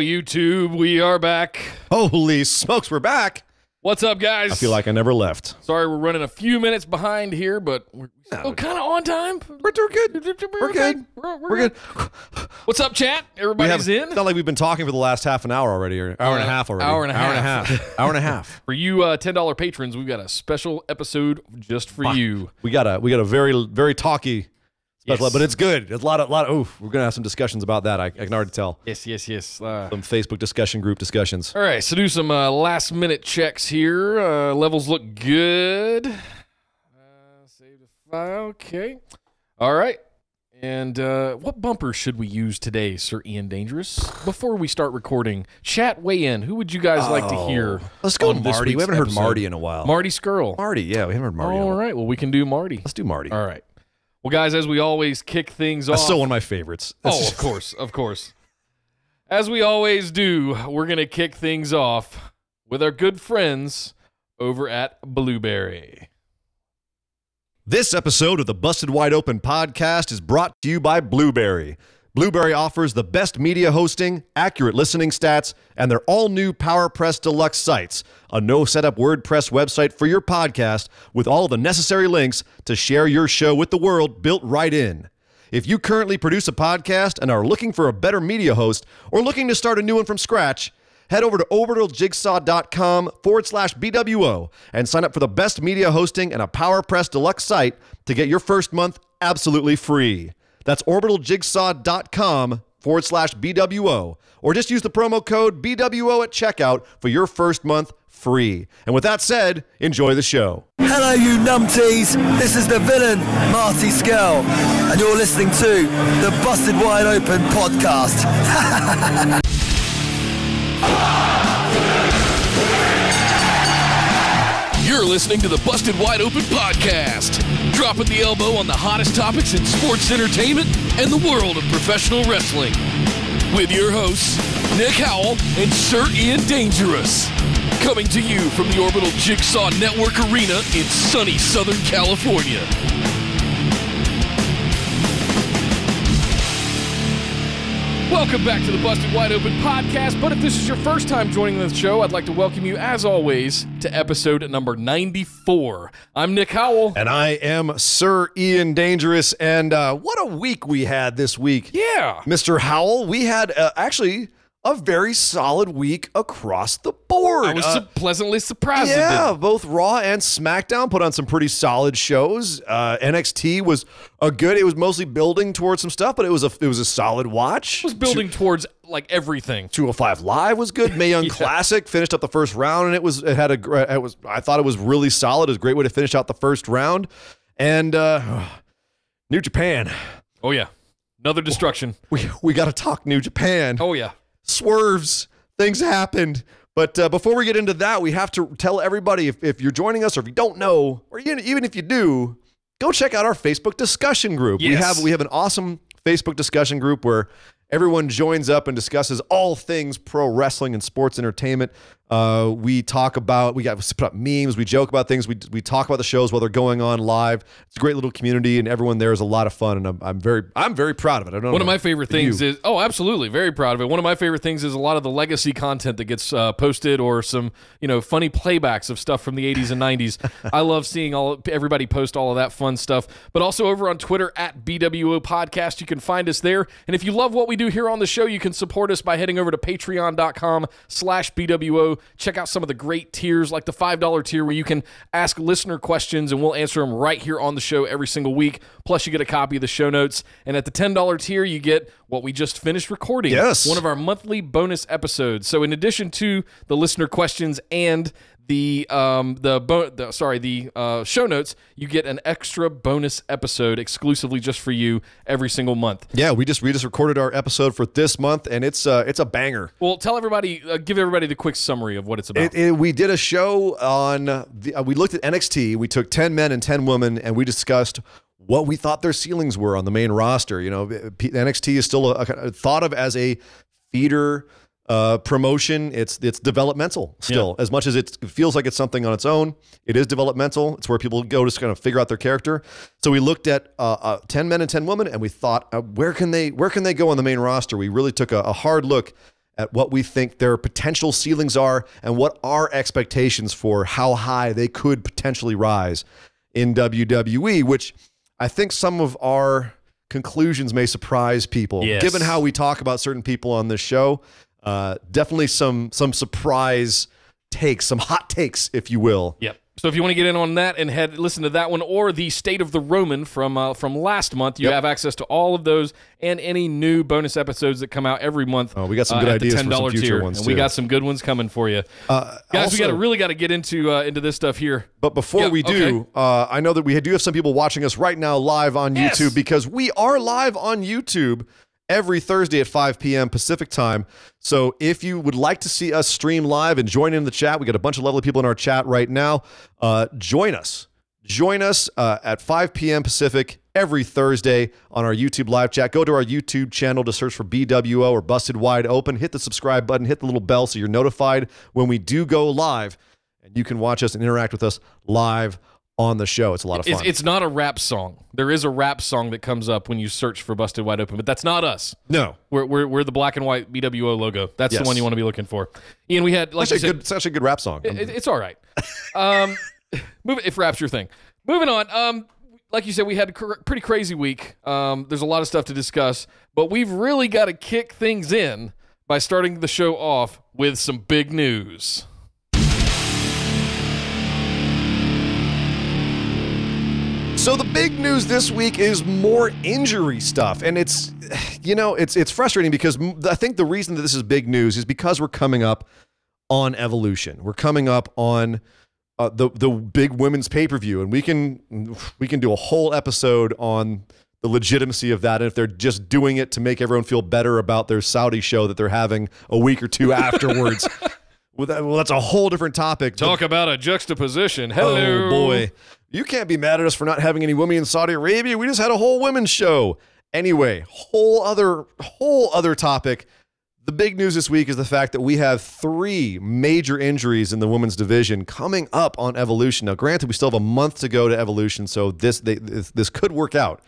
YouTube, we are back. Holy smokes, we're back. What's up, guys? I feel like I never left. Sorry, we're running a few minutes behind here, but we're still kind of on time. We're good. We're good. We're good. What's up, chat? Everybody's in? It's not like we've been talking for the last half an hour already, or hour and a half already. Hour and a half. For you $10 patrons, we've got a special episode just for you. We got a very talky special, but it's good. It's a lot of we're gonna have some discussions about that. I can already tell. Yes. Some Facebook discussion group discussions. All right, so do some last minute checks here. Levels look good. Save the file. Okay. All right. And what bumper should we use today, Sir Ian Dangerous? Before we start recording, chat, weigh in. Who would you guys like to hear? Let's go on Marty. We haven't heard Marty in a while. Marty Skrull. Marty, yeah, we haven't heard Marty. All right, well, we can do Marty. Let's do Marty. All right. Well, guys, as we always kick things off. That's still one of my favorites. Of course. As we always do, we're going to kick things off with our good friends over at Blueberry. This episode of the Busted Wide Open podcast is brought to you by Blueberry. Blueberry offers the best media hosting, accurate listening stats, and their all-new PowerPress Deluxe sites, a no-setup WordPress website for your podcast with all the necessary links to share your show with the world built right in. If you currently produce a podcast and are looking for a better media host or looking to start a new one from scratch, head over to orbitaljigsaw.com/BWO and sign up for the best media hosting and a PowerPress Deluxe site to get your first month absolutely free. That's orbitaljigsaw.com/BWO, or just use the promo code BWO at checkout for your first month free. And with that said, enjoy the show. Hello, you numpties. This is the villain, Marty Skrull, and you're listening to the Busted Wide Open podcast. You're listening to the Busted Wide Open podcast, dropping the elbow on the hottest topics in sports entertainment and the world of professional wrestling. With your hosts, Nick Howell and Sir Ian Dangerous. Coming to you from the Orbital Jigsaw Network Arena in sunny Southern California. Welcome back to the Busted Wide Open podcast, but if this is your first time joining the show, I'd like to welcome you, as always, to episode number 94. I'm Nick Howell. And I am Sir Ian Dangerous, and what a week we had this week. Yeah. Mr. Howell, we had actually a very solid week across the board. I was pleasantly surprised. Yeah, both Raw and Smackdown put on some pretty solid shows. NXT was good. It was mostly building towards some stuff, but it was a solid watch. It was building towards like everything. 205 Live was good. Mae Young Classic finished up the first round, and I thought it was really solid. It was a great way to finish out the first round. And New Japan. Oh yeah, another destruction. We got to talk New Japan. Oh yeah. Swerves, things happened. But before we get into that, we have to tell everybody, if you're joining us or if you don't know, or even if you do, go check out our Facebook discussion group. Yes. We have an awesome Facebook discussion group where everyone joins up and discusses all things pro wrestling and sports entertainment. We put up memes, we joke about things, we talk about the shows while they're going on live. It's a great little community, and everyone there is a lot of fun, and I'm very proud of it. One of my favorite things is absolutely very proud of it. One of my favorite things is a lot of the legacy content that gets posted, or some funny playbacks of stuff from the 80s and 90s. I love seeing everybody post all of that fun stuff. But also over on Twitter at BWO Podcast, you can find us there. And if you love what we do here on the show, you can support us by heading over to patreon.com/BWO. Check out some of the great tiers, like the $5 tier, where you can ask listener questions and we'll answer them right here on the show every single week. Plus, you get a copy of the show notes. And at the $10 tier, you get what we just finished recording. Yes. One of our monthly bonus episodes. So in addition to the listener questions and the show notes, you get an extra bonus episode exclusively just for you every single month. Yeah, we just recorded our episode for this month, and it's a banger. Well, tell everybody, give everybody the quick summary of what it's about. We did a show on we looked at NXT. We took 10 men and 10 women, and we discussed what we thought their ceilings were on the main roster. NXT is still thought of as a feeder promotion. It's developmental still. As much as it feels like it's something on its own, it is developmental. It's where people go to kind of figure out their character. So we looked at 10 men and 10 women, and we thought, where can they go on the main roster? We really took a hard look at what we think their potential ceilings are and what our expectations for how high they could potentially rise in WWE, which I think some of our conclusions may surprise people. Yes. Given how we talk about certain people on this show, definitely some surprise takes, some hot takes, if you will. Yep. So if you want to get in on that and listen to that one or the State of the Roman from last month, you have access to all of those and any new bonus episodes that come out every month. Oh, we got some good ideas for some future ones, and too. we got some good ones coming for you. Guys, also, we really got to get into this stuff here. But before we do, I know that we do have some people watching us right now live on YouTube because we are live on YouTube every Thursday at 5 p.m. Pacific time. So if you would like to see us stream live and join in the chat, we got a bunch of lovely people in our chat right now. Join us. Join us at 5 p.m. Pacific every Thursday on our YouTube live chat. Go to our YouTube channel to search for BWO or Busted Wide Open. Hit the subscribe button. Hit the little bell so you're notified when we do go live. And you can watch us and interact with us live on the show. It's a lot of fun. It's not a rap song. There is a rap song that comes up when you search for Busted Wide Open, but that's not us. No. We're the black and white BWO logo. That's the one you want to be looking for. Ian, we had like it's actually a good rap song. It's all right. If rap's your thing. Moving on. Like you said, we had a pretty crazy week. There's a lot of stuff to discuss, but we've really got to kick things in by starting the show off with some big news. So the big news this week is more injury stuff, and it's frustrating because I think the reason that this is big news is because we're coming up on Evolution. We're coming up on the big women's pay-per-view, and we can do a whole episode on the legitimacy of that, and if they're just doing it to make everyone feel better about their Saudi show that they're having a week or two afterwards. Well, that's a whole different topic. Talk about a juxtaposition. Hello. Oh, boy. You can't be mad at us for not having any women in Saudi Arabia. We just had a whole women's show. Anyway, whole other topic. The big news this week is the fact that we have 3 major injuries in the women's division coming up on Evolution. Now, granted, we still have a month to go to Evolution, so this could work out.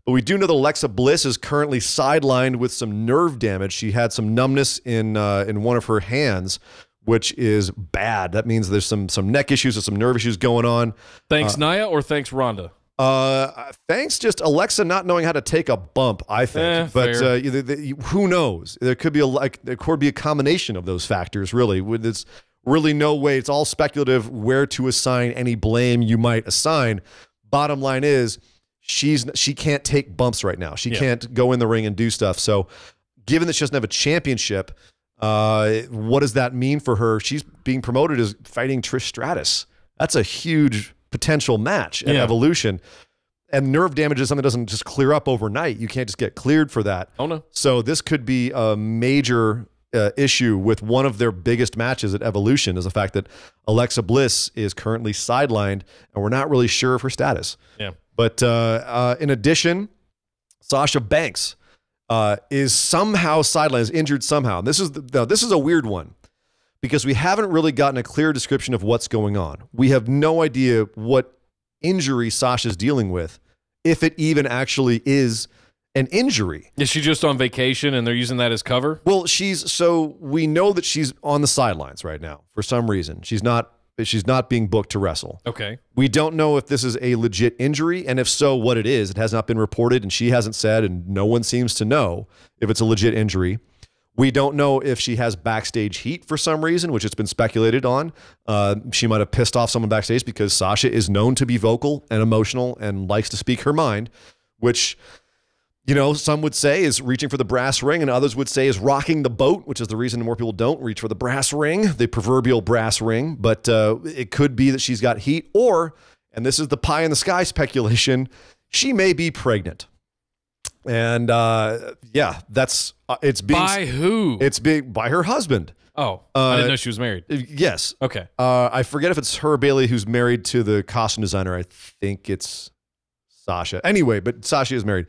But we do know that Alexa Bliss is currently sidelined with some nerve damage. She had some numbness in one of her hands, which is bad. That means there's some neck issues or some nerve issues going on. Thanks, Nia, or thanks, Rhonda? Thanks just Alexa not knowing how to take a bump, I think. But who knows? There could be a combination of those factors, really. There's really no way. It's all speculative where to assign any blame you might assign. Bottom line is she can't take bumps right now. She can't go in the ring and do stuff. So given that she doesn't have a championship, what does that mean for her? She's being promoted as fighting Trish Stratus. That's a huge potential match at Evolution. And nerve damage is something that doesn't just clear up overnight. You can't just get cleared for that. Oh, no. So this could be a major issue with one of their biggest matches at Evolution is the fact that Alexa Bliss is currently sidelined, and we're not really sure of her status. Yeah. But in addition, Sasha Banks is somehow sidelined, is injured somehow. And this is a weird one because we haven't really gotten a clear description of what's going on. We have no idea what injury Sasha's dealing with, if it even actually is an injury. Is she just on vacation and they're using that as cover? Well, we know that she's on the sidelines right now for some reason. She's not being booked to wrestle. Okay. We don't know if this is a legit injury, and if so, what it is. It has not been reported, and she hasn't said, and no one seems to know if it's a legit injury. We don't know if she has backstage heat for some reason, which it's been speculated on. She might have pissed off someone backstage because Sasha is known to be vocal and emotional and likes to speak her mind, which, some would say is reaching for the brass ring, and others would say is rocking the boat, which is the reason more people don't reach for the brass ring, the proverbial brass ring. But it could be that she's got heat, or, and this is the pie in the sky speculation, she may be pregnant. And that's it's being by who? It's being by her husband. Oh, I didn't know she was married. Yes. Okay. I forget if it's her or Bailey who's married to the costume designer. I think it's Sasha. Anyway, but Sasha is married.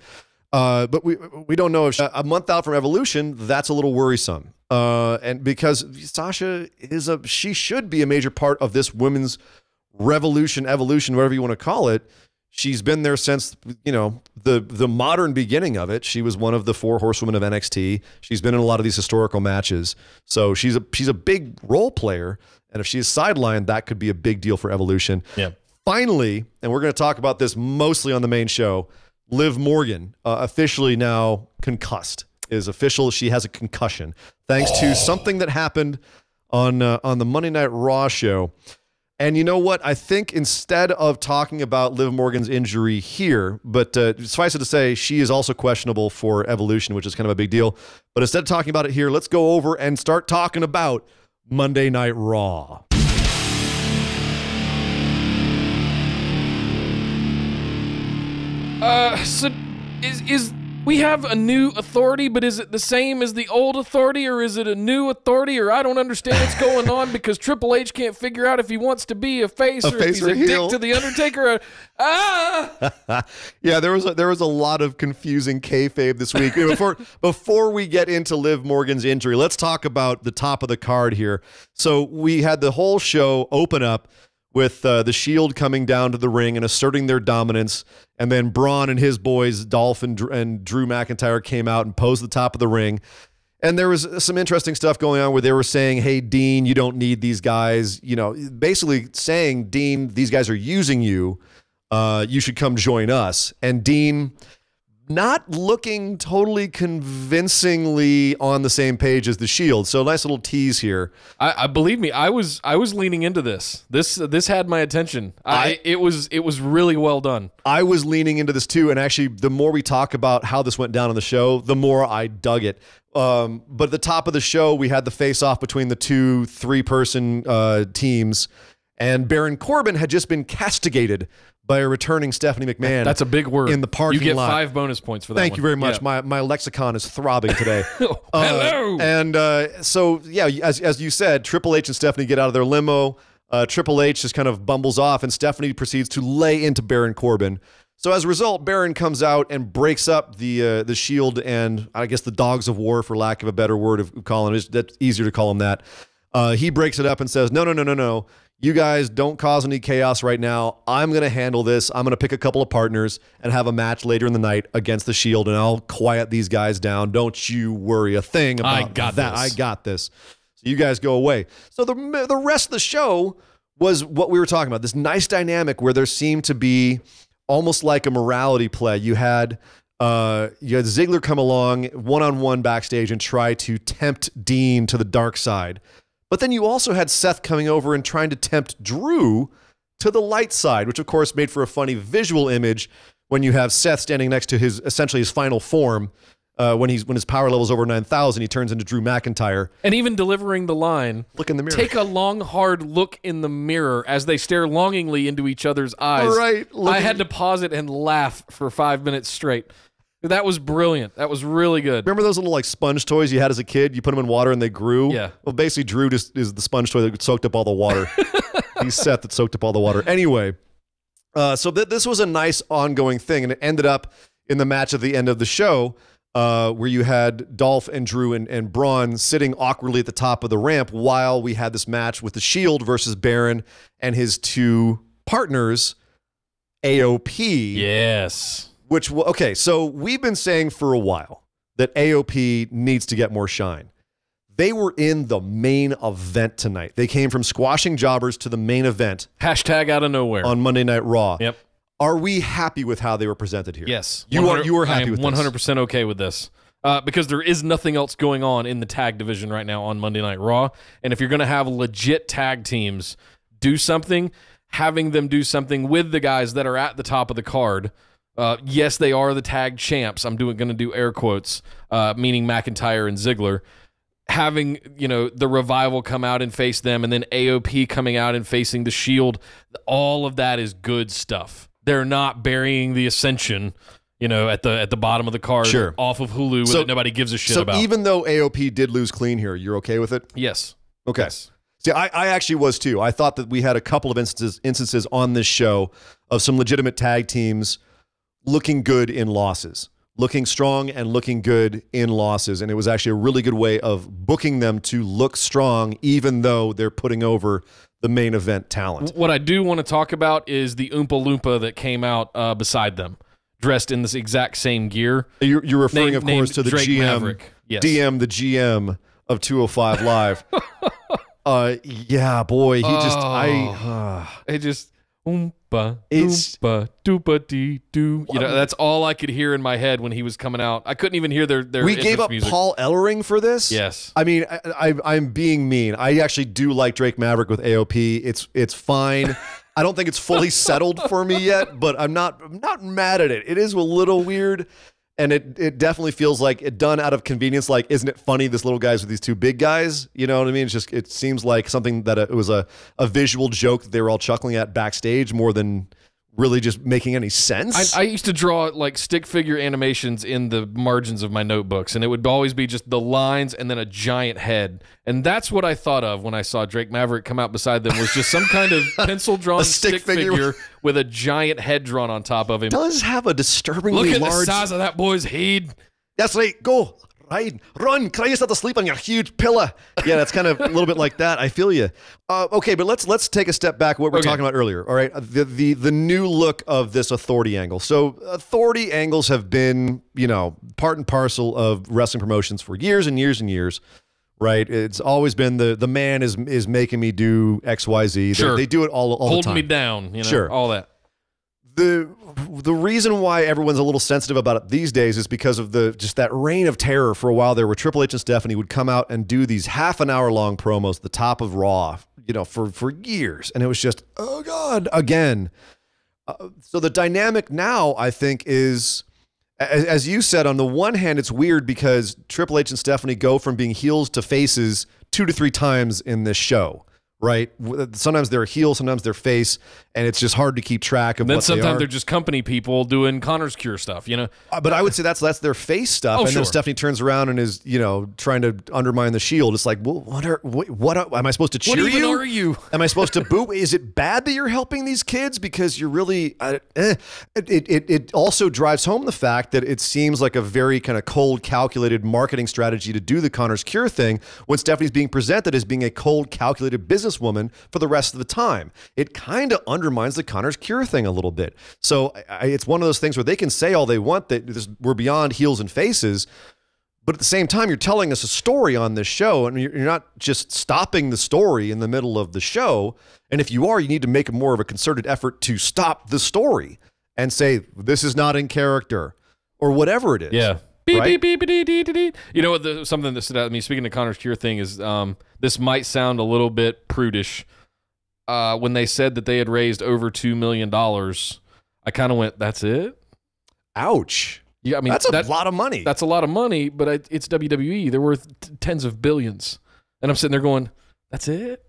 But we don't know if a month out from Evolution, that's a little worrisome. And because Sasha she should be a major part of this women's revolution, evolution, whatever you want to call it. She's been there since, the modern beginning of it. She was one of the 4 horsewomen of NXT. She's been in a lot of these historical matches. So she's a big role player. And if she's sidelined, that could be a big deal for Evolution. Yeah. Finally, and we're going to talk about this mostly on the main show, Liv Morgan, officially now concussed. Is official. She has a concussion thanks to something that happened on the Monday Night Raw show. And you know what? I think instead of talking about Liv Morgan's injury here, but suffice it to say, she is also questionable for Evolution, which is kind of a big deal. But instead of talking about it here, let's go over and start talking about Monday Night Raw. So is we have a new authority, but is it the same as the old authority, or is it a new authority, or I don't understand what's going on because Triple H can't figure out if he wants to be a face or if he's a dick to the Undertaker. Yeah, there was a lot of confusing kayfabe this week. Before we get into Liv Morgan's injury, let's talk about the top of the card here. So we had the whole show open up with the Shield coming down to the ring and asserting their dominance. And then Braun and his boys, Dolph and Drew McIntyre, came out and posed the top of the ring. And there was some interesting stuff going on where they were saying, hey, Dean, you don't need these guys. Basically saying, Dean, these guys are using you. You should come join us. And Dean, not looking totally convincingly on the same page as the Shield. So nice little tease here. I believe me, I was leaning into this. This had my attention. It was really well done. I was leaning into this too, and actually, the more we talk about how this went down on the show, the more I dug it. But at the top of the show, we had the face-off between the 2 3-person teams, and Baron Corbin had just been castigated by a returning Stephanie McMahon. That's a big word. In the parking lot. You get 5 bonus points for that. Thank you very much. Yeah. My lexicon is throbbing today. Hello. So, as you said, Triple H and Stephanie get out of their limo. Triple H just kind of bumbles off, and Stephanie proceeds to lay into Baron Corbin. So as a result, Baron comes out and breaks up the Shield and I guess the Dogs of War, for lack of a better word of calling it. That's easier to call them that. He breaks it up and says, no. You guys don't cause any chaos right now. I'm going to handle this. I'm going to pick a couple of partners and have a match later in the night against the Shield, and I'll quiet these guys down. Don't you worry a thing about that. I got this. So you guys go away. So the rest of the show was what we were talking about, this nice dynamic where there seemed to be almost like a morality play. You had Ziggler come along one-on-one backstage and try to tempt Dean to the dark side. But then you also had Seth coming over and trying to tempt Drew to the light side, which of course made for a funny visual image when you have Seth standing next to essentially his final form. When his power level's over 9,000, he turns into Drew McIntyre. And even delivering the line, look in the mirror. Take a long, hard look in the mirror as they stare longingly into each other's eyes. All right. I had to pause it and laugh for 5 minutes straight. That was brilliant. That was really good. Remember those little like sponge toys you had as a kid? You put them in water and they grew? Yeah. Well, basically Drew just is the sponge toy that soaked up all the water. He's Seth that soaked up all the water. Anyway, so this was a nice ongoing thing, and it ended up in the match at the end of the show where you had Dolph and Drew and Braun sitting awkwardly at the top of the ramp while we had this match with the Shield versus Baron and his 2 partners, AOP. Yes. So we've been saying for a while that AOP needs to get more shine. They were in the main event tonight. They came from squashing jobbers to the main event. Hashtag out of nowhere. On Monday Night Raw. Yep. Are we happy with how they were presented here? Yes. You were happy with this? 100% okay with this. Because there is nothing else going on in the tag division right now on Monday Night Raw. And if you're going to have legit tag teams do something, having them do something with the guys that are at the top of the card. Yes, they are the tag champs. I'm going to do air quotes, meaning McIntyre and Ziggler. Having, the Revival come out and face them, and then AOP coming out and facing the Shield, all of that is good stuff. They're not burying the Ascension, at the bottom of the card off of Hulu that nobody gives a shit about. So even though AOP did lose clean here, you're okay with it? Yes. Okay. Yes. See, I actually was too. I thought that we had a couple of instances on this show of some legitimate tag teams looking good in losses. looking strong and looking good in losses. And it was actually a really good way of booking them to look strong, even though they're putting over the main event talent. What I do want to talk about is the Oompa Loompa that came out beside them, dressed in this exact same gear. You're referring, of course, to the Drake GM, Maverick. Yes. DM, the GM of 205 Live. Yeah, boy, it just Oompa, Oompa, Doopa Dee Doo. You know, that's all I could hear in my head when he was coming out. I couldn't even hear their We gave up music. Paul Ellering for this? Yes. I mean, I'm being mean. I actually do like Drake Maverick with AOP. It's fine. I don't think it's fully settled for me yet, but I'm not mad at it. It is a little weird, and it definitely feels like it done out of convenience. Like, isn't it funny, this little guy's with these two big guys? You know what I mean? It seems like something that it was a visual joke that they were all chuckling at backstage more than really just making any sense. I used to draw like stick figure animations in the margins of my notebooks, and it would always be just the lines and then a giant head. And that's what I thought of when I saw Drake Maverick come out beside them, was just some kind of pencil drawn stick figure with a giant head drawn on top of him. Does have a disturbingly Look at large... the size of that boy's head. That's right. Go. Ride. Run. Cry yourself to sleep on your huge pillow. Yeah, that's kind of a little bit like that. I feel you. Okay, but let's take a step back. What we're talking about earlier. All right, the new look of this authority angle. So authority angles have been, part and parcel of wrestling promotions for years and years and years. Right. It's always been the man is making me do X, Y, Z. Sure. They do it all the time. Holding me down. Sure. All that. The reason why everyone's a little sensitive about it these days is because of just that reign of terror for a while there, where Triple H and Stephanie would come out and do these half-an-hour long promos at the top of Raw, for years, and it was just, oh God, again. So the dynamic now, I think, is, as you said, on the one hand, it's weird because Triple H and Stephanie go from being heels to faces 2 to 3 times in this show. Right. Sometimes they're heel, sometimes they're face, and it's just hard to keep track of. Then what they are. sometimes they're just company people doing Connor's Cure stuff, But I would say that's their face stuff, and then Stephanie turns around and is trying to undermine the Shield. It's like, well, what am I supposed to cheer you? What even are you? Am I supposed to boo? Is it bad that you're helping these kids because you're really? It also drives home the fact that it seems like a very kind of cold, calculated marketing strategy to do the Connor's Cure thing when Stephanie's being presented as being a cold, calculated businesswoman for the rest of the time. It kind of undermines the Connor's Cure thing a little bit. So it's one of those things where they can say all they want that we're beyond heels and faces, but at the same time, you're telling us a story on this show, and you're not just stopping the story in the middle of the show. And if you are, you need to make more of a concerted effort to stop the story and say, this is not in character, or whatever it is. Yeah. Right? Beep, beep, beep, beep, beep, beep. You know what? Something that stood out to me, speaking of Connor's Cure thing, is this might sound a little bit prudish. When they said that they had raised over $2 million, I kind of went, that's it? Ouch. Yeah, I mean, that's a lot of money. That's a lot of money, but it's WWE. They're worth tens of billions. And I'm sitting there going, that's it?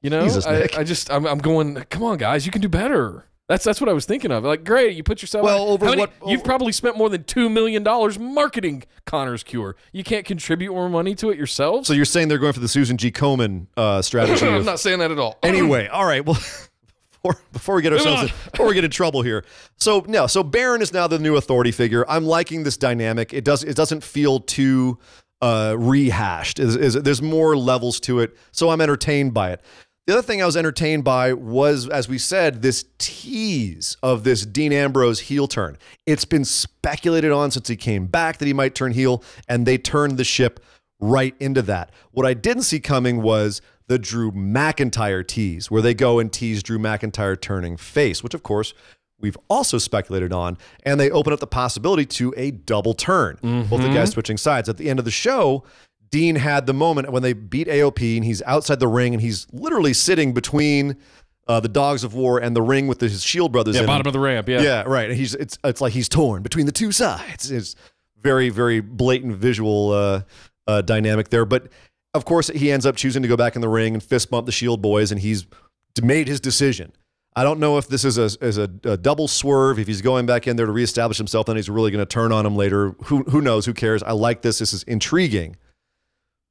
Jesus, Nick. I'm going, come on, guys, you can do better. That's what I was thinking of. Like, great, you put yourself. You've probably spent more than $2 million marketing Connor's Cure. You can't contribute more money to it yourselves. So you're saying they're going for the Susan G. Komen strategy? I'm not saying that at all. Anyway, all right. Well, before we get in trouble here. So Baron is now the new authority figure. I'm liking this dynamic. It doesn't feel too rehashed. There's more levels to it. So I'm entertained by it. The other thing I was entertained by was, as we said, this tease of this Dean Ambrose heel turn. It's been speculated on since he came back that he might turn heel, and they turned the ship right into that. What I didn't see coming was the Drew McIntyre tease, where they go and tease Drew McIntyre turning face, which, of course, we've also speculated on, and they open up the possibility to a double turn. Both the guys switching sides. At the end of the show, Dean had the moment when they beat AOP, and he's outside the ring, and he's literally sitting between the Dogs of War and the ring with his Shield brothers in bottom him. of the ramp, yeah. Yeah, right. And it's like he's torn between the two sides. It's very, very blatant visual dynamic there. But, of course, he ends up choosing to go back in the ring and fist bump the Shield boys, and he's made his decision. I don't know if this is a double swerve, if he's going back in there to reestablish himself, then he's really going to turn on him later. Who knows? Who cares? I like this. This is intriguing.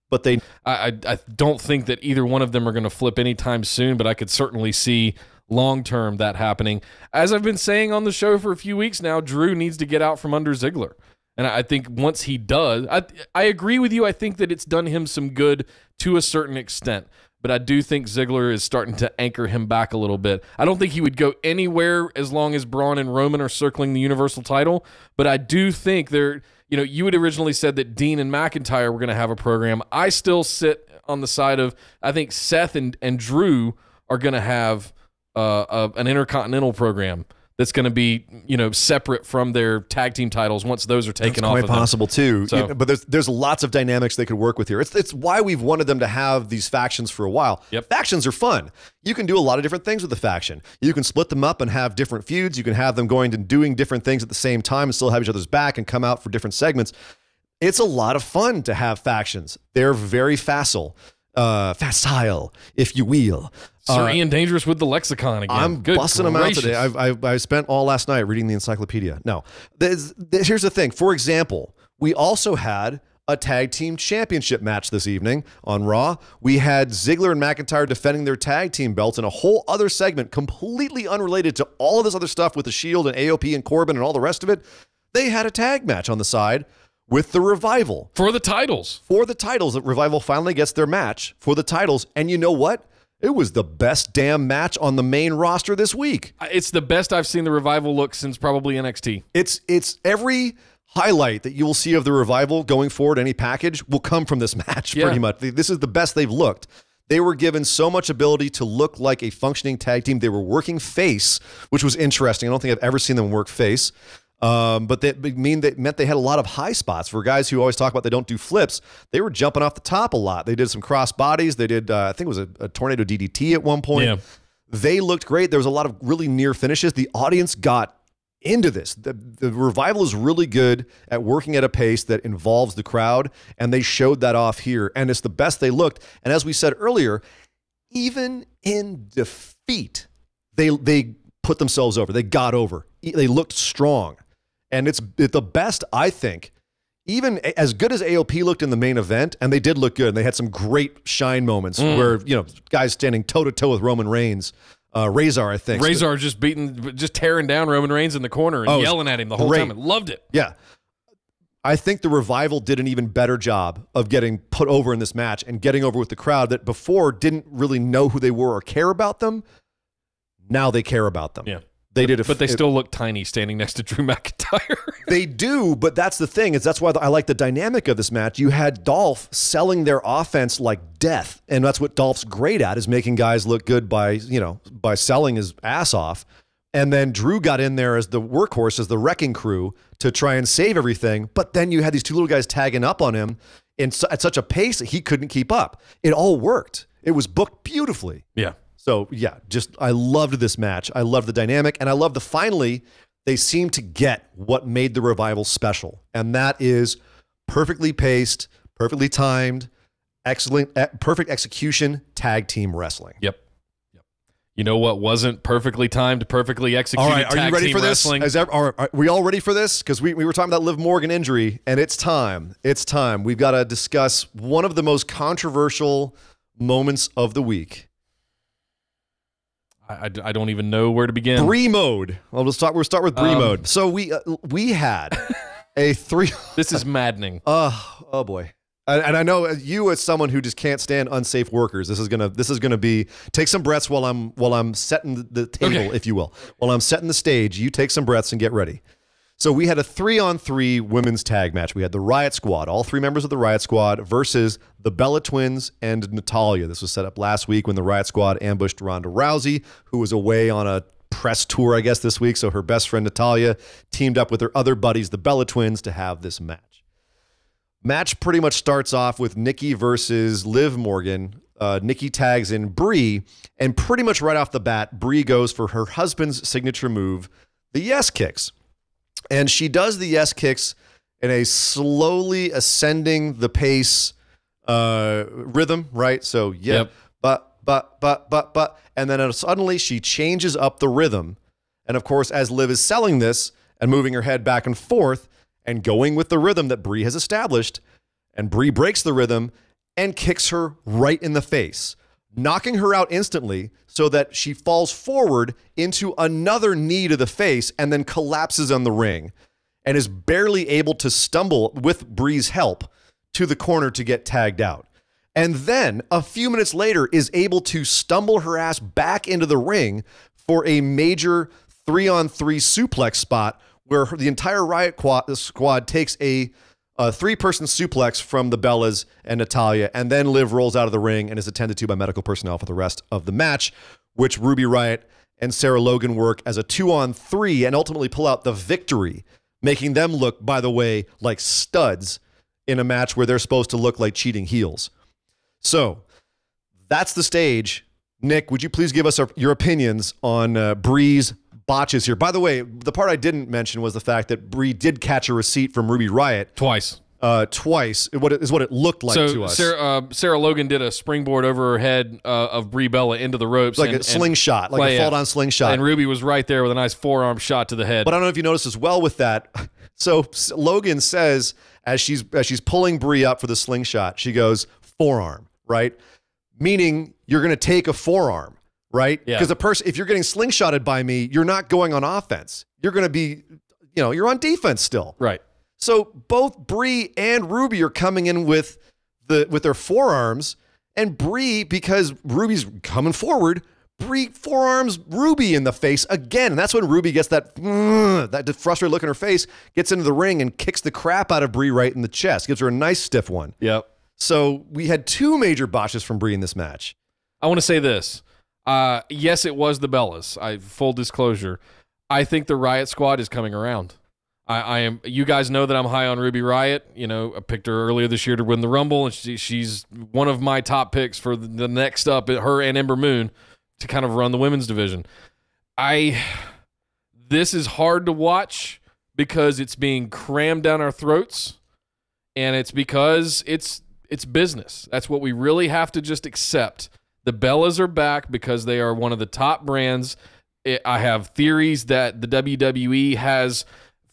But I don't think that either one of them are going to flip anytime soon, but I could certainly see long-term that happening. As I've been saying on the show for a few weeks now, Drew needs to get out from under Ziggler. And I think once he does, I agree with you. I think that it's done him some good to a certain extent. But I do think Ziggler is starting to anchor him back a little bit. I don't think he would go anywhere as long as Braun and Roman are circling the Universal title. But I do think you had originally said that Dean and McIntyre were going to have a program. I still sit on the side of, I think Seth and Drew are going to have an Intercontinental program that's going to be, separate from their tag team titles once those are taken off. Quite possible too. So, but there's lots of dynamics they could work with here. It's why we've wanted them to have these factions for a while. Yep. Factions are fun. You can do a lot of different things with the faction. You can split them up and have different feuds. You can have them going and doing different things at the same time and still have each other's back and come out for different segments. It's a lot of fun to have factions. They're very facile, if you will. Sir Ian Dangerous with the lexicon again. I'm busting them out today. I spent all last night reading the encyclopedia. No, here's the thing. For example, we also had a tag team championship match this evening on Raw. We had Ziggler and McIntyre defending their tag team belts in a whole other segment completely unrelated to all of this other stuff with the Shield and AOP and Corbin and all the rest of it. They had a tag match on the side with the Revival. For the titles. The Revival finally gets their match for the titles. And you know what? It was the best damn match on the main roster this week. It's the best I've seen the Revival look since probably NXT. It's every highlight that you will see of the Revival going forward, any package, will come from this match pretty much. This is the best they've looked. They were given so much ability to look like a functioning tag team. They were working face, which was interesting. I don't think I've ever seen them work face. But that meant they had a lot of high spots. For guys who always talk about they don't do flips, they were jumping off the top a lot. They did some cross bodies. They did, I think it was a tornado DDT at one point. Yeah. They looked great. There was a lot of really near finishes. The audience got into this. The Revival is really good at working at a pace that involves the crowd, and they showed that off here. And it's the best they looked. And as we said earlier, even in defeat, they put themselves over. They got over. They looked strong. And it's the best, I think, even as good as AOP looked in the main event, and they did look good, and they had some great shine moments where, guys standing toe-to-toe with Roman Reigns, Razor, I think. Razor just tearing down Roman Reigns in the corner and yelling at him the whole time. I loved it. Yeah. I think the Revival did an even better job of getting put over in this match and getting over with the crowd that before didn't really know who they were or care about them. Now they care about them. Yeah. They did, but they still look tiny standing next to Drew McIntyre. They do, but that's the thing. That's why I like the dynamic of this match. You had Dolph selling their offense like death, and that's what Dolph's great at, is making guys look good by selling his ass off. And then Drew got in there as the workhorse, as the wrecking crew, to try and save everything. But then you had these two little guys tagging up on him at such a pace that he couldn't keep up. It all worked. It was booked beautifully. Yeah. So, yeah, I loved this match. I love the dynamic, and I love finally, they seem to get what made the Revival special, and that is perfectly paced, perfectly timed, excellent, perfect execution, tag team wrestling. Yep. You know what wasn't perfectly timed, perfectly executed? All right, are you ready for this? Wrestling? Are we all ready for this? Because we were talking about Liv Morgan injury, and it's time. It's time. We've got to discuss one of the most controversial moments of the week. I don't even know where to begin. Brie mode. We'll start with Brie mode. So we had a 3. This is maddening. Oh boy. And I know you, as someone who just can't stand unsafe workers, this is gonna be, take some breaths while I'm setting the table, if you will. While I'm setting the stage, you take some breaths and get ready. So we had a 3-on-3 women's tag match. We had the Riot Squad, all 3 members of the Riot Squad, versus the Bella Twins and Natalya. This was set up last week when the Riot Squad ambushed Ronda Rousey, who was away on a press tour, I guess, this week. So her best friend Natalya teamed up with her other buddies, the Bella Twins, to have this match. Match pretty much starts off with Nikki versus Liv Morgan. Nikki tags in Brie, and pretty much right off the bat, Brie goes for her husband's signature move, the Yes Kicks. And she does the Yes Kicks in a slowly ascending the pace rhythm, right? So, yeah, yep. but. And then suddenly she changes up the rhythm. And of course, as Liv is selling this and moving her head back and forth and going with the rhythm that Brie has established, and Brie breaks the rhythm and kicks her right in the face. knocking her out instantly so that she falls forward into another knee to the face and then collapses on the ring and is barely able to stumble with Brie's help to the corner to get tagged out. And then a few minutes later is able to stumble her ass back into the ring for a major 3-on-3 suplex spot where the entire Riot squad takes a 3-person suplex from the Bellas and Natalya, and then Liv rolls out of the ring and is attended to by medical personnel for the rest of the match, which Ruby Riott and Sarah Logan work as a 2-on-3 and ultimately pull out the victory, making them look, by the way, like studs in a match where they're supposed to look like cheating heels. So that's the stage. Nick, would you please give us your opinions on Brie's botches here? By the way, the part I didn't mention was the fact that Brie did catch a receipt from Ruby Riott. Twice. What it looked like to us. Sarah Logan did a springboard over her head of Brie Bella into the ropes. Like a slingshot, like a fall-down slingshot. And Ruby was right there with a nice forearm shot to the head. But I don't know if you noticed as well with that. So Logan says, as she's pulling Brie up for the slingshot, she goes, forearm, right? Meaning you're going to take a forearm, right? Yeah. Because the person, if you're getting slingshotted by me, you're not going on offense. You're going to be, you're on defense still. Right. So both Brie and Ruby are coming in with their forearms, and Brie, because Ruby's coming forward, Brie forearms Ruby in the face again. And that's when Ruby gets that frustrated look in her face, gets into the ring and kicks the crap out of Brie right in the chest. Gives her a nice stiff one. Yep. So we had 2 major botches from Brie in this match. I want to say this. Yes, it was the Bellas. Full disclosure. I think the Riot Squad is coming around. I am. You guys know that I'm high on Ruby Riott. I picked her earlier this year to win the Rumble, and she's one of my top picks for the next up. Her and Ember Moon to kind of run the women's division. This is hard to watch because it's being crammed down our throats, and it's because it's business. That's what we really have to just accept. The Bellas are back because they are one of the top brands. I have theories that the WWE has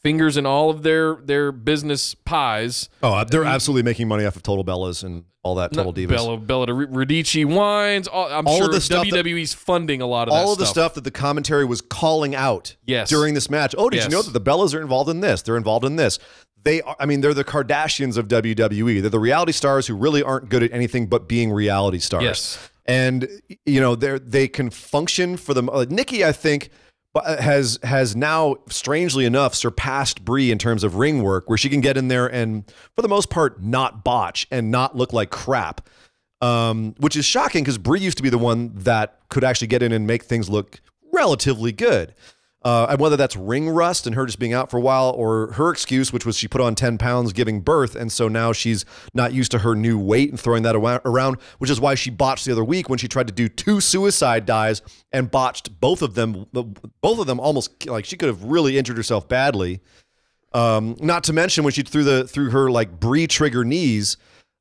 fingers in all of their business pies. Oh, they're absolutely making money off of Total Bellas and all that Total Divas. Bella Radici wines. I'm sure of the stuff WWE's funding a lot of that stuff. All of the stuff that the commentary was calling out during this match. Oh, did you know that the Bellas are involved in this? They're involved in this. They're the Kardashians of WWE. They're the reality stars who really aren't good at anything but being reality stars. Yes. And, they can function for them. Nikki, I think, has now, strangely enough, surpassed Brie in terms of ring work, where she can get in there and, for the most part, not botch and not look like crap, which is shocking because Brie used to be the one that could actually get in and make things look relatively good. And whether that's ring rust and her just being out for a while, or her excuse, which was she put on 10 pounds giving birth, and so now she's not used to her new weight and throwing that around, which is why she botched the other week when she tried to do 2 suicide dives and botched both of them. Both of them almost, like, she could have really injured herself badly. Not to mention when she threw her like Brie trigger knees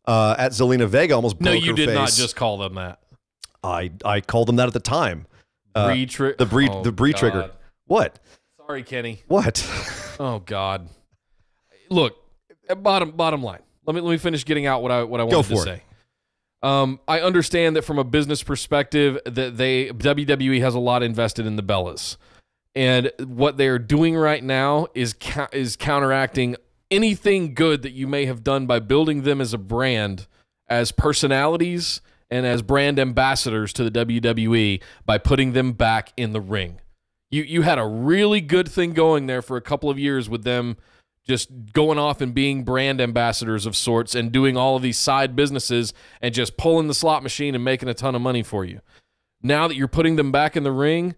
at Zelina Vega, almost broke her face. No, you did not just call them that. I called them that at the time. The Brie trigger. What? Sorry, Kenny. What? Oh God! Look, bottom line. Let me finish getting out what I wanted to say. I understand that from a business perspective that WWE has a lot invested in the Bellas, and what they are doing right now is counteracting anything good that you may have done by building them as a brand, as personalities, and as brand ambassadors to the WWE by putting them back in the ring. You had a really good thing going there for a couple of years with them just going off and being brand ambassadors of sorts and doing all of these side businesses and just pulling the slot machine and making a ton of money for you. Now that you're putting them back in the ring,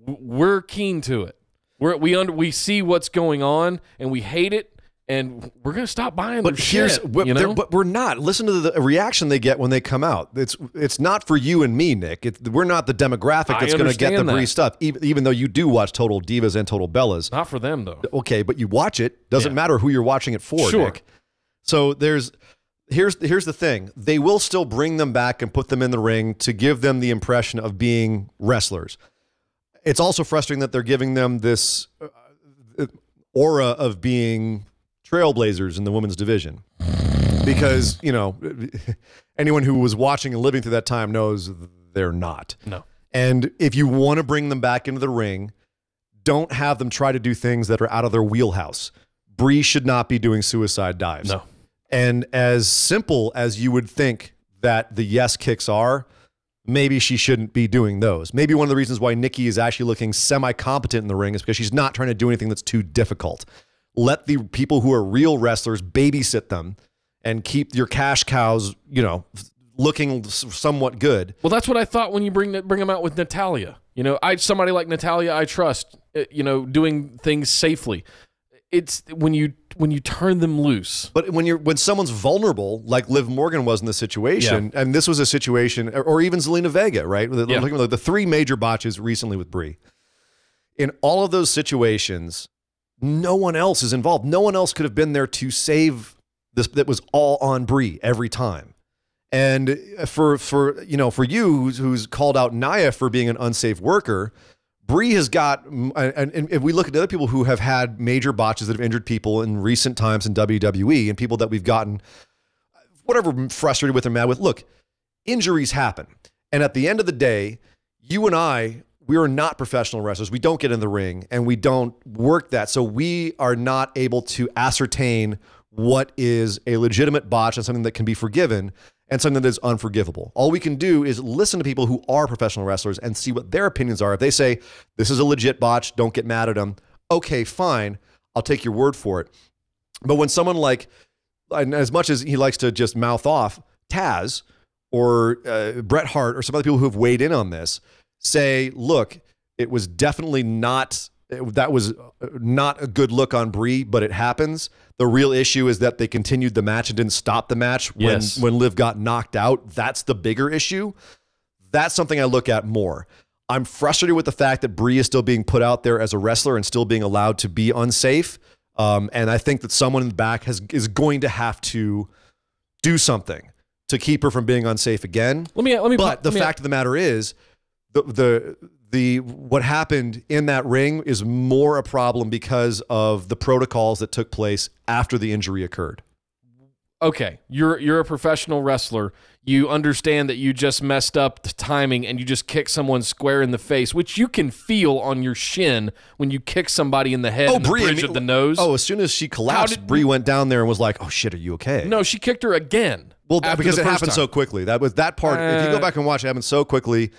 we're keen to it. We see what's going on and we hate it, and we're going to stop buying their shit. But we're not. Listen to the reaction they get when they come out. It's not for you and me, Nick. We're not the demographic that's going to get the Brie stuff, even though you do watch Total Divas and Total Bellas. Not for them, though. Okay, but you watch it. Doesn't matter who you're watching it for, sure. Nick. So here's the thing. They will still bring them back and put them in the ring to give them the impression of being wrestlers. It's also frustrating that they're giving them this aura of being trailblazers in the women's division. because, you know, anyone who was watching and living through that time knows they're not. No. And if you want to bring them back into the ring, don't have them try to do things that are out of their wheelhouse. Brie should not be doing suicide dives. No. And as simple as you would think that the yes kicks are, maybe she shouldn't be doing those. Maybe one of the reasons why Nikki is actually looking semi-competent in the ring is because she's not trying to do anything that's too difficult. Let the people who are real wrestlers babysit them and keep your cash cows, you know, looking somewhat good. Well, that's what I thought when you bring them out with Natalya. You know, somebody like Natalya, I trust, you know, doing things safely. It's when you turn them loose. But when someone's vulnerable, like Liv Morgan was in this situation, and this was a situation, or even Zelina Vega, right? Yeah. The three major botches recently with Brie. In all of those situations, no one else is involved. No one else could have been there to save this. That was all on Brie every time. And for you who's called out Nia for being an unsafe worker, Brie has got, and if we look at other people who have had major botches that have injured people in recent times in WWE and people that we've gotten whatever frustrated with or mad with, look, injuries happen. And at the end of the day, you and I, we are not professional wrestlers. We don't get in the ring and we don't work that. So we are not able to ascertain what is a legitimate botch and something that can be forgiven and something that is unforgivable. All we can do is listen to people who are professional wrestlers and see what their opinions are. If they say, this is a legit botch, don't get mad at them. Okay, fine. I'll take your word for it. But when someone like, and as much as he likes to just mouth off, Taz or Bret Hart or some other people who have weighed in on this say, look, it was definitely not, that was not a good look on Brie, but it happens. The real issue is that they continued the match and didn't stop the match when Liv got knocked out. That's the bigger issue. That's something I look at more. I'm frustrated with the fact that Brie is still being put out there as a wrestler and still being allowed to be unsafe. And I think that someone in the back is going to have to do something to keep her from being unsafe again. But the fact of the matter is, what happened in that ring is more a problem because of the protocols that took place after the injury occurred. Okay, you're a professional wrestler. You understand that you just messed up the timing and you just kick someone square in the face, which you can feel on your shin when you kick somebody in the head and the bridge of the nose. Oh, as soon as she collapsed, Brie went down there and was like, oh shit, are you okay? No, she kicked her again. Well, because it happened so quickly. That part, if you go back and watch, it happened so quickly.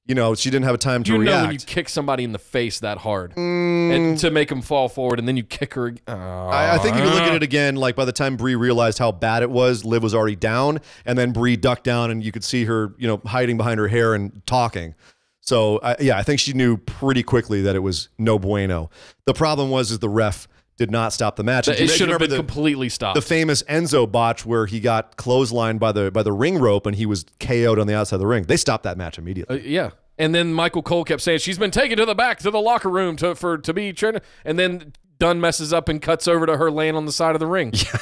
You know, she didn't have a time to react. You know when you kick somebody in the face that hard and to make them fall forward and then you kick her. I think if you look at it again, like by the time Brie realized how bad it was, Liv was already down and then Brie ducked down and you could see her, you know, hiding behind her hair and talking. So, I think she knew pretty quickly that it was no bueno. The problem is the ref did not stop the match. It should have been completely stopped. The famous Enzo botch where he got clotheslined by the ring rope and he was KO'd on the outside of the ring. They stopped that match immediately. Yeah. And then Michael Cole kept saying, she's been taken to the back to the locker room to be trained. And then Dunn messes up and cuts over to her laying on the side of the ring. Yeah.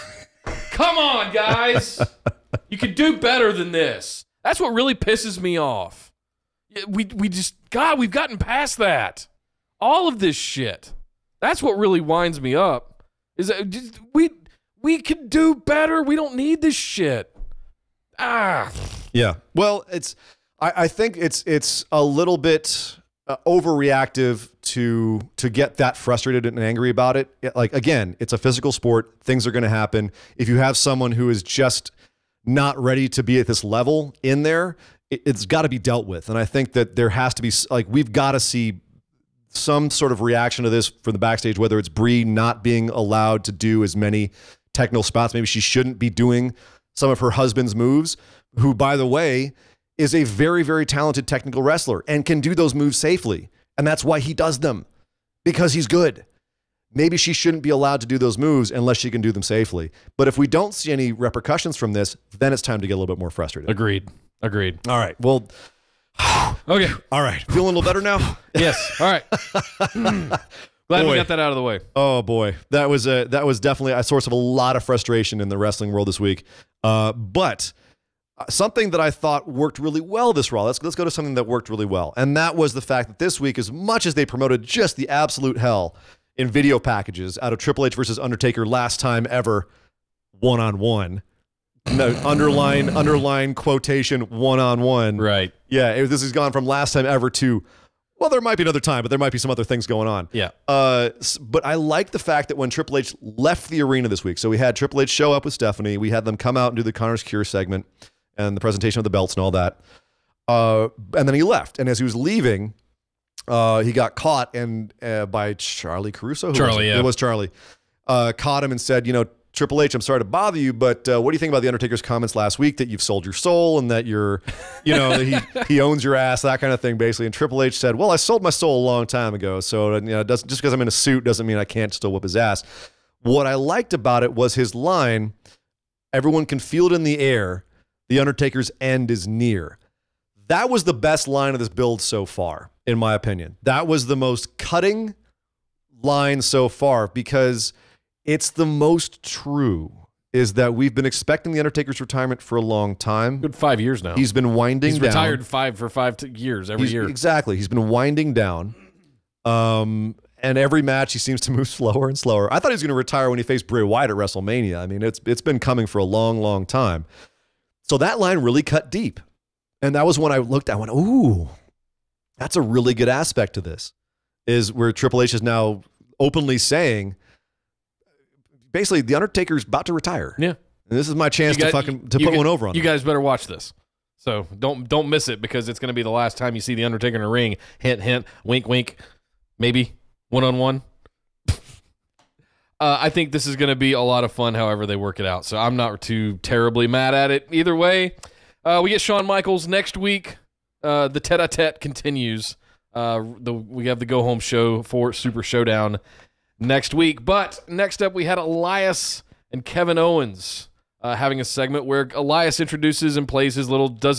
Come on, guys. You can do better than this. That's what really pisses me off. We just, God, we've gotten past that. All of this shit. That's what really winds me up. Is that we can do better. We don't need this shit. Yeah. Well, I think it's a little bit overreactive to get that frustrated and angry about it. Like, again, it's a physical sport. Things are going to happen. If you have someone who is just not ready to be at this level in there, it's got to be dealt with. And I think that there has to be, like, we've got to see some sort of reaction to this from the backstage, whether it's Brie not being allowed to do as many technical spots. Maybe she shouldn't be doing some of her husband's moves, who, by the way, is a very, very talented technical wrestler and can do those moves safely. And that's why he does them, because he's good. Maybe she shouldn't be allowed to do those moves unless she can do them safely. But if we don't see any repercussions from this, then it's time to get a little bit more frustrated. Agreed. All right. Well, okay. All right. Feeling a little better now? Yes. All right. Glad we got that out of the way. Oh boy, that was definitely a source of a lot of frustration in the wrestling world this week. But something that I thought worked really well this Raw. Let's go to something that worked really well, and that was the fact that this week, as much as they promoted just the absolute hell in video packages out of Triple H versus Undertaker last time ever, one-on-one, No, underline quotation, one-on-one. Right. Yeah, this has gone from last time ever to, well, there might be another time, but there might be some other things going on. Yeah. But I like the fact that when Triple H left the arena this week, so we had Triple H show up with Stephanie, we had them come out and do the Connor's Cure segment and the presentation of the belts and all that. And then he left. And as he was leaving, he got caught by Charlie Caruso. Charlie, yeah. It was Charlie. Caught him and said, Triple H, I'm sorry to bother you, but what do you think about The Undertaker's comments last week that you've sold your soul and that you're, that he owns your ass, that kind of thing, basically. And Triple H said, well, I sold my soul a long time ago, so just because I'm in a suit doesn't mean I can't still whip his ass. What I liked about it was his line, everyone can feel it in the air, The Undertaker's end is near. That was the best line of this build so far, in my opinion. That was the most cutting line so far because it's the most true, is that we've been expecting The Undertaker's retirement for a long time. Good 5 years now. He's been winding down. He's retired for 5 years every year. Exactly. He's been winding down. And every match he seems to move slower and slower. I thought he was going to retire when he faced Bray Wyatt at WrestleMania. I mean, it's been coming for a long, long time. So that line really cut deep. And that was when I looked, I went, ooh, that's a really good aspect to this, is where Triple H is now openly saying, basically, The Undertaker's about to retire. Yeah. And this is my chance to put one over on you him. guys better watch this. So don't miss it because it's going to be the last time you see The Undertaker in a ring. Hint, hint, wink, wink, maybe one-on-one. I think this is going to be a lot of fun however they work it out. So I'm not too terribly mad at it. Either way, we get Shawn Michaels next week. The tete-a-tete continues. We have the go-home show for Super Showdown next week. But next up, we had Elias and Kevin Owens having a segment where Elias introduces and does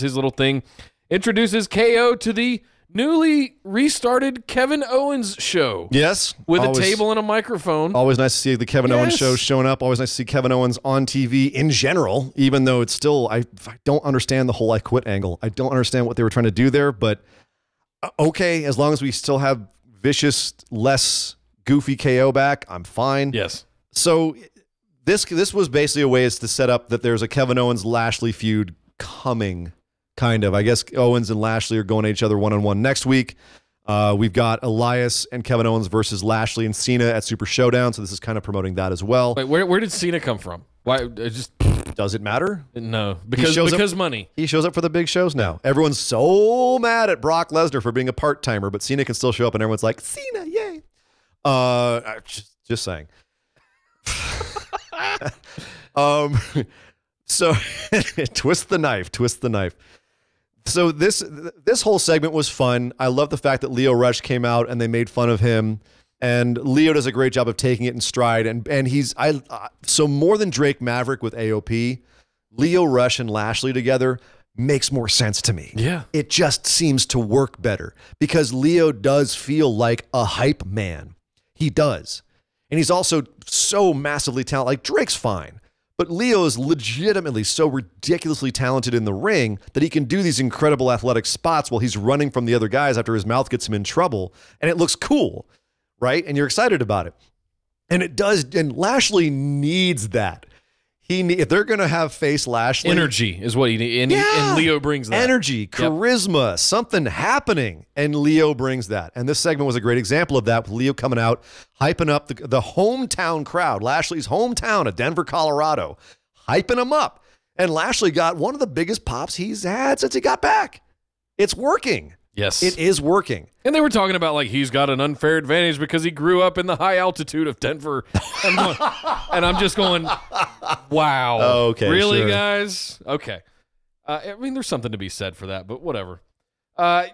his little thing, introduces KO to the newly restarted Kevin Owens show. Yes. With a table and a microphone. Always nice to see the Kevin Owens show showing up. Always nice to see Kevin Owens on TV in general, even though it's still, I don't understand the whole I quit angle. I don't understand what they were trying to do there, but okay, as long as we still have vicious, less goofy KO back, I'm fine. Yes. So this was basically a way to set up that there's a Kevin Owens-Lashley feud coming, kind of. I guess Owens and Lashley are going at each other one-on-one next week. We've got Elias and Kevin Owens versus Lashley and Cena at Super Showdown, so this is kind of promoting that as well. Wait, where did Cena come from? Why? Does it matter? No, because money. He shows up for the big shows now. Everyone's so mad at Brock Lesnar for being a part-timer, but Cena can still show up, and everyone's like, Cena, yay! Just saying. So twist the knife. So this whole segment was fun. I love the fact that Lio Rush came out and they made fun of him, and Lio does a great job of taking it in stride. And he's so more than Drake Maverick with AOP, Lio Rush and Lashley together makes more sense to me. Yeah, it just seems to work better because Lio does feel like a hype man. He does. And he's also so massively talented. Like, Drake's fine, but Lio is legitimately so ridiculously talented in the ring that he can do these incredible athletic spots while he's running from the other guys after his mouth gets him in trouble. And it looks cool, right? And you're excited about it. And it does. And Lashley needs that. If they're going to have face Lashley, energy is what he needs. And Lio brings that. Energy, charisma, something happening. And Lio brings that. And this segment was a great example of that, with Lio coming out, hyping up the hometown crowd, Lashley's hometown of Denver, Colorado, hyping him up. And Lashley got one of the biggest pops he's had since he got back. It's working. Yes. It is working. And they were talking about, like, he's got an unfair advantage because he grew up in the high altitude of Denver. And I'm just going, wow. Okay, really, sure. guys? Okay. I mean, there's something to be said for that, but whatever. Are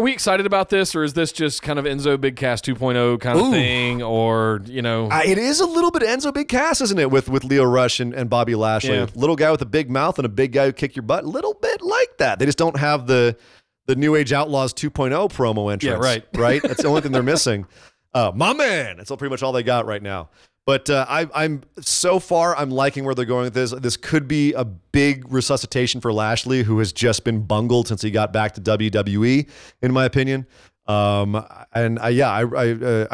we excited about this, or is this just kind of Enzo Big Cass 2.0 kind of thing? Or, it is a little bit Enzo Big Cass, isn't it, with Lio Rush and Bobby Lashley? Yeah. Little guy with a big mouth and a big guy who kick your butt. A little bit like that. They just don't have the New Age Outlaws 2.0 promo entrance. Yeah, right. Right? That's the only thing they're missing. My man. That's pretty much all they got right now. But I'm so far, I'm liking where they're going with this. This could be a big resuscitation for Lashley, who has just been bungled since he got back to WWE, in my opinion. I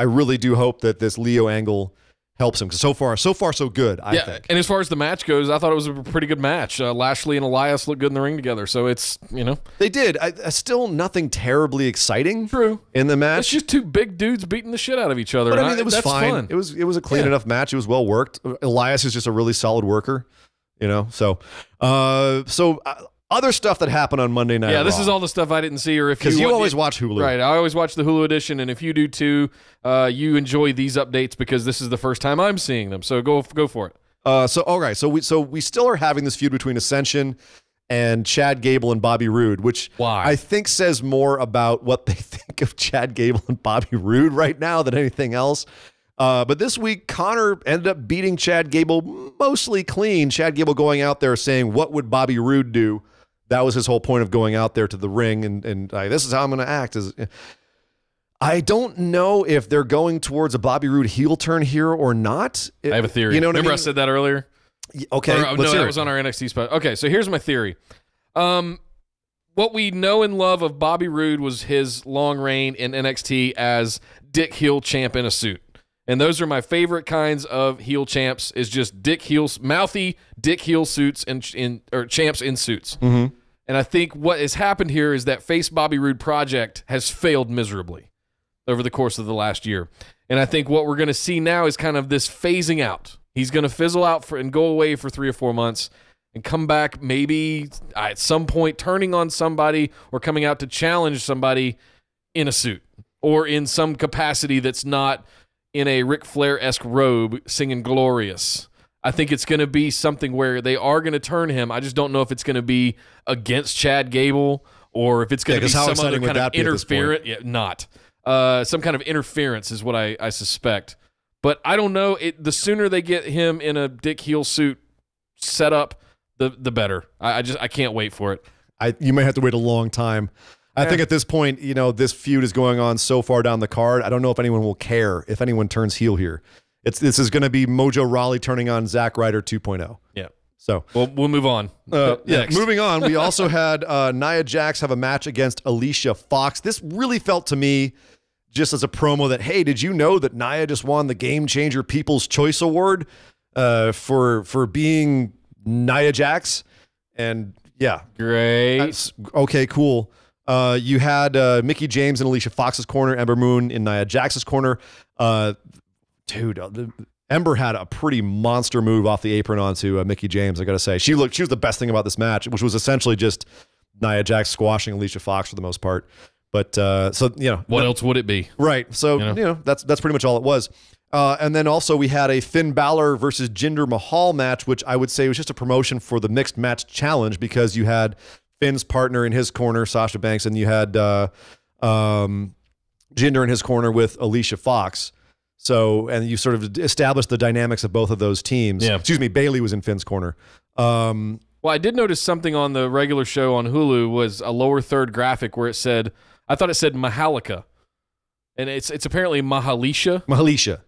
really do hope that this Lio angle helps him. Because so far so good, I think. And as far as the match goes, I thought it was a pretty good match. Lashley and Elias looked good in the ring together, so it's, They did. Still nothing terribly exciting in the match. It's just two big dudes beating the shit out of each other. But I mean, it was that's fine. Fun. It was a clean enough match. It was well worked. Elias is just a really solid worker, so other stuff that happened on Monday Night Raw. This is all the stuff I didn't see, or if because you always watch Hulu, right? I always watch the Hulu edition, and if you do too, you enjoy these updates because this is the first time I'm seeing them. So go for it. So we still are having this feud between Ascension and Chad Gable and Bobby Roode, which I think says more about what they think of Chad Gable and Bobby Roode right now than anything else. But this week, Connor ended up beating Chad Gable mostly clean. Chad Gable going out there saying, "What would Bobby Roode do?" That was his whole point of going out there to the ring, and this is how I'm going to act. I don't know if they're going towards a Bobby Roode heel turn here or not. I have a theory. Remember I said that earlier? Okay, let's hear it. That was on our NXT spot. Okay, so here's my theory. What we know and love of Bobby Roode was his long reign in NXT as Dick Heel champ in a suit. And those are my favorite kinds of heel champs, is just mouthy Dick Heel suits or champs in suits. Mm-hmm. And I think what has happened here is that Face Bobby Roode project has failed miserably over the course of the last year. And I think what we're going to see now is kind of this phasing out. He's going to fizzle out and go away for 3 or 4 months and come back maybe at some point turning on somebody or coming out to challenge somebody in a suit or in some capacity that's not in a Ric Flair-esque robe singing Glorious. I think it's going to be something where they are going to turn him. I just don't know if it's going to be against Chad Gable or if it's going to be some other kind of interference. Some kind of interference is what I suspect. But I don't know. The sooner they get him in a Dick Heel suit set up, the better. I can't wait for it. You may have to wait a long time. I think at this point, this feud is going on so far down the card. I don't know if anyone will care if anyone turns heel here. This is going to be Mojo Rawley turning on Zack Ryder 2.0. Yeah. So we'll move on. Next. Moving on. We also had Nia Jax have a match against Alicia Fox. This really felt to me just as a promo that, hey, did you know that Nia just won the Game Changer People's Choice Award for being Nia Jax? And yeah, great. Okay, cool. You had Mickie James in Alicia Fox's corner, Ember Moon in Nia Jax's corner. Ember had a pretty monster move off the apron onto Mickie James, I got to say. She was the best thing about this match, which was essentially just Nia Jax squashing Alicia Fox for the most part. But what else would it be? Right. So, that's pretty much all it was. And then also we had a Finn Balor versus Jinder Mahal match, which I would say was just a promotion for the Mixed Match Challenge because you had Finn's partner in his corner, Sasha Banks, and you had Jinder in his corner with Alicia Fox. So, and you sort of established the dynamics of both of those teams. Yeah. Excuse me, Bayley was in Finn's corner. Well, I did notice something on the regular show on Hulu was a lower third graphic where I thought it said Mahalika. And it's apparently Mahalisha.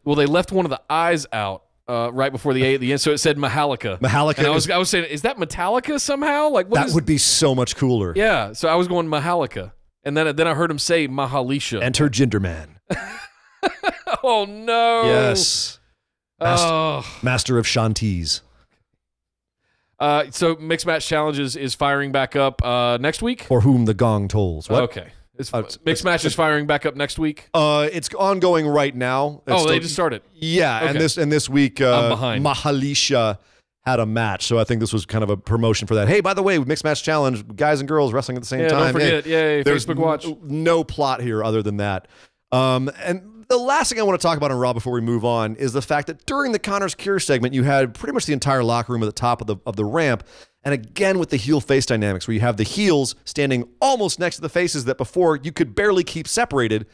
Well, they left one of the eyes out right before the A at the end, so it said Mahalika. And I was saying, is that Metallica somehow? Like that would be so much cooler. Yeah, so I was going Mahalika. And then I heard him say Mahalisha. Enter Jinder Man. Oh, no. Yes. Master of Shanties. So Mixed Match Challenges is firing back up next week? For whom the gong tolls. What? Okay. Mixed Match is firing back up next week? It's ongoing right now. They just started. Yeah, okay. and this week Mahalisha had a match, so I think this was kind of a promotion for that. Hey, by the way, Mixed Match Challenge, guys and girls wrestling at the same time. Don't forget, yay, Facebook Watch. No plot here other than that. And the last thing I want to talk about on Raw before we move on is the fact that during the Connor's Cure segment, you had pretty much the entire locker room at the top of the ramp. And again, with the heel-face dynamics, where you have the heels standing almost next to the faces that before you could barely keep separated,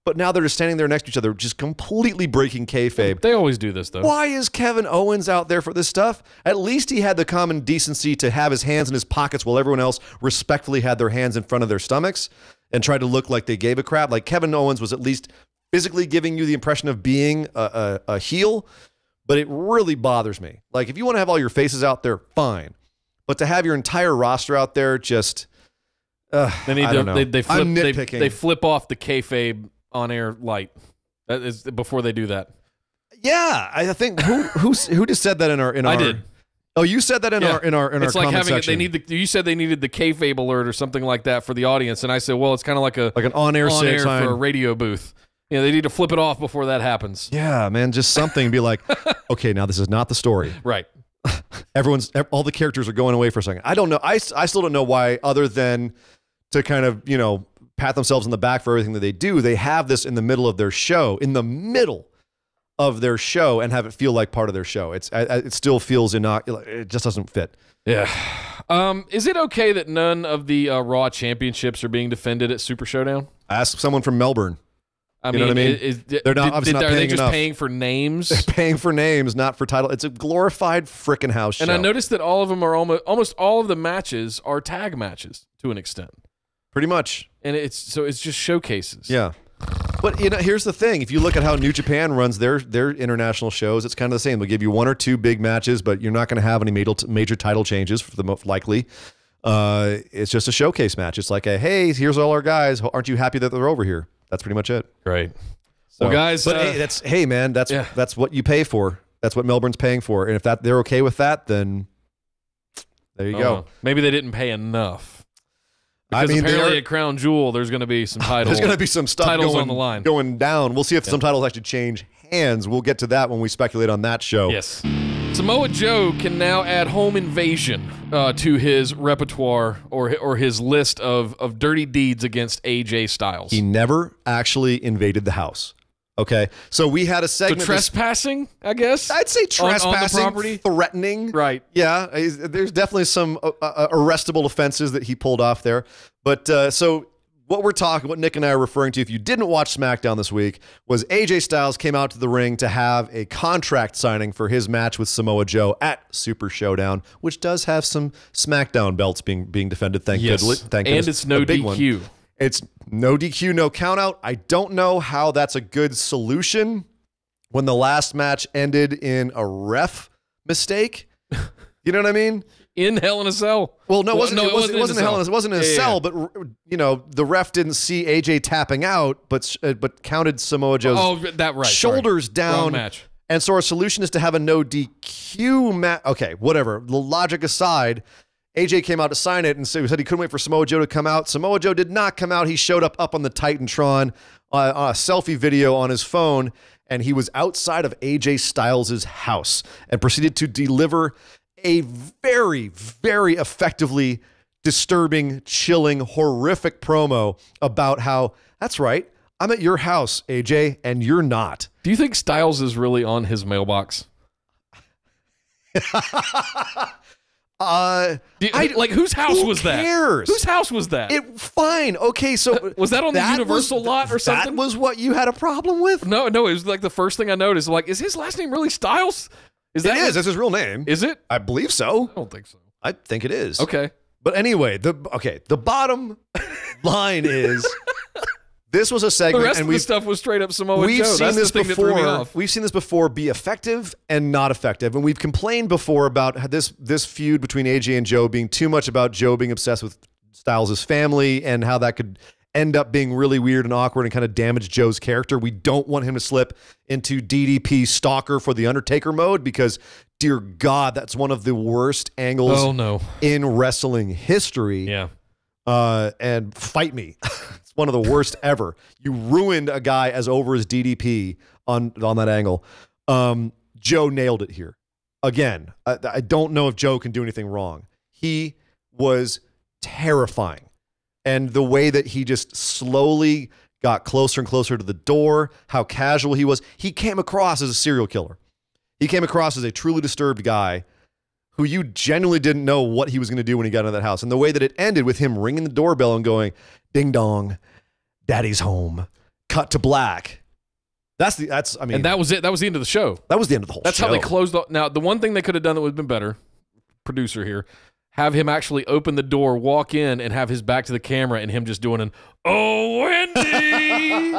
but now they're just standing there next to each other, just completely breaking kayfabe. They always do this, though. Why is Kevin Owens out there for this stuff? At least he had the common decency to have his hands in his pockets while everyone else respectfully had their hands in front of their stomachs and tried to look like they gave a crap. Like Kevin Owens was at least physically giving you the impression of being a heel, but it really bothers me. Like, if you want to have all your faces out there, fine. But to have your entire roster out there, just they need I don't know. I'm nitpicking. They flip off the kayfabe on-air light. That is before they do that. Yeah, I think who just said that in our I did. Oh, you said that in our It's like comment having section. you said they needed the kayfabe alert or something like that for the audience, and I said, well, it's kind of like an on-air for sign. a radio booth. They need to flip it off before that happens. Yeah, man, just something. Be like, okay, now this is not the story. Right. All the characters are going away for a second. I don't know. I still don't know why, other than to kind of pat themselves on the back for everything that they do. They have this in the middle of their show, and have it feel like part of their show. It still feels it just doesn't fit. Yeah. Is it okay that none of the Raw championships are being defended at Super Showdown? Ask someone from Melbourne. I mean, they're not obviously not are paying they just enough. paying for names? They're paying for names, not for title. It's a glorified frickin' house show. And I noticed that all of them are almost all of the matches are tag matches to an extent. Pretty much. And it's just showcases. Yeah. But here's the thing. If you look at how New Japan runs their international shows, it's kind of the same. They'll give you one or two big matches, but you're not going to have any major title changes for the most likely. It's just a showcase match. It's like hey, here's all our guys. Aren't you happy that they're over here? That's pretty much it. Right. So, well, guys, but that's what you pay for. That's what Melbourne's paying for. And if they're okay with that, then there you go. Maybe they didn't pay enough. Because apparently at Crown Jewel, there's going to be some titles. There's going to be some stuff on the line going down. We'll see if some titles actually change hands. We'll get to that when we speculate on that show. Yes. Samoa Joe can now add home invasion to his repertoire or his list of dirty deeds against AJ Styles. He never actually invaded the house. Okay, so we had a segment. So trespassing, I guess? I'd say trespassing, on the property? threatening. Right. Yeah, there's definitely some arrestable offenses that he pulled off there. But so what Nick and I are referring to, if you didn't watch SmackDown this week, was AJ Styles came out to the ring to have a contract signing for his match with Samoa Joe at Super Showdown, which does have some SmackDown belts being defended. Thank goodness. And it's no DQ. It's no DQ, no count out. I don't know how that's a good solution when the last match ended in a ref mistake. You know what I mean? In Hell in a Cell. Well, no, it wasn't in Hell in a Cell. It wasn't in a cell, but the ref didn't see AJ tapping out, but counted Samoa Joe's shoulders down. Wrong match. And so our solution is to have a no DQ match. Okay, whatever. The logic aside, AJ came out to sign it and said he couldn't wait for Samoa Joe to come out. Samoa Joe did not come out. He showed up on the Titantron on a selfie video on his phone, and he was outside of AJ Styles' house and proceeded to deliver a very, very effectively disturbing, chilling, horrific promo about how, that's right, I'm at your house, AJ, and you're not. Do you think Styles is really on his mailbox? Whose house was that? Who cares? Whose house was that? Fine. Okay, so was that on the Universal lot or something? That was what you had a problem with? No, it was like the first thing I noticed. Like, is his last name really Styles? That's his real name. Is it? I believe so. I don't think so. I think it is. Okay. But anyway, the bottom line is this was a segment. The rest of the stuff was straight up Samoa Joe. We've seen this before. We've seen this before be effective and not effective. And we've complained before about this feud between AJ and Joe being too much about Joe being obsessed with Styles' family and how that could end up being really weird and awkward and kind of damage Joe's character. We don't want him to slip into DDP stalker for the Undertaker mode because, dear God, that's one of the worst angles in wrestling history. Yeah. And fight me. It's one of the worst ever. You ruined a guy as over as DDP on that angle. Joe nailed it here. Again, I don't know if Joe can do anything wrong. He was terrifying. And the way that he just slowly got closer and closer to the door, how casual he was, he came across as a serial killer. He came across as a truly disturbed guy who you genuinely didn't know what he was going to do when he got into that house. And the way that it ended with him ringing the doorbell and going, ding dong, daddy's home, cut to black. And that was it. That was the end of the show. That was the end of the whole show. That's how they closed. Now, the one thing they could have done that would have been better, producer here, have him actually open the door, walk in, and have his back to the camera and him just doing an, oh, Wendy,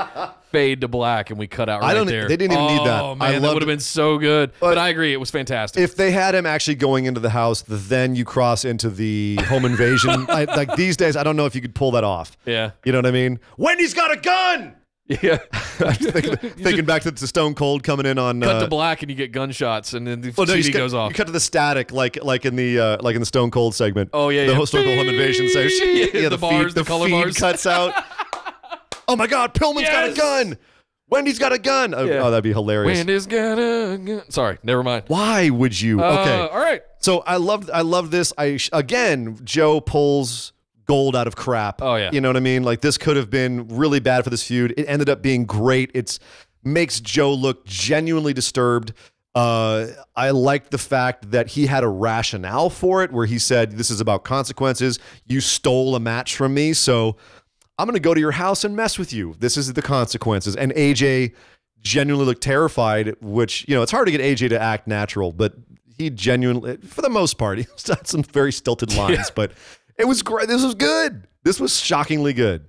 fade to black, and we cut out there. They didn't even need that. Oh, man, that would have been so good. But I agree, it was fantastic. If they had him actually going into the house, then you cross into the home invasion. Like these days, I don't know if you could pull that off. Yeah. You know what I mean? Wendy's got a gun! Yeah. thinking back to Stone Cold coming in on cut to black and you get gunshots and then the no, CD goes off. You cut to the static like in the Stone Cold segment. Oh yeah, the yeah. historical home invasion says the bars, the color feed bars cuts out. Oh my God, Pillman's got a gun. Wendy's got a gun. Oh, that'd be hilarious. Wendy's got a gun. Sorry, never mind. Why would you? Okay, all right. So I love this. Again, Joe pulls gold out of crap. Oh yeah, you know what I mean. Like this could have been really bad for this feud. It ended up being great. It makes Joe look genuinely disturbed. I liked the fact that he had a rationale for it, where he said, "This is about consequences. You stole a match from me, so I'm going to go to your house and mess with you. This is the consequences." And AJ genuinely looked terrified, which, it's hard to get AJ to act natural, but he genuinely, for the most part, he had some very stilted lines, but it was great. This was good. This was shockingly good.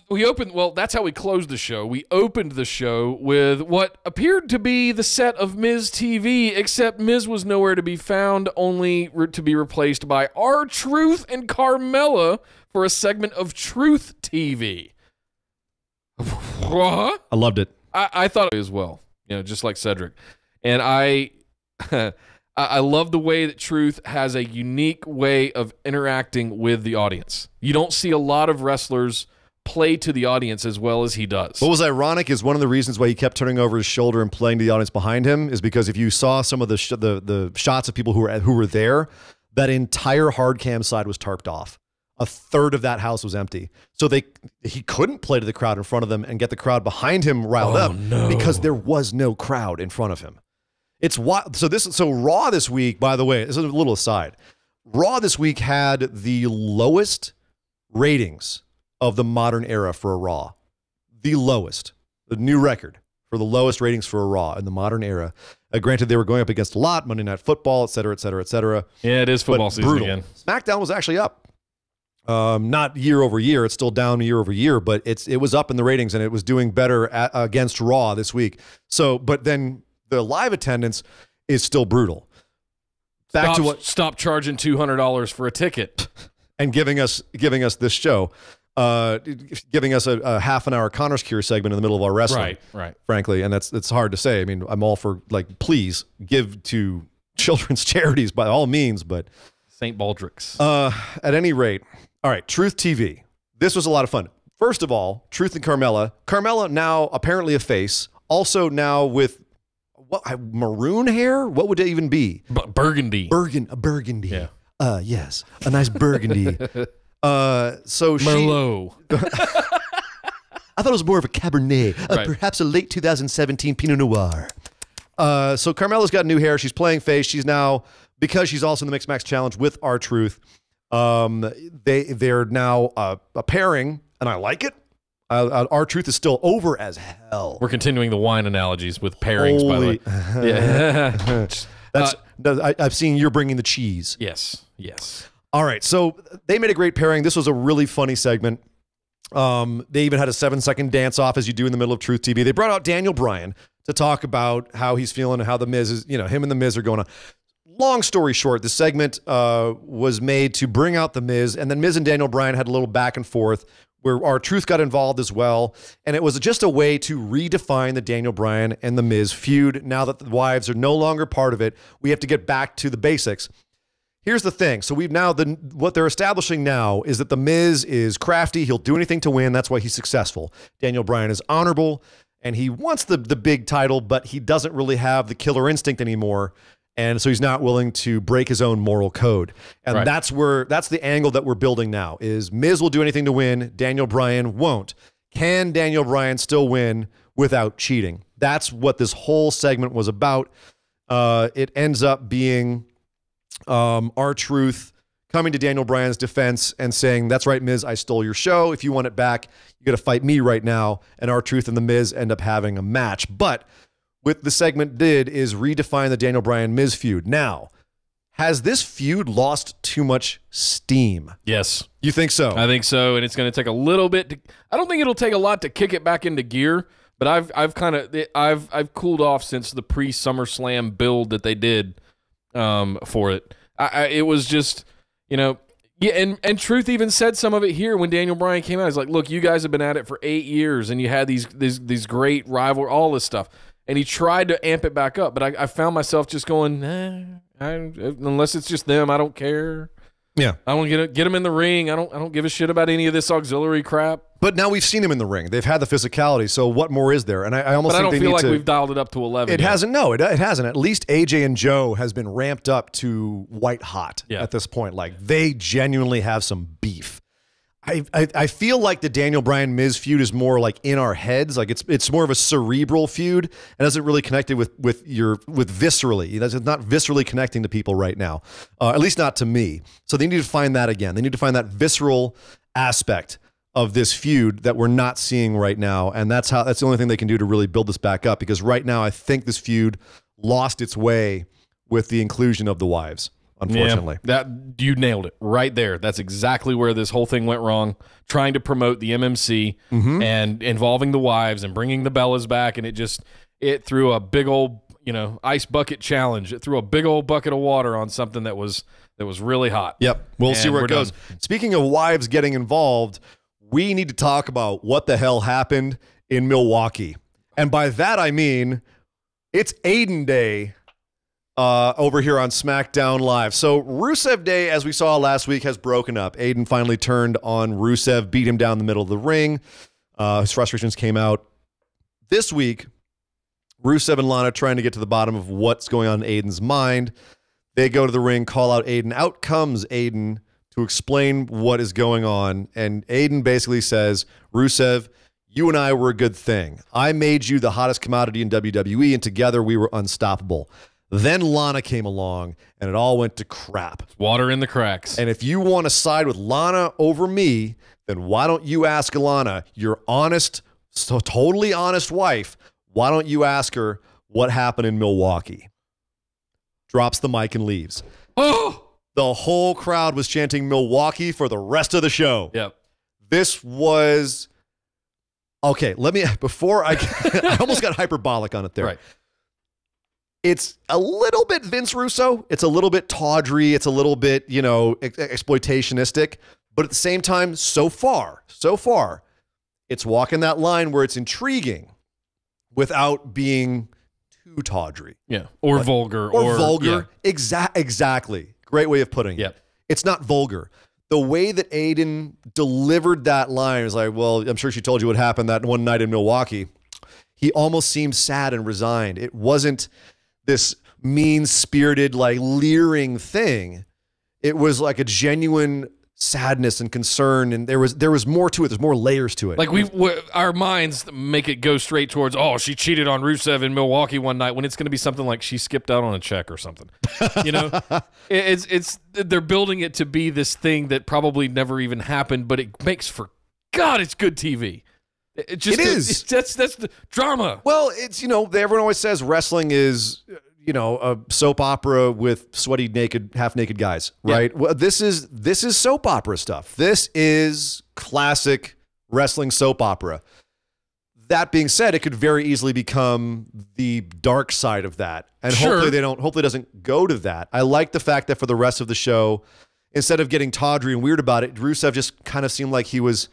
We opened, that's how we closed the show. We opened the show with what appeared to be the set of Miz TV, except Miz was nowhere to be found, only to be replaced by R-Truth and Carmella for a segment of Truth TV. What? I loved it. I thought it as well, just like Cedric. And I love the way that Truth has a unique way of interacting with the audience. You don't see a lot of wrestlers play to the audience as well as he does. What was ironic is one of the reasons why he kept turning over his shoulder and playing to the audience behind him is because if you saw some of the shots of people who were there, that entire hard cam side was tarped off. A third of that house was empty. So he couldn't play to the crowd in front of them and get the crowd behind him riled up because there was no crowd in front of him. So Raw this week, by the way, this is a little aside. Raw this week had the lowest ratings of the modern era for a Raw. The lowest. The new record for the lowest ratings for a Raw in the modern era. Granted, they were going up against a lot, Monday Night Football, et cetera, et cetera, et cetera. Yeah, it is football season brutal. again. SmackDown was actually up. Not year over year. It's still down year over year, but it was up in the ratings and it was doing better against Raw this week. So, but then the live attendance is still brutal. Stop charging $200 for a ticket and giving us this show, giving us a half an hour Connor's Cure segment in the middle of our wrestling. Right. Frankly, and it's hard to say. I mean, I'm all for please give to children's charities by all means, but St. Baldrick's. At any rate, all right, Truth TV. This was a lot of fun. First of all, Truth and Carmella. Carmella now apparently a face. Also now with maroon hair? What would it even be? Burgundy. Burgundy. Yeah. Yes, a nice burgundy. So Merlot. I thought it was more of a Cabernet, Right. Perhaps a late 2017 Pinot Noir. So Carmella's got new hair. She's playing face. She's now, because she's also in the Mixed Max Challenge with R-Truth, they're now a pairing, and I like it. R-Truth is still over as hell. We're continuing the wine analogies with pairings, by the way. Yeah. I've seen you're bringing the cheese. Yes. All right, so they made a great pairing. This was a really funny segment. They even had a 7-second dance off as you do in the middle of Truth TV. They brought out Daniel Bryan to talk about how he's feeling and how the Miz is, him and the Miz are going on. Long story short, the segment was made to bring out the Miz, and then Miz and Daniel Bryan had a little back and forth where R-Truth got involved as well, and it was just a way to redefine the Daniel Bryan and the Miz feud. Now that the wives are no longer part of it, we have to get back to the basics. Here's the thing. So what they're establishing now is that the Miz is crafty. He'll do anything to win. That's why he's successful. Daniel Bryan is honorable, and he wants the big title, but he doesn't really have the killer instinct anymore. And so he's not willing to break his own moral code. And Right. that's the angle that we're building now is Miz will do anything to win. Daniel Bryan won't. Can Daniel Bryan still win without cheating? That's what this whole segment was about. It ends up being R-Truth coming to Daniel Bryan's defense and saying, that's right, Miz, I stole your show. If you want it back, you got to fight me right now. And R-Truth and the Miz end up having a match. But what the segment did is redefine the Daniel Bryan-Miz feud. Now, has this feud lost too much steam? Yes. You think so? I think so, and it's going to take a little bit. I don't think it'll take a lot to kick it back into gear, but I've cooled off since the pre-SummerSlam build that they did for it. It was just, Yeah, and Truth even said some of it here when Daniel Bryan came out. He's like, look, you guys have been at it for 8 years, and you had these great rival, all this stuff. And he tried to amp it back up, but I found myself just going, unless it's just them, I don't care. Yeah, I want to get them in the ring. I don't give a shit about any of this auxiliary crap. But now we've seen him in the ring. They've had the physicality. So what more is there? And I almost think they need to. But I don't feel like we've dialed it up to 11. It hasn't. No, it hasn't. At least AJ and Joe has been ramped up to white hot at this point. Like they genuinely have some beef. I feel like the Daniel Bryan Miz feud is more like in our heads. Like it's more of a cerebral feud and isn't really connected with viscerally. It's not viscerally connecting to people right now, at least not to me. So they need to find that again. They need to find that visceral aspect of this feud that we're not seeing right now, and that's the only thing they can do to really build this back up. Because right now, I think this feud lost its way with the inclusion of the wives. Unfortunately, that you nailed it right there. That's exactly where this whole thing went wrong. Trying to promote the MMC and involving the wives and bringing the Bellas back, and it threw a big old ice bucket challenge. It threw a big old bucket of water on something that was really hot. Yep, we'll see where it goes. Speaking of wives getting involved, we need to talk about what the hell happened in Milwaukee, and by that I mean it's Aiden Day. Over here on Smackdown Live. So Rusev Day, as we saw last week, has broken up. Aiden finally turned on Rusev, beat him down the middle of the ring. His frustrations came out. This week, Rusev and Lana trying to get to the bottom of what's going on in Aiden's mind. They go to the ring, call out Aiden. Out comes Aiden to explain what is going on. And Aiden basically says, Rusev, you and I were a good thing. I made you the hottest commodity in WWE, and together we were unstoppable. Then Lana came along, and it all went to crap. Water in the cracks. And if you want to side with Lana over me, then why don't you ask Lana, your honest, so totally honest wife, why don't you ask her what happened in Milwaukee? Drops the mic and leaves. Oh! The whole crowd was chanting Milwaukee for the rest of the show. Yep. This was... Okay, before I almost got hyperbolic on it there. Right. It's a little bit Vince Russo. It's a little bit tawdry. It's a little bit, exploitationistic. But at the same time, so far, it's walking that line where it's intriguing without being too tawdry. Yeah. Or vulgar. Or vulgar. Yeah. Exactly. Great way of putting it. Yep. It's not vulgar. The way that Aiden delivered that line was like, well, I'm sure she told you what happened that one night in Milwaukee. He almost seemed sad and resigned. It wasn't this mean-spirited, like leering thing. It was like a genuine sadness and concern, and there was more to it. There's more layers to it. Like our minds make it go straight towards, oh, she cheated on Rusev in Milwaukee one night, when it's going to be something like she skipped out on a check or something. It's they're building it to be this thing that probably never even happened, but it makes for God, it's good TV. It is. That's the drama. Well, it's, everyone always says wrestling is, a soap opera with sweaty, half-naked guys, right? Yeah. Well, this is soap opera stuff. This is classic wrestling soap opera. That being said, it could very easily become the dark side of that. And hopefully it doesn't go to that. I like the fact that for the rest of the show, instead of getting tawdry and weird about it, Rusev just kind of seemed like he was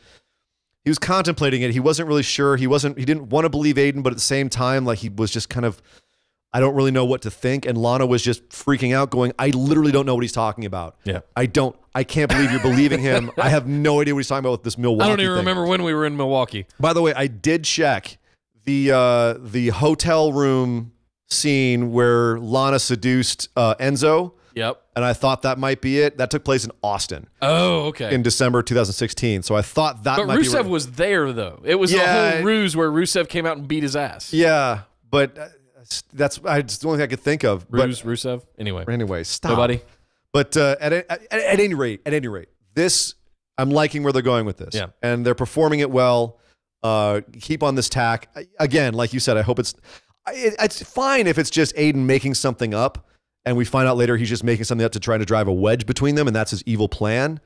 contemplating it. He wasn't really sure. He didn't want to believe Aiden, but at the same time, like he was just kind of, I don't really know what to think. And Lana was just freaking out going, I literally don't know what he's talking about. Yeah. I can't believe you're believing him. I have no idea what he's talking about with this Milwaukee I don't even thing. remember when we were in Milwaukee. By the way, I did check the hotel room scene where Lana seduced Enzo. Yep. And I thought that might be it. That took place in Austin. Oh, okay. In December 2016 So I thought that might be... But Rusev was there, though. It was a whole ruse where Rusev came out and beat his ass. Yeah, but that's the only thing I could think of. Rusev? Anyway, stop. Nobody? But at any rate, this, I'm liking where they're going with this. Yeah. And they're performing it well. Keep on this tack. Again, like you said, I hope it's fine if it's just Aiden making something up. And we find out later he's just making something up to try to drive a wedge between them, and that's his evil plan.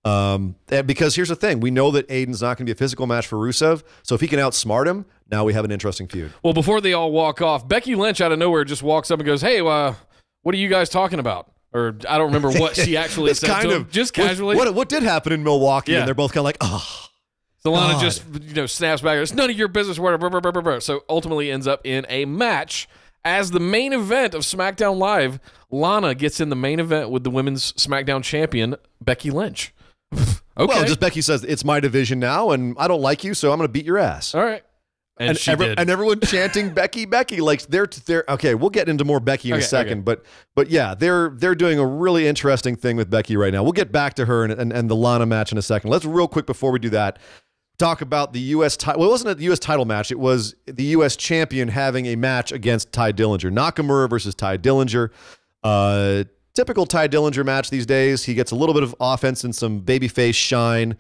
Because here's the thing. We know that Aiden's not going to be a physical match for Rusev, so if he can outsmart him, now we have an interesting feud. Well, before they all walk off, Becky Lynch out of nowhere just walks up and goes, hey, what are you guys talking about? Or I don't remember what she actually said to him, just casually. What did happen in Milwaukee? Yeah. And they're both kind of like, oh. So Lana God. just snaps back. It's none of your business. Whatever. So ultimately ends up in a match as the main event of SmackDown Live. Lana gets in the main event with the women's SmackDown champion, Becky Lynch. Okay. Well, just Becky says, it's my division now, and I don't like you, so I'm going to beat your ass. All right. And she did. And everyone chanting Becky. Like they're okay. We'll get into more Becky in a second, but yeah, they're doing a really interesting thing with Becky right now. We'll get back to her and the Lana match in a second. Let's real quick before we do that talk about the U.S. title. Well, it wasn't a U.S. title match. It was the U.S. champion having a match against Ty Dillinger. Nakamura versus Ty Dillinger. Typical Ty Dillinger match these days. He gets a little bit of offense and some babyface shine.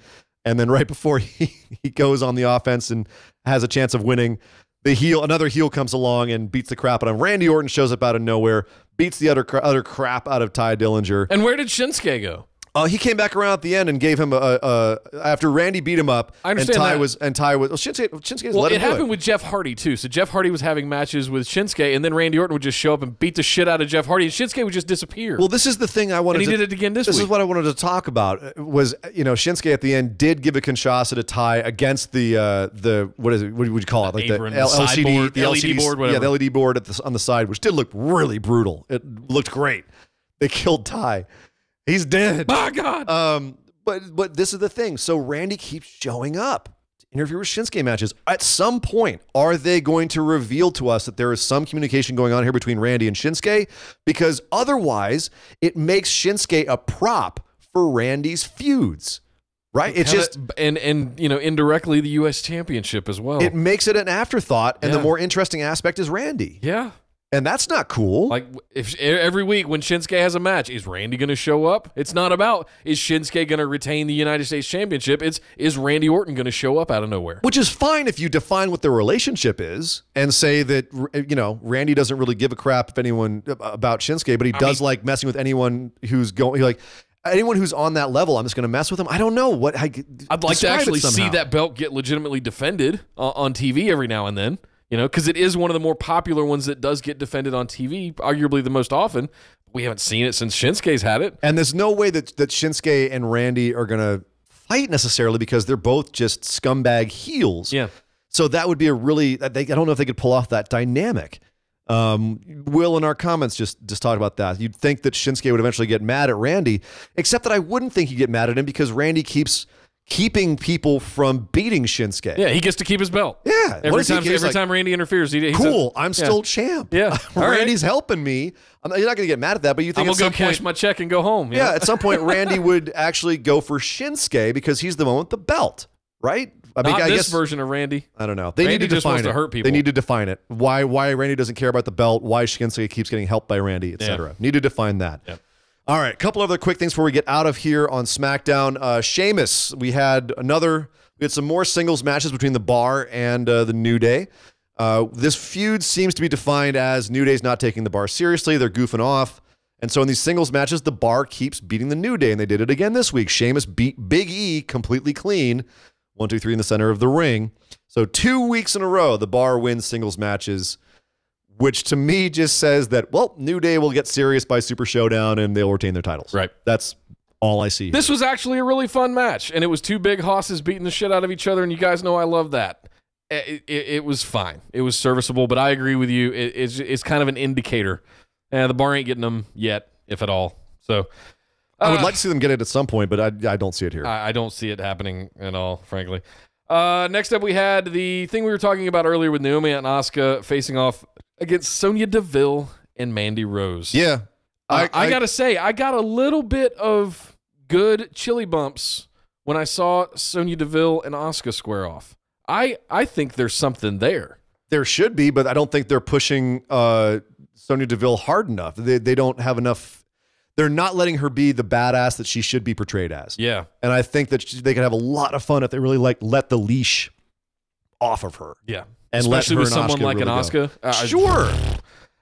And then right before he goes on the offense and has a chance of winning, another heel comes along and beats the crap out of him. Randy Orton shows up out of nowhere, beats the other crap out of Ty Dillinger. And where did Shinsuke go? He came back around at the end and gave him after Randy beat him up. I understand Ty was Shinsuke's well, let him it happened with Jeff Hardy too. So Jeff Hardy was having matches with Shinsuke, and then Randy Orton would just show up and beat the shit out of Jeff Hardy, and Shinsuke would just disappear. Well, this is the thing I wanted. And he did it again this week. This is what I wanted to talk about. Was Shinsuke at the end did give a Kinshasa to Ty against the what is it? What would you call it? Like apron, the LCD, the LED board, whatever. Yeah, the LED board on the side, which did look really brutal. It looked great. They killed Ty. He's dead. My God. But this is the thing. So Randy keeps showing up to interfere with Shinsuke matches. At some point, are they going to reveal to us that there is some communication going on here between Randy and Shinsuke? Because otherwise, it makes Shinsuke a prop for Randy's feuds. Right? It's just and indirectly the U.S. Championship as well. It makes it an afterthought, and the more interesting aspect is Randy. Yeah. And that's not cool. Like, if every week when Shinsuke has a match, is Randy going to show up? It's not about, is Shinsuke going to retain the United States Championship? It's, is Randy Orton going to show up out of nowhere? Which is fine if you define what their relationship is and say that, Randy doesn't really give a crap if anyone about Shinsuke, but he does like messing with anyone who's going, like, anyone who's on that level, I'm just going to mess with them. I don't know what. I'd like to actually see that belt get legitimately defended on TV every now and then. Because it is one of the more popular ones that does get defended on TV, arguably the most often. We haven't seen it since Shinsuke's had it. And there's no way that Shinsuke and Randy are going to fight necessarily because they're both just scumbag heels. Yeah. So that would be I don't know if they could pull off that dynamic. Will in our comments just talked about that. You'd think that Shinsuke would eventually get mad at Randy, except that I wouldn't think he'd get mad at him because Randy keeps keeping people from beating Shinsuke. Yeah, he gets to keep his belt. Yeah. Every time Randy interferes, he's cool. I'm still champ. Yeah. Randy's helping me. You're not going to get mad at that, but you think I'm going to go cash my check and go home. Yeah, at some point, Randy would actually go for Shinsuke because he's the one with the belt, right? I guess version of Randy. I don't know. Randy just wants to hurt people. They need to define it. Why Randy doesn't care about the belt, why Shinsuke keeps getting helped by Randy, etc. Need to define that. Yeah. All right, a couple other quick things before we get out of here on SmackDown. Sheamus, we had some more singles matches between the Bar and the New Day. This feud seems to be defined as New Day's not taking the Bar seriously. They're goofing off. And so in these singles matches, the Bar keeps beating the New Day, and they did it again this week. Sheamus beat Big E completely clean. 1, 2, 3 in the center of the ring. So 2 weeks in a row, the Bar wins singles matches, which to me just says that, well, New Day will get serious by Super Showdown and they'll retain their titles. Right. That's all I see. This was actually a really fun match, and it was two big hosses beating the shit out of each other, and you guys know I love that. It was fine. It was serviceable, but I agree with you. It's kind of an indicator. The Bar ain't getting them yet, if at all. So I would like to see them get it at some point, but I don't see it here. I don't see it happening at all, frankly. Next up, we had the thing we were talking about earlier with Naomi and Asuka facing off against Sonya Deville and Mandy Rose. Yeah. I got to say, I got a little bit of good chili bumps when I saw Sonya Deville and Asuka square off. I think there's something there. There should be, but I don't think they're pushing Sonya Deville hard enough. They don't have enough. They're not letting her be the badass that she should be portrayed as. Yeah. And I think that they could have a lot of fun if they really let the leash off of her. Yeah. And especially with someone Asuka like really an Asuka. Sure.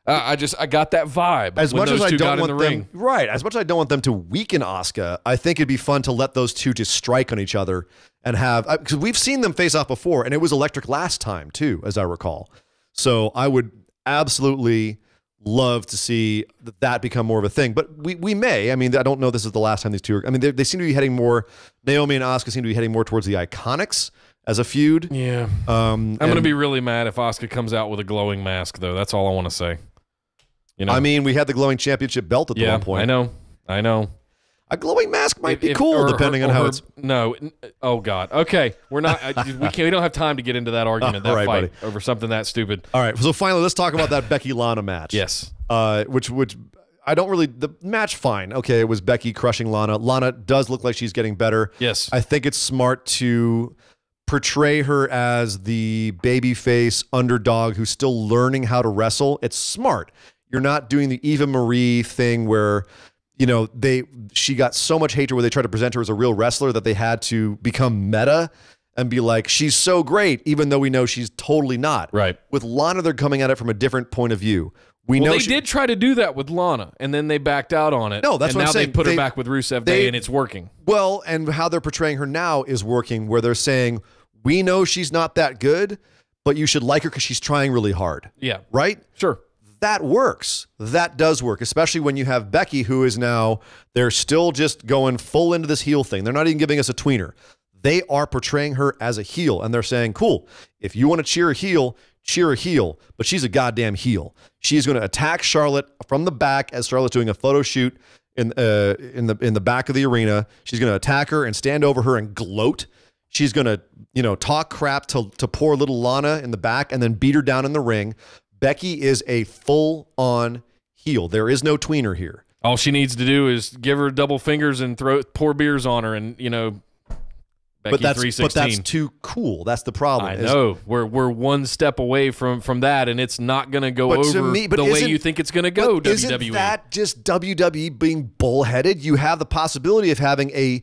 I got that vibe as when much those as I two don't got want in the them, ring. Right. As much as I don't want them to weaken Asuka, I think it'd be fun to let those two just strike on each other and have, because we've seen them face off before, and it was electric last time too, as I recall. So I would absolutely love to see that become more of a thing. But we may. I mean, I don't know this is the last time these two are. I mean, they seem to be heading more, Naomi and Asuka seem to be heading more towards the Iconics as a feud. Yeah. I'm going to be really mad if Asuka comes out with a glowing mask, though. That's all I want to say. You know? I mean, we had the glowing championship belt at the one point. I know. A glowing mask might be cool, depending on how it's. No. Oh God. Okay, we're not. We don't have time to get into that argument, that fight over something that stupid. All right. So finally, let's talk about that Becky Lana match. Yes. Which I don't really. The match, fine. Okay, it was Becky crushing Lana. Lana does look like she's getting better. Yes. I think it's smart to portray her as the babyface underdog who's still learning how to wrestle. It's smart. You're not doing the Eva Marie thing where, you know, she got so much hatred where they tried to present her as a real wrestler that they had to become meta and be like, she's so great, even though we know she's totally not. Right. With Lana, they're coming at it from a different point of view. They did try to do that with Lana, and then they backed out on it. No, that's what I'm saying. Now they put her back with Rusev Day, and it's working. Well, and how they're portraying her now is working, where they're saying, we know she's not that good, but you should like her because she's trying really hard. Yeah. Right? Sure. That works. That does work, especially when you have Becky, who is now, they're still just going full into this heel thing. They're not even giving us a tweener. They are portraying her as a heel, and they're saying, cool, if you want to cheer a heel, but she's a goddamn heel. She's going to attack Charlotte from the back as Charlotte's doing a photo shoot in the back of the arena. She's going to attack her and stand over her and gloat. She's going to, you know, talk crap to poor little Lana in the back and then beat her down in the ring. Becky is a full-on heel. There is no tweener here. All she needs to do is give her double fingers and pour beers on her, and you know, Becky 316. But that's too cool. That's the problem. I know. We're one step away from that, and it's not going to go over the way you think it's going to go. WWE. Isn't that just WWE being bullheaded? You have the possibility of having a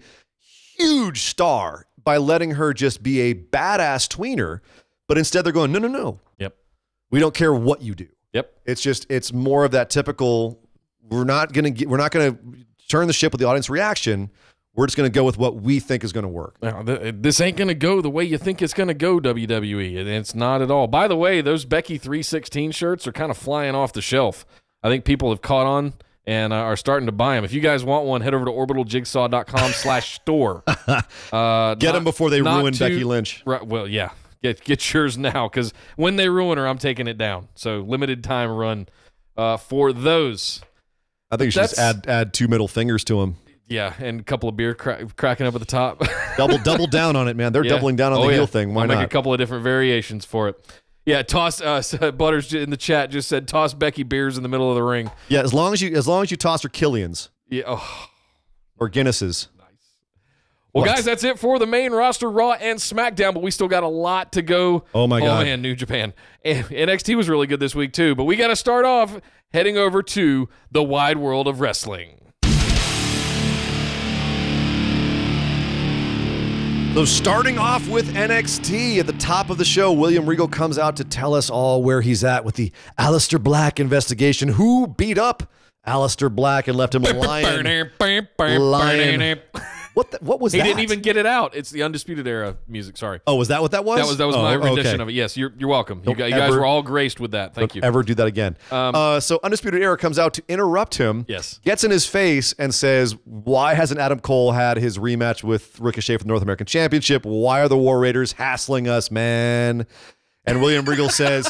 huge star by letting her just be a badass tweener, but instead they're going, no. Yep. We don't care what you do. Yep. It's more of that typical, we're not going to turn the ship with the audience reaction. We're just going to go with what we think is going to work. Now, this ain't going to go the way you think it's going to go, WWE. And it's not at all. By the way, those Becky 316 shirts are kind of flying off the shelf. I think people have caught on and are starting to buy them. If you guys want one, head over to orbitaljigsaw.com/store. Get them before they ruin Becky Lynch. Right, well, yeah. Get yours now, because when they ruin her, I'm taking it down. So limited time run for those. I think you should just add 2 middle fingers to them. Yeah, and a couple of beer cracking up at the top. double down on it, man. They're doubling down on the heel thing. Why I'll not? Make a couple of different variations for it. Yeah, toss. Butters in the chat just said toss Becky beers in the middle of the ring. Yeah, as long as you toss her Killians. Yeah. Oh. Or Guinnesses. Well, guys, that's it for the main roster, Raw and SmackDown, but we still got a lot to go. Oh, my God. Oh, man, New Japan. And NXT was really good this week, too, but we got to start off heading over to the wide world of wrestling. So starting off with NXT at the top of the show, William Regal comes out to tell us all where he's at with the Aleister Black investigation. Who beat up Aleister Black and left him lying? What was that? He didn't even get it out. It's the Undisputed Era music. Sorry. Oh, was that what that was? That was my rendition of it. Yes, you're welcome. You guys were all graced with that. Thank you. Ever do that again? So Undisputed Era comes out to interrupt him. Yes. Gets in his face and says, "Why hasn't Adam Cole had his rematch with Ricochet for the North American Championship? Why are the War Raiders hassling us, man?" And William Regal says,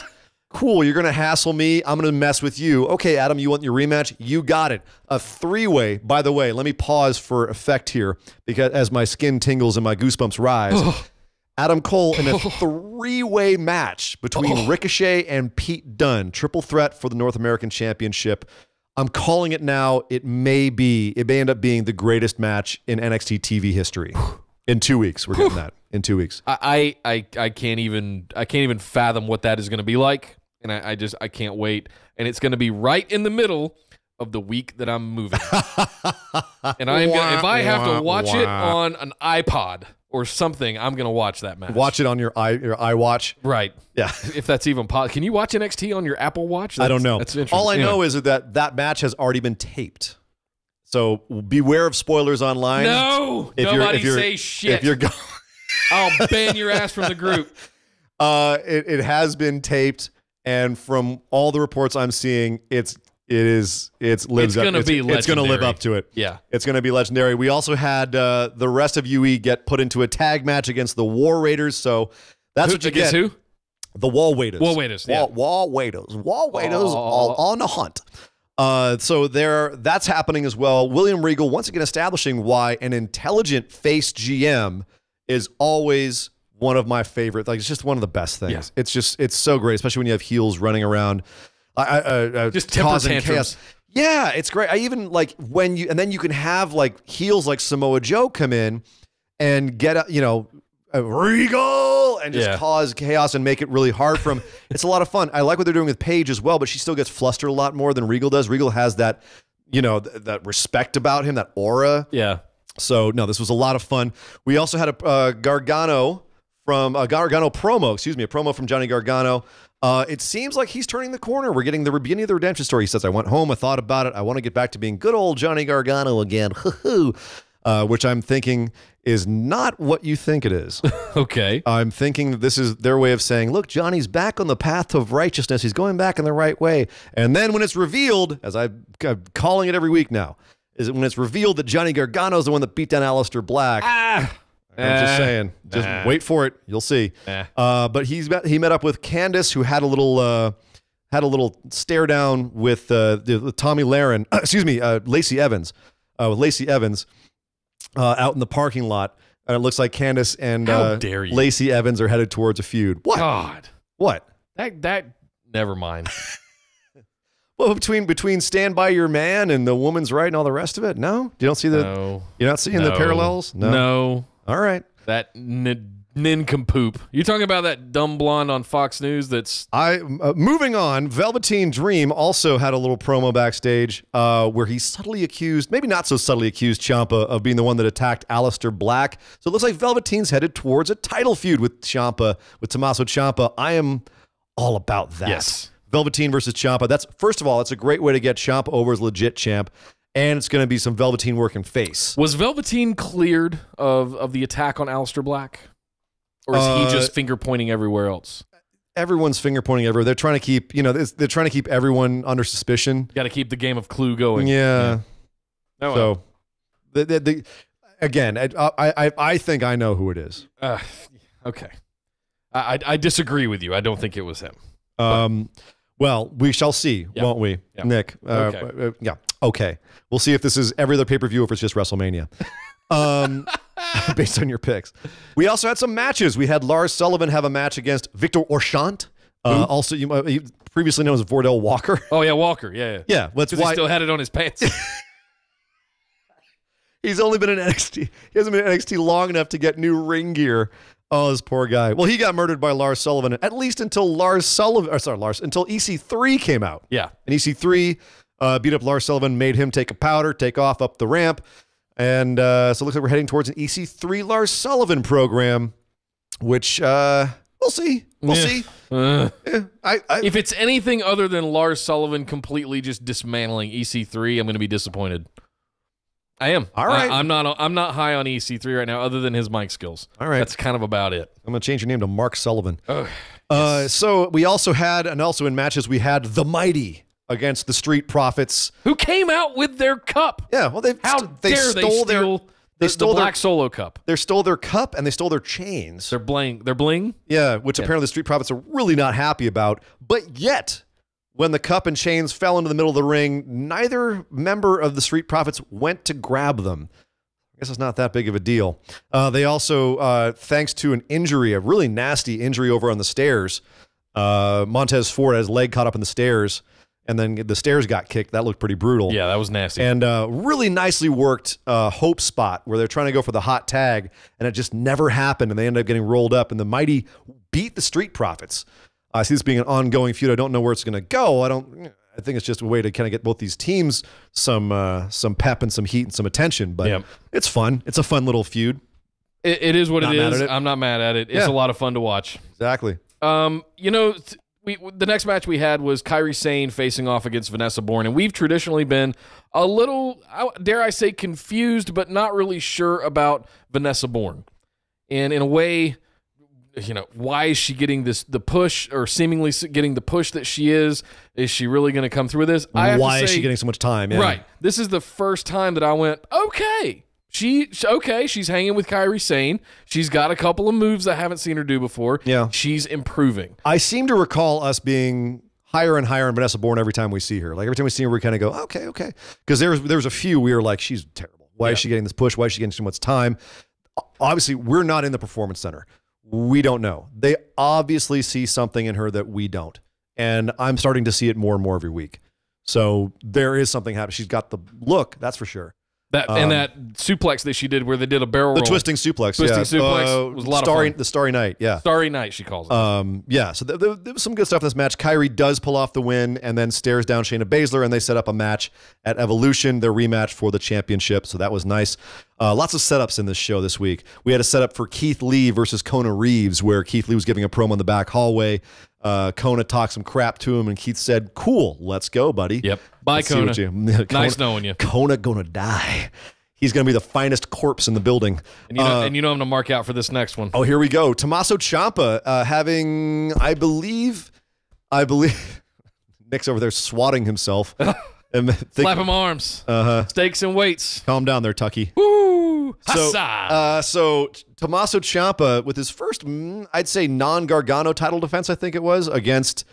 "Cool, you're going to hassle me. I'm going to mess with you. Okay, Adam, you want your rematch? You got it. A 3-way. By the way, let me pause for effect here because as my skin tingles and my goosebumps rise, Adam Cole in a 3-way match between Ricochet and Pete Dunne. Triple threat for the North American Championship. I'm calling it now. It may end up being the greatest match in NXT TV history. In 2 weeks, we're getting that. In 2 weeks. I can't even fathom what that is going to be like. And I can't wait. And it's going to be right in the middle of the week that I'm moving. And if I have to watch it on an iPod or something, I'm going to watch that match. Watch it on your iWatch. Right. Yeah. If that's even possible. Can you watch NXT on your Apple Watch? I don't know. That's interesting. All I know is that match has already been taped. So beware of spoilers online. No. Nobody say shit. If you're I'll ban your ass from the group. It has been taped. and from all the reports I'm seeing, it's going to live up to it. Yeah, it's going to be legendary. We also had the rest of UE get put into a tag match against the War Raiders. So that's what you get. Who? The Wall Waiters. Wall Waiters. Yeah. Wall Waiters. All on the hunt. So that's happening as well. William Regal once again establishing why an intelligent face GM is always one of my favorite. Like, it's just one of the best things. Yeah. It's so great, especially when you have heels running around, just causing chaos. Yeah, it's great. I even like then you can have like heels like Samoa Joe come in and get a Regal and just cause chaos and make it really hard for him. It's a lot of fun. I like what they're doing with Paige as well, but she still gets flustered a lot more than Regal does. Regal has that, that respect about him, that aura. Yeah. So no, this was a lot of fun. We also had a Gargano promo, a promo from Johnny Gargano. It seems like he's turning the corner. We're getting the beginning of the redemption story. He says, I went home, I thought about it. I want to get back to being good old Johnny Gargano again. Which I'm thinking is not what you think it is. Okay. I'm thinking that this is their way of saying, look, Johnny's back on the path of righteousness. He's going back in the right way. And then when it's revealed, as I'm calling it every week now, is when it's revealed that Johnny Gargano is the one that beat down Aleister Black. I'm just saying. Just wait for it. You'll see. But he met up with Candice, who had a little stare down with Tommy Laren. Lacey Evans. With Lacey Evans. Out in the parking lot, and it looks like Candice and Lacey Evans are headed towards a feud. What? God. What? That never mind. Well, between Stand By Your Man and The Woman's Right and all the rest of it? No? You don't see No. You're not seeing the parallels? No. All right. That nincompoop. You talking about that dumb blonde on Fox News that's... Moving on, Velveteen Dream also had a little promo backstage where he subtly accused, maybe not so subtly accused, Ciampa of being the one that attacked Aleister Black. So it looks like Velveteen's headed towards a title feud with Ciampa, with Tommaso Ciampa. I am all about that. Yes. Velveteen versus Ciampa. First of all, it's a great way to get Ciampa over as legit champ. And it's going to be some Velveteen working face. Was Velveteen cleared of the attack on Aleister Black? Or is he just finger pointing everywhere else? Everyone's finger pointing everywhere. They're trying to keep, they're trying to keep everyone under suspicion. Got to keep the game of Clue going. Yeah. Oh, well. So, again, I think I know who it is. Okay. I disagree with you. I don't think it was him. Well, we shall see, won't we, Nick? Okay. Okay. We'll see if this is every other pay-per-view or if it's just WrestleMania. Based on your picks. We also had some matches. We had Lars Sullivan have a match against Victor Orchant. Also, previously known as Vordell Walker. Oh, yeah, Walker. Yeah. Yeah. That's why he still had it on his pants. He's only been in NXT. He hasn't been in NXT long enough to get new ring gear. Oh, this poor guy. Well, he got murdered by Lars Sullivan, at least until until EC3 came out. Yeah. And EC3 beat up Lars Sullivan, made him take a powder, take off up the ramp. And so it looks like we're heading towards an EC3 Lars Sullivan program, which we'll see. We'll see. If it's anything other than Lars Sullivan completely just dismantling EC3, I'm going to be disappointed. I am. All right. I'm not high on EC3 right now, other than his mic skills. All right. That's kind of about it. I'm going to change your name to Mark Sullivan. Yes. So we also had, and also in matches, we had The Mighty against the Street Profits, who came out with their cup. Yeah, well, they stole the Black Solo cup. They stole their cup and they stole their chains. Their bling. Yeah, which apparently the Street Profits are really not happy about. But yet, when the cup and chains fell into the middle of the ring, neither member of the Street Profits went to grab them. I guess it's not that big of a deal. They also, thanks to an injury, a really nasty injury over on the stairs, Montez Ford had his leg caught up in the stairs, and then the stairs got kicked. That looked pretty brutal. Yeah, that was nasty. And really nicely worked Hope spot where they're trying to go for the hot tag, and it just never happened, and they ended up getting rolled up, and the Mighty beat the Street Profits. I see this being an ongoing feud. I don't know where it's going to go. I think it's just a way to kind of get both these teams some pep and some heat and some attention, but it's fun. It's a fun little feud. It is what it is. I'm not mad at it. It's a lot of fun to watch. Exactly. The next match we had was Kairi Sane facing off against Vanessa Bourne, and we've traditionally been a little, dare I say, confused, but not really sure about Vanessa Bourne. And in a way, why is she getting the push, or seemingly getting the push that she is? Is she really going to come through with this? Why is she getting so much time? Yeah. Right. This is the first time that I went, okay. She's hanging with Kairi Sane. She's got a couple of moves I haven't seen her do before. Yeah. She's improving. I seem to recall us being higher and higher on Vanessa Bourne every time we see her. Like every time we see her, we kind of go, okay. Because there was a few we were like, she's terrible. Why is she getting this push? Why is she getting so much time? Obviously, we're not in the Performance Center. We don't know. They obviously see something in her that we don't. And I'm starting to see it more and more every week. So there is something happening. She's got the look, that's for sure. That suplex that she did where they did a barrel roll. The twisting suplex. Suplex was a lot of fun. The Starry Night, yeah. Starry Night, she calls it. Yeah, so there was some good stuff in this match. Kairi does pull off the win and then stares down Shayna Baszler, and they set up a match at Evolution, their rematch for the championship, so that was nice. Lots of setups in this show this week. We had a setup for Keith Lee versus Kona Reeves, where Keith Lee was giving a promo in the back hallway. Kona talked some crap to him, and Keith said, "Cool, let's go, buddy." Yep. Bye, Kona. Nice knowing you. Kona gonna die. He's going to be the finest corpse in the building. And I'm going to mark out for this next one. Oh, here we go. Tommaso Ciampa having, I believe, Nick's over there swatting himself. Flapping arms. Stakes and weights. Calm down there, Tucky. Woo! So Tommaso Ciampa with his first, I'd say, non-Gargano title defense, I think it was, against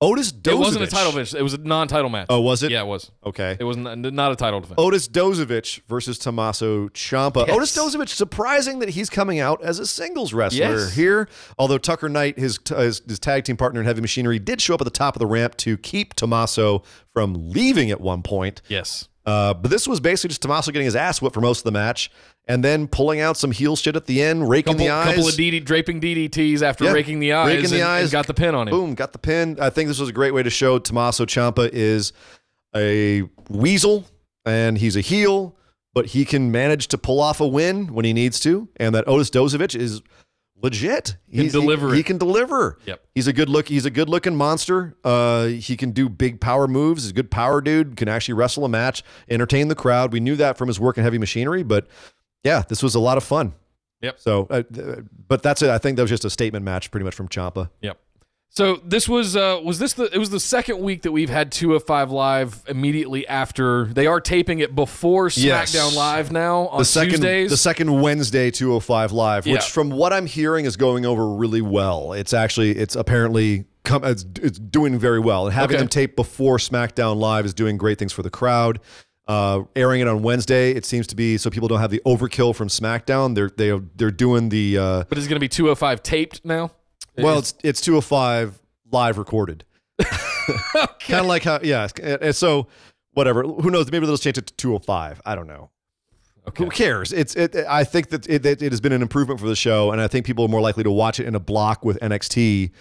Otis Dozovic. It wasn't a title match. It was a non-title match. Oh, was it? Yeah, it was. Okay. It was not a title defense. Otis Dozovic versus Tommaso Ciampa. Yes. Otis Dozovic, surprising that he's coming out as a singles wrestler here. Although Tucker Knight, his tag team partner in Heavy Machinery, did show up at the top of the ramp to keep Tommaso from leaving at one point. Yes. But this was basically just Tommaso getting his ass whipped for most of the match, and then pulling out some heel shit at the end, raking the eyes. Couple of draping DDTs after raking the eyes, and got the pin on him. Boom, got the pin. I think this was a great way to show Tommaso Ciampa is a weasel, and he's a heel, but he can manage to pull off a win when he needs to, and that Otis Dozovic is legit. He can deliver. Yep. He's a good looking monster. He can do big power moves. He's a good power dude. Can actually wrestle a match, entertain the crowd. We knew that from his work in Heavy Machinery, but yeah, this was a lot of fun. Yep. So, but that's it. I think that was just a statement match, pretty much from Ciampa. Yep. So this was it was the second week that we've had 205 Live immediately after. They are taping it before SmackDown Live now on Tuesdays. The second Wednesday 205 Live, which from what I'm hearing is going over really well. It's apparently it's doing very well. And having them tape before SmackDown Live is doing great things for the crowd. Airing it on Wednesday, it seems to be so people don't have the overkill from SmackDown. They're doing the. But is it going to be 205 taped now? Well, it's 205 live recorded. Kind of like how, and so whatever. Who knows? Maybe they'll change it to 205. I don't know. Okay. Who cares? I think that it has been an improvement for the show, and I think people are more likely to watch it in a block with NXT.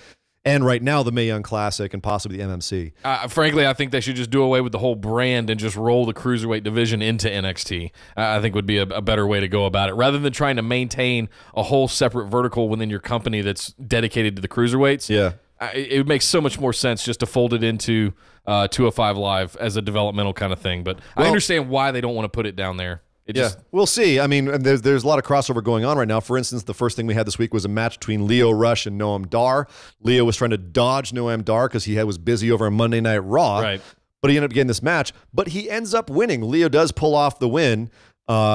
And right now, the Mae Young Classic and possibly the MMC. Frankly, I think they should just do away with the whole brand and just roll the Cruiserweight division into NXT. I think would be a better way to go about it. Rather than trying to maintain a whole separate vertical within your company that's dedicated to the Cruiserweights, it makes so much more sense just to fold it into 205 Live as a developmental kind of thing. But I understand why they don't want to put it down there. We'll see. I mean, there's a lot of crossover going on right now. For instance, the first thing we had this week was a match between Leo Rush and Noam Dar. Leo was trying to dodge Noam Dar because he was busy over on Monday Night Raw. Right. But he ended up getting this match. But he ends up winning. Leo does pull off the win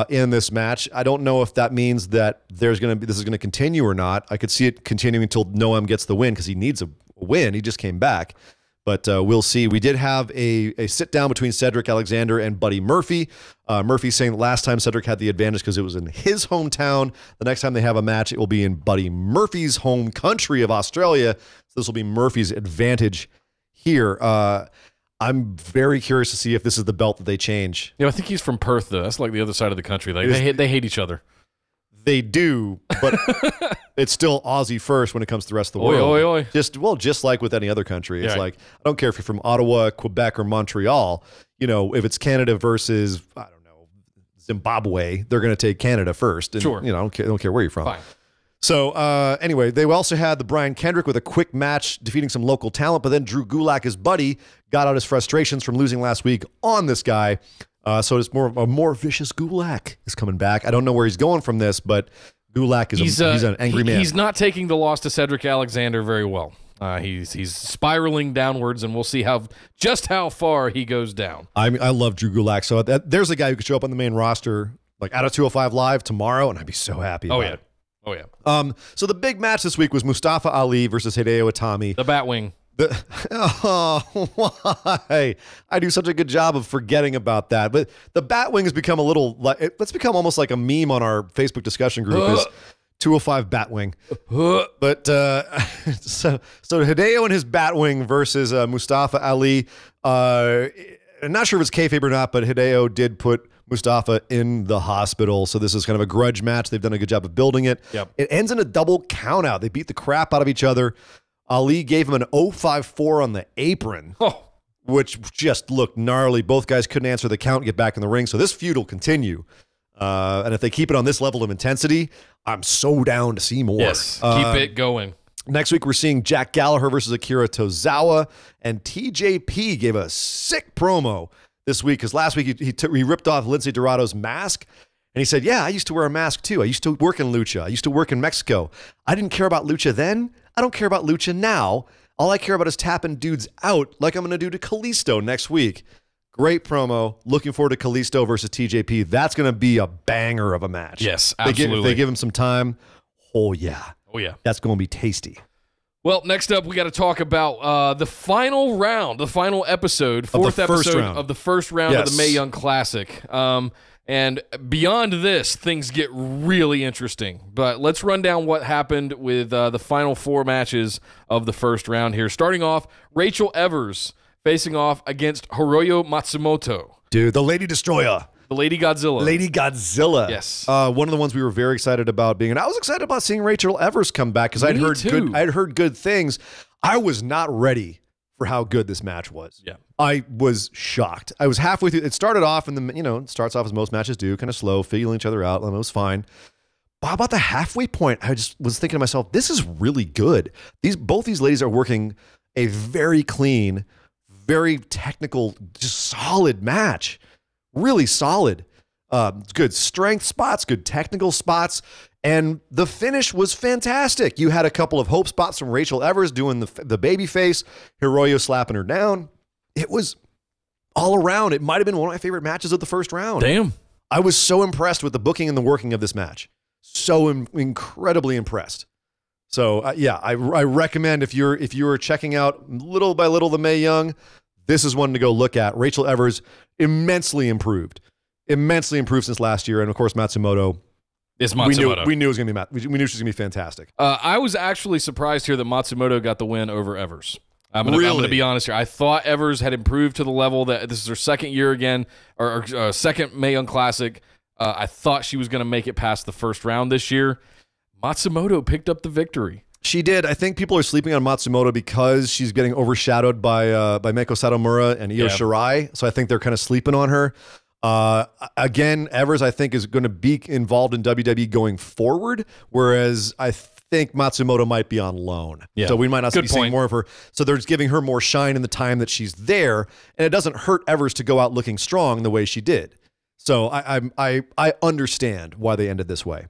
in this match. I don't know if that means that this is going to continue or not. I could see it continuing until Noam gets the win because he needs a win. He just came back. But we'll see. We did have a sit-down between Cedric Alexander and Buddy Murphy. Murphy saying that last time Cedric had the advantage because it was in his hometown. The next time they have a match, it will be in Buddy Murphy's home country of Australia. So this will be Murphy's advantage here. I'm very curious to see if this is the belt that they change. I think he's from Perth, though. That's like the other side of the country. Like they hate each other. They do, but it's still Aussie first when it comes to the rest of the world. Oi. Just like with any other country. It's like, I don't care if you're from Ottawa, Quebec, or Montreal. If it's Canada versus, I don't know, Zimbabwe, they're going to take Canada first. And, sure. I don't care where you're from. Fine. So anyway, they also had the Brian Kendrick with a quick match defeating some local talent, but then Drew Gulak, his buddy, got out his frustrations from losing last week on this guy. So it's a more vicious Gulak is coming back. I don't know where he's going from this, but Gulak is he's an angry man. He's not taking the loss to Cedric Alexander very well. He's spiraling downwards, and we'll see just how far he goes down. I love Drew Gulak. So there's a guy who could show up on the main roster like out of 205 Live tomorrow, and I'd be so happy. Oh, about yeah. it. Oh, yeah. So the big match this week was Mustafa Ali versus Hideo Itami. The Batwing. Why? I do such a good job of forgetting about that. But the Batwing has become it's become almost like a meme on our Facebook discussion group. Is 205 Batwing. But so Hideo and his Batwing versus Mustafa Ali. I'm not sure if it's kayfabe or not, but Hideo did put Mustafa in the hospital. So this is kind of a grudge match. They've done a good job of building it. Yep. It ends in a double count out. They beat the crap out of each other. Ali gave him an 0-5-4 on the apron, which just looked gnarly. Both guys couldn't answer the count and get back in the ring. So this feud will continue. And if they keep it on this level of intensity, I'm so down to see more. Yes, keep it going. Next week, we're seeing Jack Gallagher versus Akira Tozawa. And TJP gave a sick promo this week because last week he ripped off Lindsay Dorado's mask. And he said, yeah, I used to wear a mask too. I used to work in Lucha. I used to work in Mexico. I didn't care about Lucha then. I don't care about Lucha now. All I care about is tapping dudes out like I'm going to do to Kalisto next week. Great promo. Looking forward to Kalisto versus TJP. That's going to be a banger of a match. Yes, absolutely. If they give him some time, oh yeah. That's going to be tasty. Well, next up, we got to talk about the final round, the final episode, fourth episode of the first round of the Mae Young Classic. And beyond this, things get really interesting. But let's run down what happened with the final four matches of the first round here. Starting off, Rachel Evers facing off against Hiroyo Matsumoto. Dude, the Lady Destroyer. The Lady Godzilla. Lady Godzilla. Yes. One of the ones we were very excited about being, and I was excited about seeing Rachel Evers come back because I'd heard good things. I was not ready for how good this match was. Yeah. I was shocked. I was halfway through. It started off it starts off as most matches do, kind of slow, feeling each other out, and it was fine. But about the halfway point, I just was thinking to myself, this is really good. Both these ladies are working a very clean, very technical, just solid match. Really solid. Good strength spots, good technical spots. And the finish was fantastic. You had a couple of hope spots from Rachel Evers doing the baby face, Hiroyo slapping her down. It was all around. It might have been one of my favorite matches of the first round. Damn. I was so impressed with the booking and the working of this match. So incredibly impressed. So I recommend if you're checking out little by little the Mae Young, this is one to go look at. Rachel Evers immensely improved since last year, and of course Matsumoto. It's Matsumoto. We knew it was going to be we knew she was going to be fantastic. I was actually surprised here that Matsumoto got the win over Evers. I'm going to be honest here. I thought Evers had improved to the level that this is her second year again, or second Mae Young Classic. I thought she was going to make it past the first round this year. Matsumoto picked up the victory. She did. I think people are sleeping on Matsumoto because she's getting overshadowed by Meiko Satomura and Io Shirai. So I think they're kind of sleeping on her. Again, Evers, I think, is going to be involved in WWE going forward, whereas I think Matsumoto might be on loan. Yeah. So we might not be seeing more of her. So they're just giving her more shine in the time that she's there, and it doesn't hurt Evers to go out looking strong the way she did. So I understand why they ended this way.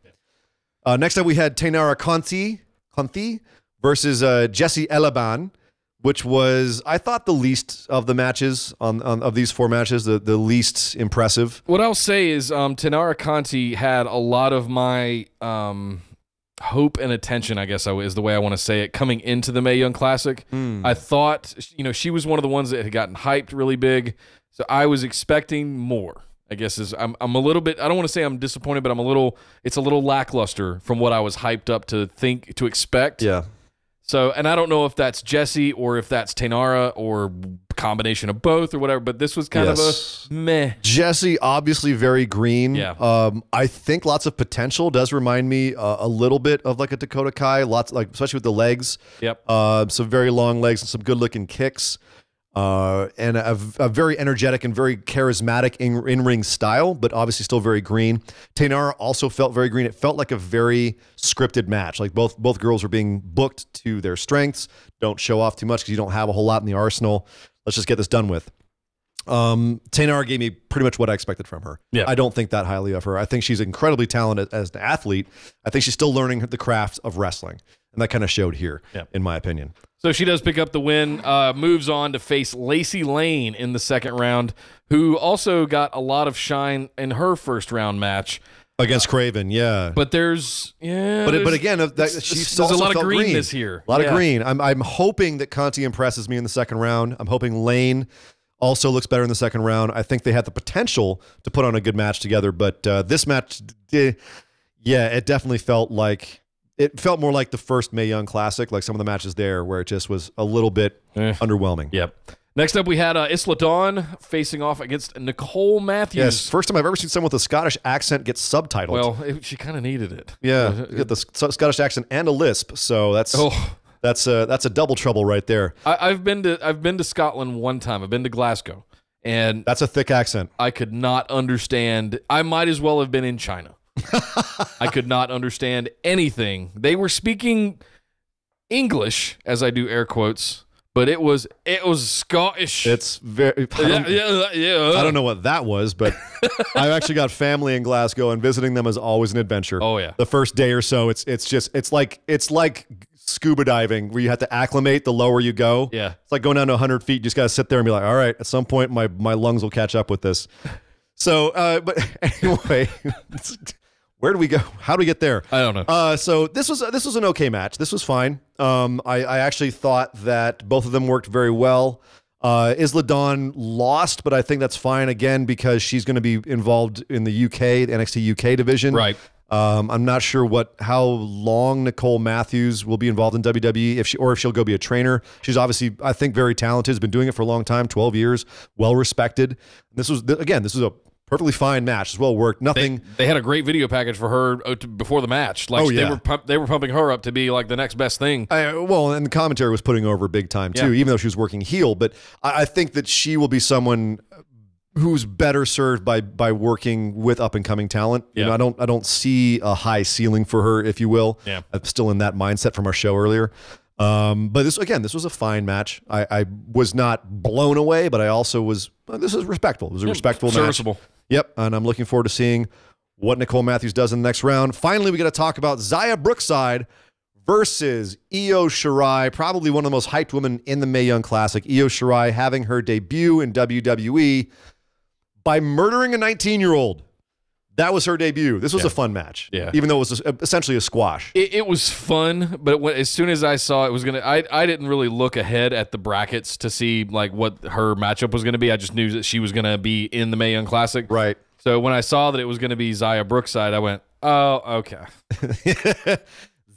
Next up, we had Tainara Conti versus Jessie Elaban, which was, I thought, the least of the matches of these four matches, the least impressive. What I'll say is Tainara Conti had a lot of my hope and attention, I guess is the way I want to say it, coming into the Mae Young Classic. I thought, she was one of the ones that had gotten hyped really big, so I was expecting more. I guess I'm a little bit, I don't want to say I'm disappointed, but it's a little lackluster from what I was hyped up to expect. Yeah. So, and I don't know if that's Jessie or if that's Tainara or combination of both or whatever, but this was kind of a meh. Jessie, obviously very green. Yeah. I think lots of potential. Does remind me a little bit of like a Dakota Kai, especially with the legs. Yep. Some very long legs and some good looking kicks. And a very energetic and very charismatic in-ring style, but obviously still very green. Tainara also felt very green. It felt like a very scripted match. Like both girls were being booked to their strengths. Don't show off too much because you don't have a whole lot in the arsenal. Let's just get this done with. Taynara gave me pretty much what I expected from her. Yeah. I don't think that highly of her. I think she's incredibly talented as an athlete. I think she's still learning the craft of wrestling. And that kind of showed here, in my opinion. So she does pick up the win, moves on to face Lacey Lane in the second round, who also got a lot of shine in her first round match. Against Craven, yeah. But there's but again, there's a lot of green this year. A lot of green. I'm hoping that Conti impresses me in the second round. I'm hoping Lane also looks better in the second round. I think they had the potential to put on a good match together, but this match, it definitely felt like it felt more like the first Mae Young Classic, like some of the matches there, where it just was a little bit underwhelming. Yep. Next up, we had Isla Dawn facing off against Nicole Matthews. Yes, first time I've ever seen someone with a Scottish accent get subtitled. Well, she kind of needed it. Yeah, you get the Scottish accent and a lisp, so that's a double trouble right there. I've been to Scotland one time. I've been to Glasgow, and that's a thick accent. I could not understand. I might as well have been in China. I could not understand anything. They were speaking English, as I do air quotes. But it was Scottish. It's very. I don't know what that was, but I've actually got family in Glasgow, and visiting them is always an adventure. Oh yeah. The first day or so, it's like scuba diving, where you have to acclimate the lower you go. Yeah. It's like going down to 100 feet. You just gotta sit there and be like, all right, at some point my lungs will catch up with this. So, but anyway. Where do we go? How do we get there? I don't know. So this was an okay match. This was fine. I actually thought that both of them worked very well. Isla Dawn lost, but I think that's fine again because she's going to be involved in the UK, the NXT UK division. Right. I'm not sure how long Nicole Matthews will be involved in WWE if she'll go be a trainer. She's obviously, I think, very talented. Has been doing it for a long time, 12 years, well respected. This was a perfectly fine match. As well worked. Nothing. They had a great video package for her before the match. Like they were pumping her up to be like the next best thing. And the commentary was putting over big time too, even though she was working heel. But I think that she will be someone who's better served by working with up and coming talent. Yeah. You know, I don't see a high ceiling for her, if you will. Yeah. I'm still in that mindset from our show earlier. But this was a fine match. I was not blown away, but I also was. This is respectful. It was a respectful serviceable match. Yep, and I'm looking forward to seeing what Nicole Matthews does in the next round. Finally, we got to talk about Xia Brookside versus Io Shirai, probably one of the most hyped women in the Mae Young Classic. Io Shirai having her debut in WWE by murdering a 19-year-old. That was her debut. This was a fun match, even though it was essentially a squash. It was fun, but as soon as I saw it was going to, I didn't really look ahead at the brackets to see like what her matchup was going to be. I just knew that she was going to be in the Mae Young Classic. Right. So when I saw that it was going to be Xia Brookside, I went, oh, okay.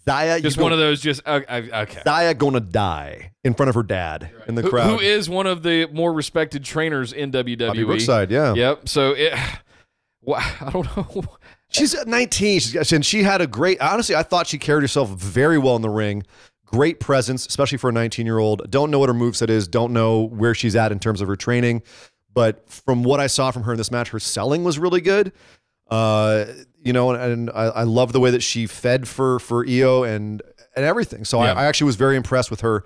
Xia, just one of those, okay. Xia gonna die in front of her dad in the crowd. Who is one of the more respected trainers in WWE. Brookside, yeah. Yep. So I don't know. She's 19. She had a great. Honestly, I thought she carried herself very well in the ring. Great presence, especially for a 19-year-old. Don't know what her moveset is. Don't know where she's at in terms of her training. But from what I saw from her in this match, her selling was really good. And I love the way that she fed for Io and everything. So I actually was very impressed with her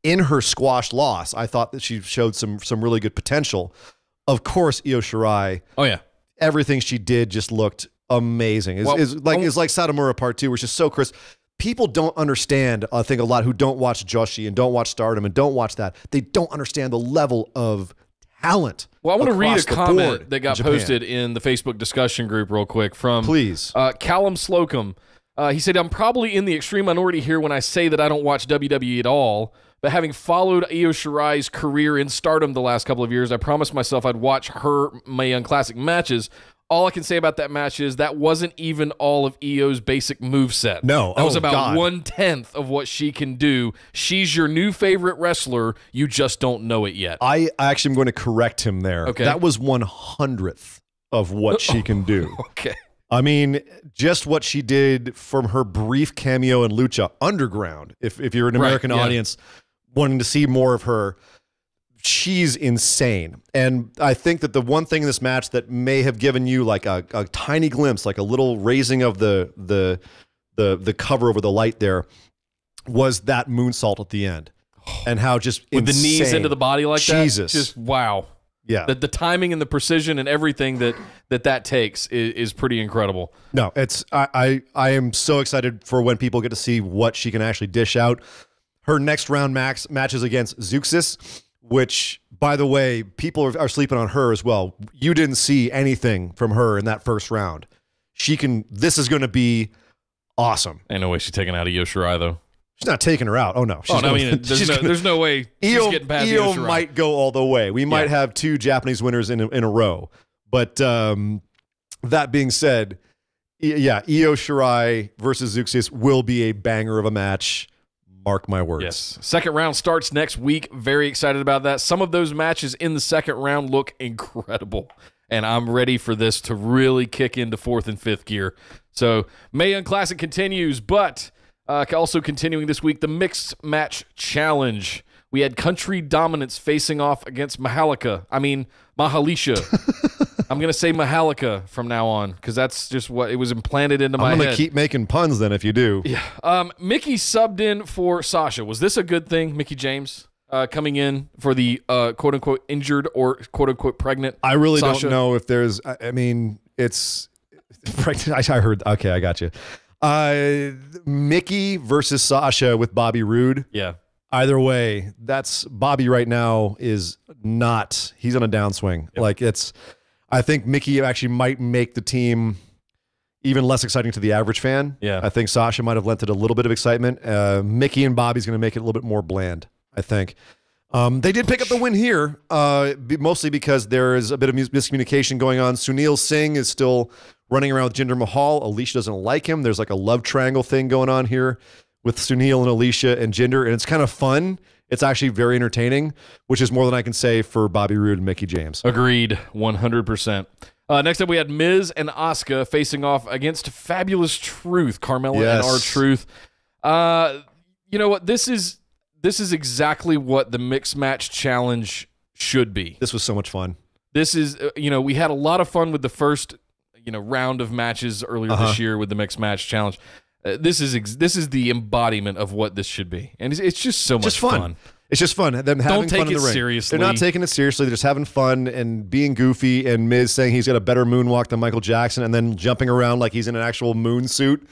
in her squash loss. I thought that she showed some really good potential. Of course, Io Shirai. Oh yeah. Everything she did just looked amazing. It's like Satomura Part 2, which is so crisp. People don't understand, I think a lot who don't watch Joshi and don't watch Stardom and don't watch that, they don't understand the level of talent. Well, I want to read a comment that got posted in the Facebook discussion group real quick from Callum Slocum. He said, I'm probably in the extreme minority here when I say that I don't watch WWE at all. But having followed Io Shirai's career in Stardom the last couple of years, I promised myself I'd watch her Mae Young Classic matches. All I can say about that match is that wasn't even all of Io's basic moveset. No. That was about 1/10 of what she can do. She's your new favorite wrestler. You just don't know it yet. I actually am going to correct him there. Okay. That was 1/100th of what she can do. Okay. I mean, just what she did from her brief cameo in Lucha Underground. If you're an American audience wanting to see more of her, she's insane. And I think that the one thing in this match that may have given you like a tiny glimpse, like a little raising of the cover over the light there, was that moonsault at the end. And how just with insane. the knees into the body like Jesus. that. Just wow. Yeah. The timing and the precision and everything that takes is pretty incredible. No, it's I am so excited for when people get to see what she can actually dish out. Her next round matches against Zeuxis, which, by the way, people are sleeping on her as well. You didn't see anything from her in that first round. This is going to be awesome. Ain't no way she's taking out Io Shirai, though. She's not taking her out. Oh, no. There's no way she's getting past Io Shirai. Might go all the way. We might have 2 Japanese winners in a row. But that being said, yeah, Io Shirai versus Zeuxis will be a banger of a match. Mark my words. Yes. Second round starts next week. Very excited about that. Some of those matches in the second round look incredible, and I'm ready for this to really kick into 4th and 5th gear. So Mae Young Classic continues, but also continuing this week, the Mixed Match Challenge. We had Country Dominance facing off against Mahalisha. I'm going to say Mahalisha from now on because that's just what it was implanted into my head. I'm going to keep making puns then if you do. Yeah. Mickey subbed in for Sasha. Was this a good thing, Mickey James, coming in for the quote-unquote injured or quote-unquote pregnant I really Sasha? don't know if there's – I mean, it's – I heard – okay, I got you. Mickey versus Sasha with Bobby Roode. Yeah. Either way, that's Bobby right now is not – he's on a downswing. Yep. Like it's – I think Mickey actually might make the team even less exciting to the average fan. Yeah. I think Sasha might have lent it a little bit of excitement. Mickey and Bobby's going to make it a little bit more bland, I think. They did pick up the win here, mostly because there is a bit of miscommunication going on. Sunil Singh is still running around with Jinder Mahal. Alicia doesn't like him. There's like a love triangle thing going on here with Sunil and Alicia and Jinder, and it's kind of fun. It's actually very entertaining, which is more than I can say for Bobby Roode and Mickey James. Agreed, 100%. Next up, we had Miz and Asuka facing off against Fabulous Truth, Carmella and R-Truth. You know what? This is exactly what the Mixed Match Challenge should be. This was so much fun. This is, we had a lot of fun with the first, round of matches earlier this year with the Mixed Match Challenge. This is the embodiment of what this should be, and it's just so much fun. It's just fun. Them having fun in the ring. Seriously. They're not taking it seriously. They're just having fun and being goofy. And Miz saying he's got a better moonwalk than Michael Jackson, and then jumping around like he's in an actual moon suit.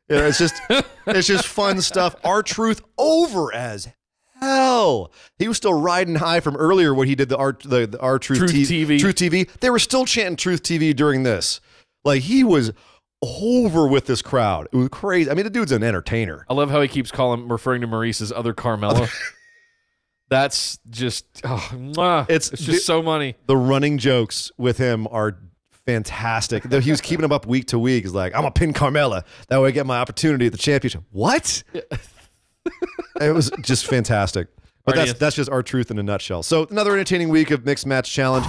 It's just fun stuff. R-Truth over as hell. He was still riding high from earlier when he did the R-Truth TV. Truth TV. They were still chanting Truth TV during this. Like he was over with this crowd. It was crazy. I mean, the dude's an entertainer. I love how he keeps referring to Maurice as other Carmella. That's just, it's just so funny. The running jokes with him are fantastic. He was keeping them up week to week. He's like, I'm going to pin Carmella. That way I get my opportunity at the championship. What? Yeah. It was just fantastic. But that's just R-Truth in a nutshell. So another entertaining week of Mixed Match Challenge.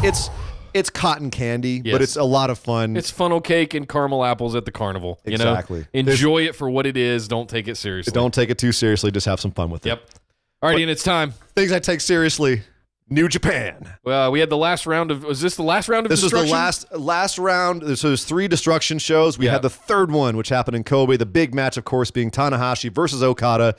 It's cotton candy, but it's a lot of fun. It's funnel cake and caramel apples at the carnival. Exactly. Enjoy it for what it is. Don't take it seriously. Don't take it too seriously. Just have some fun with it. Yep. All right, Ian, it's time. Things I take seriously. New Japan. Well, we had the last round of... Was this the last round of Destruction? This was the last round. So there's 3 Destruction shows. We had the third one, which happened in Kobe. The big match, of course, being Tanahashi versus Okada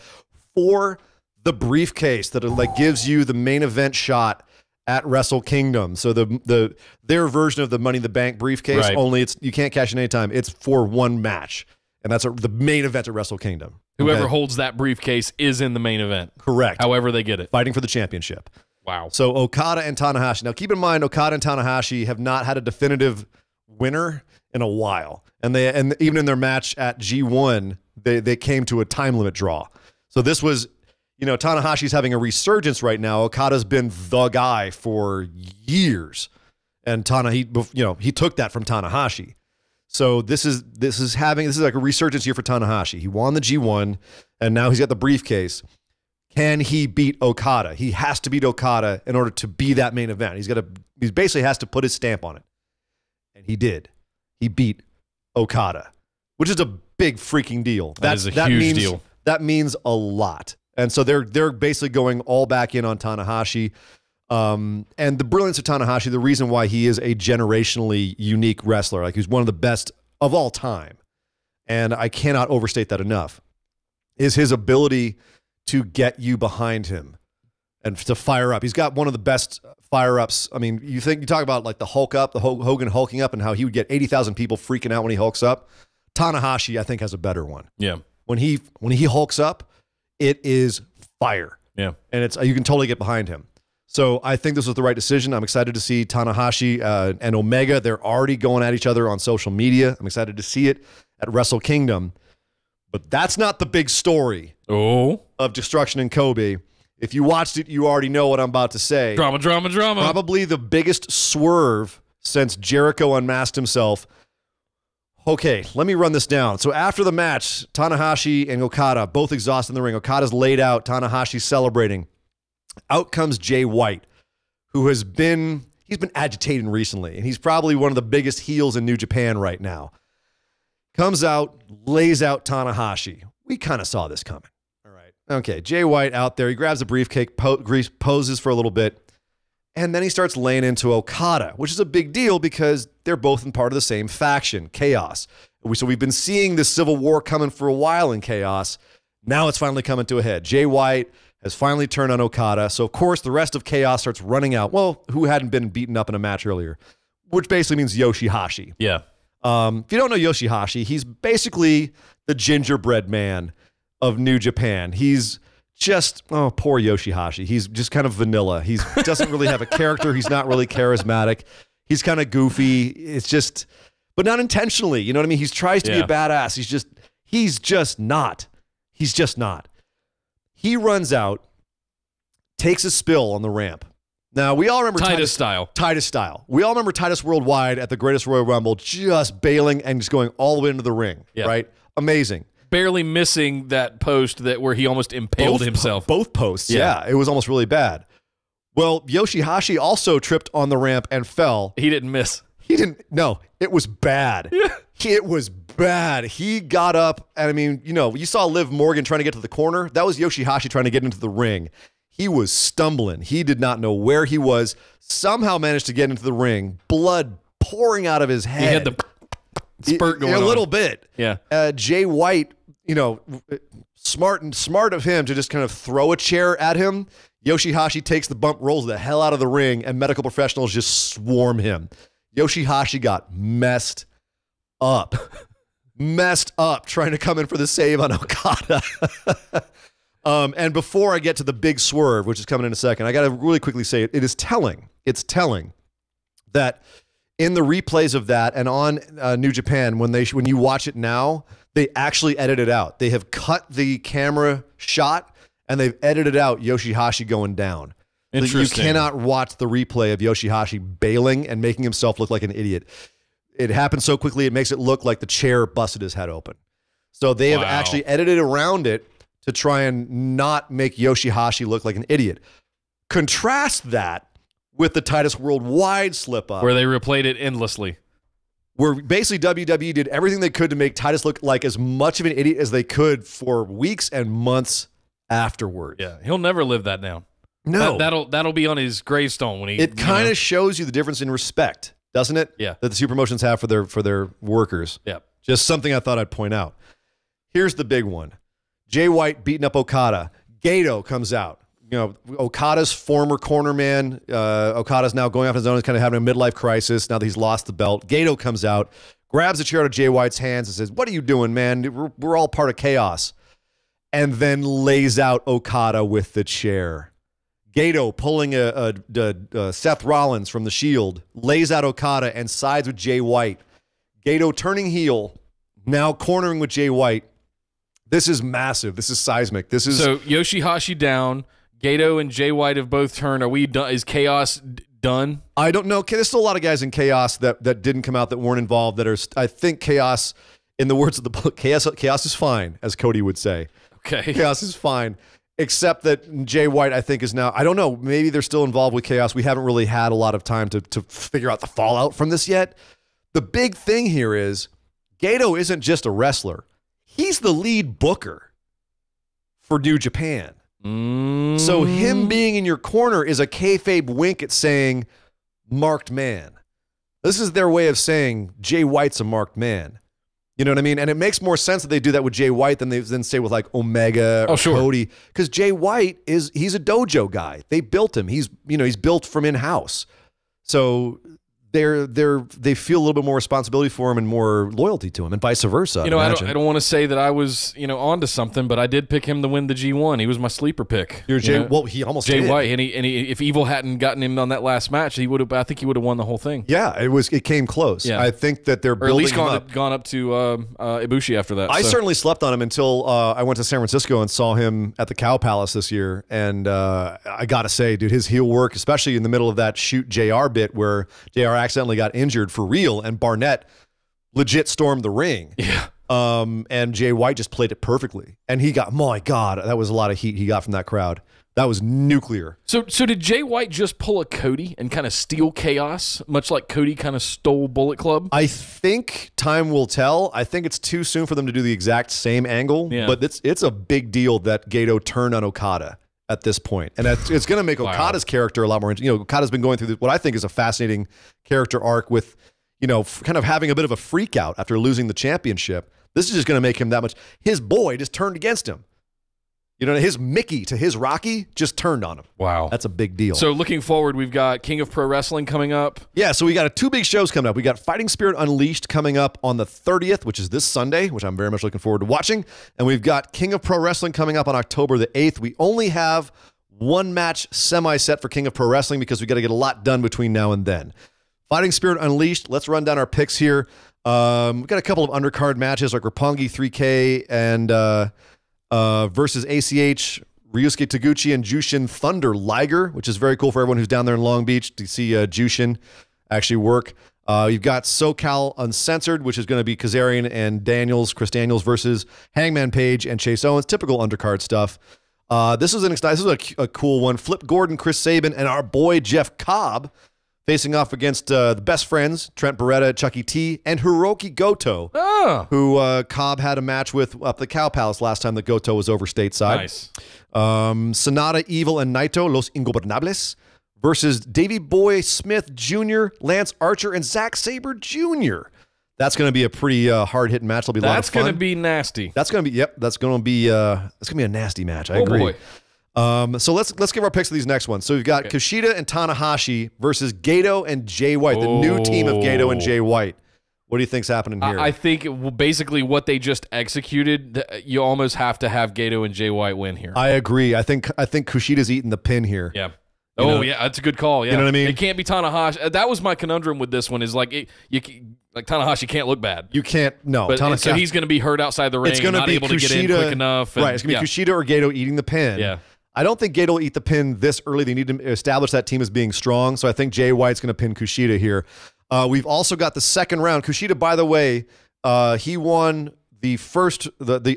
for the briefcase that gives you the main event shot at Wrestle Kingdom. So their version of the Money in the Bank briefcase, only you can't cash in anytime. It's for one match. And that's the main event at Wrestle Kingdom. Whoever holds that briefcase is in the main event. Correct. However they get it. Fighting for the championship. Wow. So Okada and Tanahashi. Now keep in mind, Okada and Tanahashi have not had a definitive winner in a while. And even in their match at G1, they came to a time limit draw. So this was, Tanahashi's having a resurgence right now. Okada's been the guy for years. And he took that from Tanahashi. So this is like a resurgence here for Tanahashi. He won the G1, and now he's got the briefcase. Can he beat Okada? He has to beat Okada in order to be that main event. He basically has to put his stamp on it. And he did. He beat Okada, which is a big freaking deal. That is a huge deal. That means a lot. And so they're basically going all back in on Tanahashi. And the brilliance of Tanahashi, the reason why he is a generationally unique wrestler, like he's one of the best of all time, and I cannot overstate that enough, is his ability to get you behind him. and to fire up. He's got one of the best fire ups. I mean, you talk about like the Hulk up, the Hogan hulking up, and how he would get 80,000 people freaking out when he hulks up. Tanahashi, I think, has a better one. Yeah. When he hulks up, it is fire. Yeah. And you can totally get behind him. So I think this was the right decision. I'm excited to see Tanahashi and Omega. They're already going at each other on social media. I'm excited to see it at Wrestle Kingdom. But that's not the big story of Destruction in Kobe. If you watched it, you already know what I'm about to say. Drama. Probably the biggest swerve since Jericho unmasked himself. Okay, let me run this down. So after the match, Tanahashi and Okada, both exhausted in the ring. Okada's laid out. Tanahashi's celebrating. Out comes Jay White, who he's been agitating recently, and he's probably one of the biggest heels in New Japan right now. Comes out, lays out Tanahashi. We kind of saw this coming. All right. Okay, Jay White out there. He grabs the briefcase, poses for a little bit, and then he starts laying into Okada, which is a big deal because they're both in part of the same faction, Chaos. So we've been seeing this civil war coming for a while in Chaos. Now it's finally coming to a head. Jay White has finally turned on Okada. So, of course, the rest of Chaos starts running out. Well, who hadn't been beaten up in a match earlier? Which basically means Yoshihashi. Yeah. If you don't know Yoshihashi, he's basically the gingerbread man of New Japan. He's just, poor Yoshihashi. He's just kind of vanilla. He doesn't really have a character. He's not really charismatic. He's kind of goofy. It's just, but not intentionally. You know what I mean? He tries to be a badass. He's just not. He's just not. He runs out, takes a spill on the ramp. Now, we all remember Titus style. We all remember Titus Worldwide at the Greatest Royal Rumble just bailing and just going all the way into the ring, right? Amazing. Barely missing that post where he almost impaled himself. Both posts, yeah. It was almost really bad. Well, Yoshihashi also tripped on the ramp and fell. He didn't miss. No, it was bad. It was bad. He got up, and I mean, you saw Liv Morgan trying to get to the corner. That was Yoshihashi trying to get into the ring. He was stumbling. He did not know where he was. Somehow managed to get into the ring. Blood pouring out of his head. He had the spurt going on. A little bit. Yeah. Jay White, smart of him to just kind of throw a chair at him. Yoshihashi takes the bump, rolls the hell out of the ring, and medical professionals just swarm him. Yoshihashi got messed up trying to come in for the save on Okada. And before I get to the big swerve, which is coming in a second, I got to really quickly say it is telling. It's telling that in the replays of that and on New Japan, when you watch it now, they actually edit it out. They have cut the camera shot and they've edited out Yoshihashi going down. Interesting. You cannot watch the replay of Yoshihashi bailing and making himself look like an idiot. It happened so quickly, it makes it look like the chair busted his head open. So they have actually edited around it to try and not make Yoshihashi look like an idiot. Contrast that with the Titus Worldwide slip-up. Where they replayed it endlessly. Where basically WWE did everything they could to make Titus look like as much of an idiot as they could for weeks and months afterwards. Yeah, he'll never live that down. No. That'll be on his gravestone when he... It kind of shows you the difference in respect, doesn't it? Yeah. That the super promotions have for their workers. Yeah. Just something I thought I'd point out. Here's the big one. Jay White beating up Okada. Gato comes out. Okada's former corner man. Okada's now going off his own. He's kind of having a midlife crisis now that he's lost the belt. Gato comes out, grabs a chair out of Jay White's hands and says, "What are you doing, man? We're all part of Chaos." And then lays out Okada with the chair. Gato pulling a Seth Rollins from the Shield, lays out Okada and sides with Jay White. Gato turning heel, now cornering with Jay White. This is massive. This is seismic. So Yoshihashi down. Gato and Jay White have both turned. Are we done? Is Chaos done? I don't know. There's still a lot of guys in Chaos that didn't come out, that weren't involved, that are, I think Chaos, in the words of the book, Chaos is fine, as Cody would say. Okay. Chaos is fine. Except that Jay White, I think, is now, I don't know, maybe they're still involved with Chaos. We haven't really had a lot of time to figure out the fallout from this yet. The big thing here is Gato isn't just a wrestler. He's the lead booker for New Japan. So him being in your corner is a kayfabe wink at saying marked man. This is their way of saying Jay White's a marked man. You know what I mean? And it makes more sense that they do that with Jay White than they say with like Omega or Cody, because Jay White he's a dojo guy. They built him. He's built from in-house. So they feel a little bit more responsibility for him and more loyalty to him, and vice versa. I don't want to say that I was onto something, but I did pick him to win the G1. He was my sleeper pick. Well, he almost Jay did. White, and if Evil hadn't gotten him on that last match, I think he would have won the whole thing. Yeah, it came close. Yeah. I think that they're building him up. Gone up to Ibushi after that. I certainly slept on him until I went to San Francisco and saw him at the Cow Palace this year, and I gotta say, dude, his heel work, especially in the middle of that shoot JR bit where JR accidentally got injured for real, and Barnett legit stormed the ring. Yeah. And Jay White just played it perfectly. And he got, my God, that was a lot of heat he got from that crowd. That was nuclear. So did Jay White just pull a Cody and kind of steal Chaos, much like Cody kind of stole Bullet Club? I think time will tell. I think it's too soon for them to do the exact same angle, but it's a big deal that Gato turned on Okada at this point. And it's going to make Okada's character a lot more interesting. Okada's been going through what I think is a fascinating character arc with, kind of having a bit of a freak out after losing the championship. This is just going to make him that much. His boy just turned against him. His Mickey to his Rocky just turned on him. Wow. That's a big deal. So looking forward, we've got King of Pro Wrestling coming up. Yeah, so we got two big shows coming up. We got Fighting Spirit Unleashed coming up on the 30th, which is this Sunday, which I'm very much looking forward to watching. And we've got King of Pro Wrestling coming up on October the 8th. We only have one match semi-set for King of Pro Wrestling because we got to get a lot done between now and then. Fighting Spirit Unleashed, let's run down our picks here. We've got a couple of undercard matches like Roppongi 3K and versus ACH, Ryusuke Taguchi and Jushin Thunder Liger, which is very cool for everyone who's down there in Long Beach to see Jushin actually work. You've got SoCal Uncensored, which is going to be Kazarian and Chris Daniels versus Hangman Page and Chase Owens. Typical undercard stuff. This is a cool one. Flip Gordon, Chris Sabin, and our boy Jeff Cobb facing off against the best friends, Trent Beretta, Chucky T, and Hiroki Goto, who Cobb had a match with up the Cow Palace last time that Goto was over stateside. Nice. Sonata, Evil, and Naito, Los Ingobernables, versus Davey Boy Smith Jr., Lance Archer, and Zack Sabre Jr. That's going to be a pretty hard-hitting match. It'll be a lot of fun. That's going to be nasty. That's going to be, that's going to be a nasty match. I agree. Boy. So let's give our picks of these next ones. So we've got Kushida and Tanahashi versus Gato and Jay White, the new team of Gato and Jay White. What do you think's happening here? I think basically what they just executed, you almost have to have Gato and Jay White win here. I agree. I think Kushida's eating the pin here. Yeah. Yeah, that's a good call. Yeah. You know what I mean? It can't be Tanahashi. That was my conundrum with this one. Is like Tanahashi can't look bad. You can't. No. So he's going to be hurt outside the ring. It's going to be able to get in quick enough. Right. It's going to be Kushida or Gato eating the pin. Yeah. I don't think Gato will eat the pin this early. They need to establish that team as being strong. So I think Jay White's going to pin Kushida here. We've also got the second round. Kushida, by the way, he won the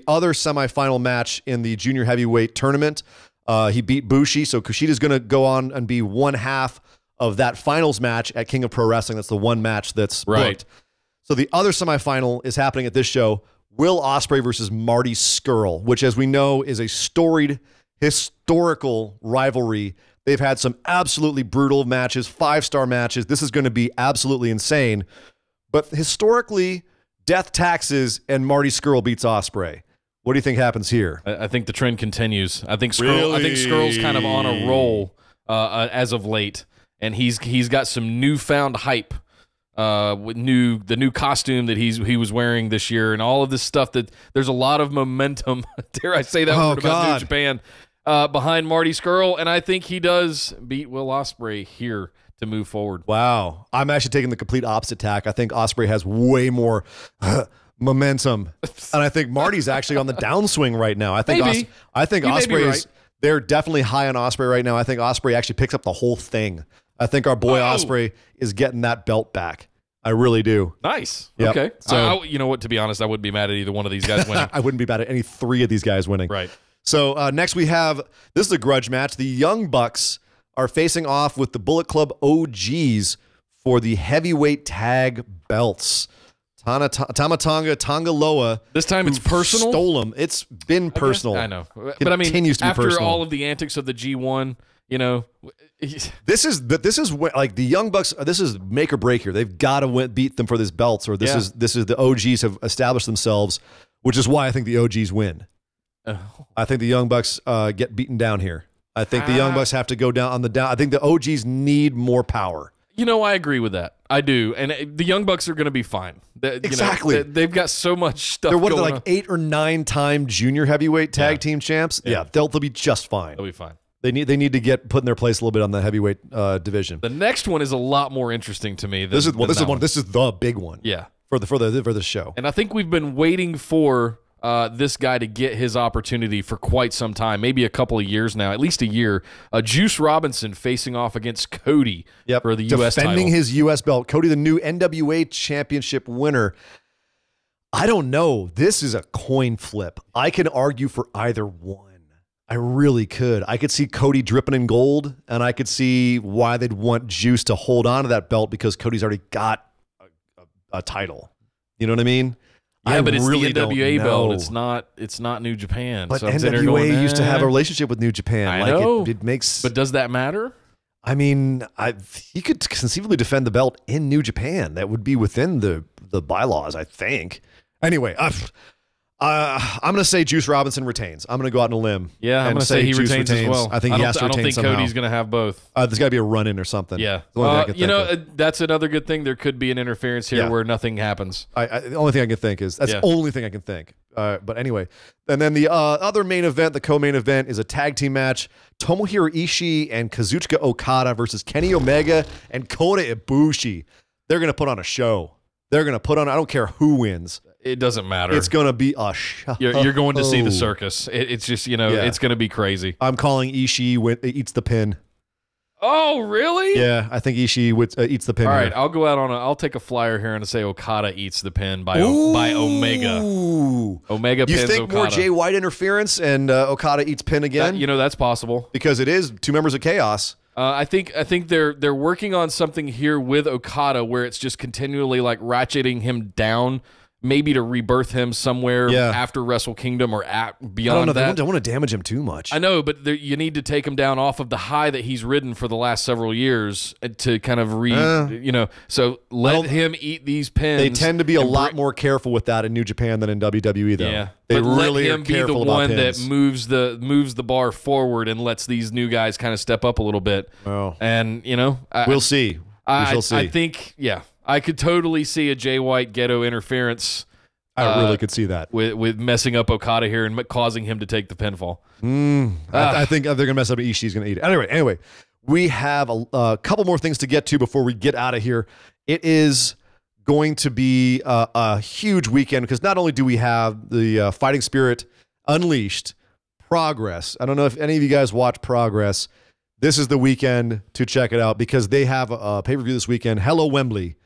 other semifinal match in the junior heavyweight tournament. He beat Bushi. So Kushida's going to go on and be one half of that finals match at King of Pro Wrestling. That's the one match that's booked. So the other semifinal is happening at this show. Will Ospreay versus Marty Scurll, which, as we know, is a storied historical rivalry. They've had some absolutely brutal matches, 5-star matches. This is going to be absolutely insane. But historically, Death Taxes and Marty Scurll beats Ospreay. What do you think happens here? I think the trend continues. I think Scurll's kind of on a roll as of late, and he's got some newfound hype with the new costume that he was wearing this year, and all of this stuff. That there's a lot of momentum. Dare I say that word about New Japan behind Marty Scurll, and I think he does beat Will Ospreay here to move forward. Wow, I'm actually taking the complete opposite tack. I think Ospreay has way more momentum, and I think Marty's actually on the downswing right now. I think Ospreay is. They're definitely high on Ospreay right now. I think Ospreay actually picks up the whole thing. I think our boy Ospreay is getting that belt back. I really do. Nice. Yep. Okay. So you know what? To be honest, I wouldn't be mad at either one of these guys winning. I wouldn't be mad at any three of these guys winning. Right. So next we have, this is a grudge match. The Young Bucks are facing off with the Bullet Club OGs for the heavyweight tag belts. Tamatonga Tongaloa. This time it's personal. Stole them. It's been personal. I know, but continues to be after personal. all of the antics of the G1, You know, This is like the Young Bucks. This is make or break here. They've got to beat them for this belts, or this is the OGs have established themselves, which is why I think the OGs win. I think the Young Bucks get beaten down here. I think the Young Bucks have to go down on the down. I think the OGs need more power. You know, I agree with that. I do, and the Young Bucks are going to be fine. Exactly. They've got so much stuff. They're going like on. 8 or 9 time junior heavyweight tag team champs. Yeah, they'll be just fine. They'll be fine. They need to get put in their place a little bit on the heavyweight division. The next one is a lot more interesting to me. This is the big one. Yeah, for the show. And I think we've been waiting for this guy to get his opportunity for quite some time, maybe a couple of years now, at least a year. Juice Robinson facing off against Cody for the U.S. title. Defending his U.S. belt. Cody, the new NWA championship winner. I don't know. This is a coin flip. I can argue for either one. I really could. I could see Cody dripping in gold, and I could see why they'd want Juice to hold on to that belt because Cody's already got a title. You know what I mean? Yeah, but it's really the NWA belt. know. It's not New Japan. But so I'm sitting there NWA going, used to have a relationship with New Japan. I know. It makes. But does that matter? I mean, he could conceivably defend the belt in New Japan. That would be within the bylaws, I think. Anyway, I'm going to say Juice Robinson retains. I'm going to go out on a limb. Yeah, I'm going to say he Juice retains as well. I think he has to retain I don't think somehow. Cody's going to have both. There's got to be a run-in or something. Yeah. The only thing I can think of. That's another good thing. There could be an interference here where nothing happens. The only thing I can think is that's the only thing I can think. But anyway, and then the other main event, the co-main event, is a tag team match. Tomohiro Ishii and Kazuchika Okada versus Kenny Omega and Kota Ibushi. They're going to put on a show. They're going to put on, I don't care who wins. It doesn't matter. It's going to be a show. You're going to see the circus. It's just, it's going to be crazy. I'm calling Ishii eats the pin. Oh, really? Yeah, I think Ishii eats the pin. All right, here. I'll go out I'll take a flyer here and say Okada eats the pin by Omega. Omega pins You think Okada. more Jay White interference and Okada eats pin again? That's possible. Because it is 2 members of Chaos. I think they're working on something here with Okada where it's just continually like ratcheting him down, maybe to rebirth him somewhere after Wrestle Kingdom or beyond that. I don't want to damage him too much. I know, but you need to take him down off of the high that he's ridden for the last several years to kind of so let him eat these pins. They tend to be a lot more careful with that in New Japan than in WWE, though. Yeah, they but really let him are be careful the one about that pins. moves the bar forward and lets these new guys kind of step up a little bit. Well, and we'll see. We shall see. I think, I could totally see a Jay White ghetto interference. I really could see that with messing up Okada here and causing him to take the pinfall. I think they're gonna mess up. Ishii's gonna eat it anyway. We have a couple more things to get to before we get out of here. It is going to be a huge weekend because not only do we have the Fighting Spirit Unleashed Progress. I don't know if any of you guys watch Progress. This is the weekend to check it out because they have a pay-per-view this weekend. Hello Wembley,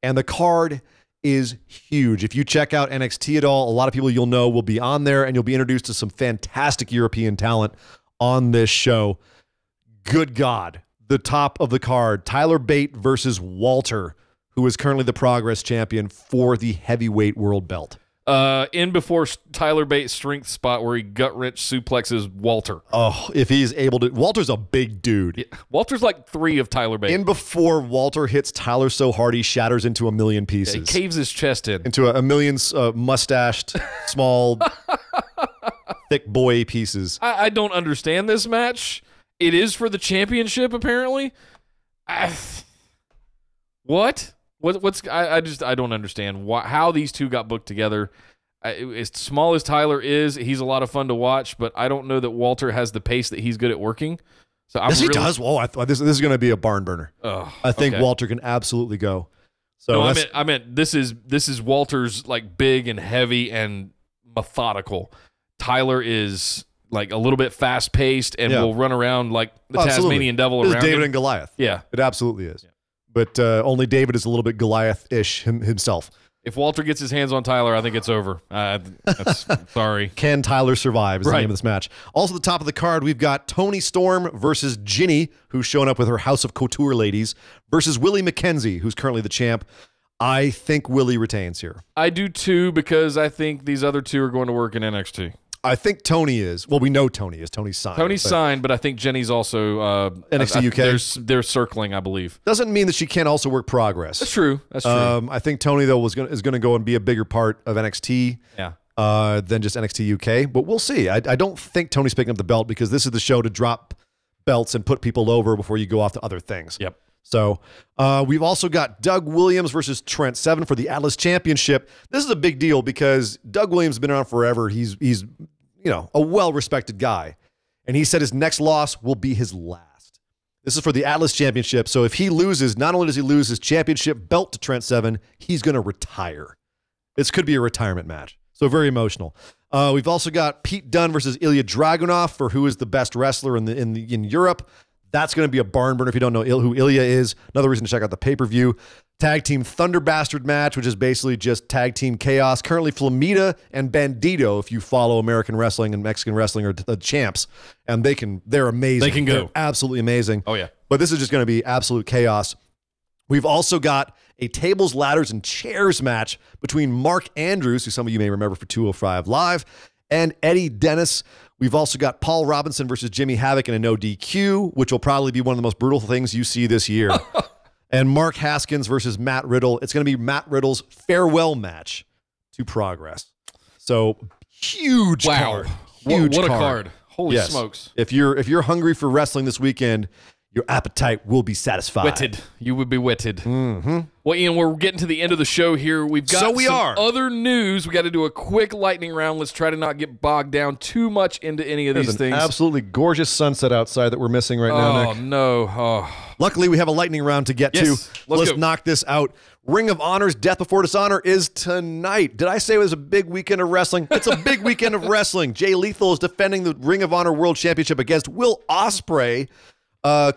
and the card is huge. If you check out NXT at all, a lot of people you'll know will be on there, and you'll be introduced to some fantastic European talent on this show. Good God, the top of the card, Tyler Bate versus Walter, who is currently the Progress champion for the heavyweight world belt. In before Tyler Bate's strength spot where he gut-wrench suplexes Walter. Oh, if he's able to. Walter's a big dude. Yeah, Walter's like 3 of Tyler Bate. In before Walter hits Tyler so hard he shatters into a million pieces. He caves his chest in. Into a million mustached, small, thick boy pieces. I don't understand this match. It is for the championship, apparently. What? I don't understand how these two got booked together. As small as Tyler is, he's a lot of fun to watch, but I don't know that Walter has the pace that he's good at working. So he does. Whoa, I thought this is going to be a barn burner. I think okay. Walter can absolutely go. So no, I meant this is Walter's like big and heavy and methodical. Tyler is like a little bit fast paced and will run around like the Tasmanian devil around. David him. and Goliath. Yeah, it absolutely is. Yeah. But only David is a little bit Goliath-ish himself. If Walter gets his hands on Tyler, I think it's over. Sorry. Can Tyler survive is the name of this match. Also at the top of the card, we've got Toni Storm versus Ginny, who's showing up with her House of Couture ladies, versus Willie McKenzie, who's currently the champ. I think Willie retains here. I do too, because I think these other two are going to work in NXT. I think Tony is. Well, we know Tony is. Tony's signed. Tony's signed, but I think Jenny's also NXT UK. They're circling, I believe. Doesn't mean that she can't also work Progress. That's true. I think Tony though is going to go and be a bigger part of NXT. Yeah. Than just NXT UK, but we'll see. I don't think Tony's picking up the belt because this is the show to drop belts and put people over before you go off to other things. Yep. So we've also got Doug Williams versus Trent Seven for the Atlas Championship. This is a big deal because Doug Williams has been around forever. He's a well-respected guy, and he said his next loss will be his last. This is for the Atlas Championship. So if he loses, not only does he lose his championship belt to Trent Seven, he's going to retire. This could be a retirement match. So very emotional. We've also got Pete Dunne versus Ilya Dragunov for who is the best wrestler in Europe. That's going to be a barn burner if you don't know who Ilya is. Another reason to check out the pay-per-view. Tag Team Thunder Bastard match, which is basically just Tag Team Chaos. Currently Flamita and Bandito, if you follow American wrestling and Mexican wrestling, are the champs. And they're amazing. They can go. They're absolutely amazing. Oh, yeah. But this is just going to be absolute chaos. We've also got a tables, ladders, and chairs match between Mark Andrews, who some of you may remember for 205 Live, and Eddie Dennis. We've also got Paul Robinson versus Jimmy Havoc in a no DQ, which will probably be one of the most brutal things you see this year. And Mark Haskins versus Matt Riddle. It's going to be Matt Riddle's farewell match to Progress. So huge card. Huge what a card. card. Holy smokes. If you're hungry for wrestling this weekend, your appetite will be satisfied. Wetted. You would be wetted. Mm-hmm. Well, Ian, we're getting to the end of the show here. We've got other news. We got to do a quick lightning round. Let's try to not get bogged down too much into any of these things. An absolutely gorgeous sunset outside that we're missing right now, Nick. Oh, no. Luckily, we have a lightning round to get to. Let's go. knock this out. Ring of Honor's Death Before Dishonor is tonight. Did I say it was a big weekend of wrestling? It's a big weekend of wrestling. Jay Lethal is defending the Ring of Honor World Championship against Will Ospreay.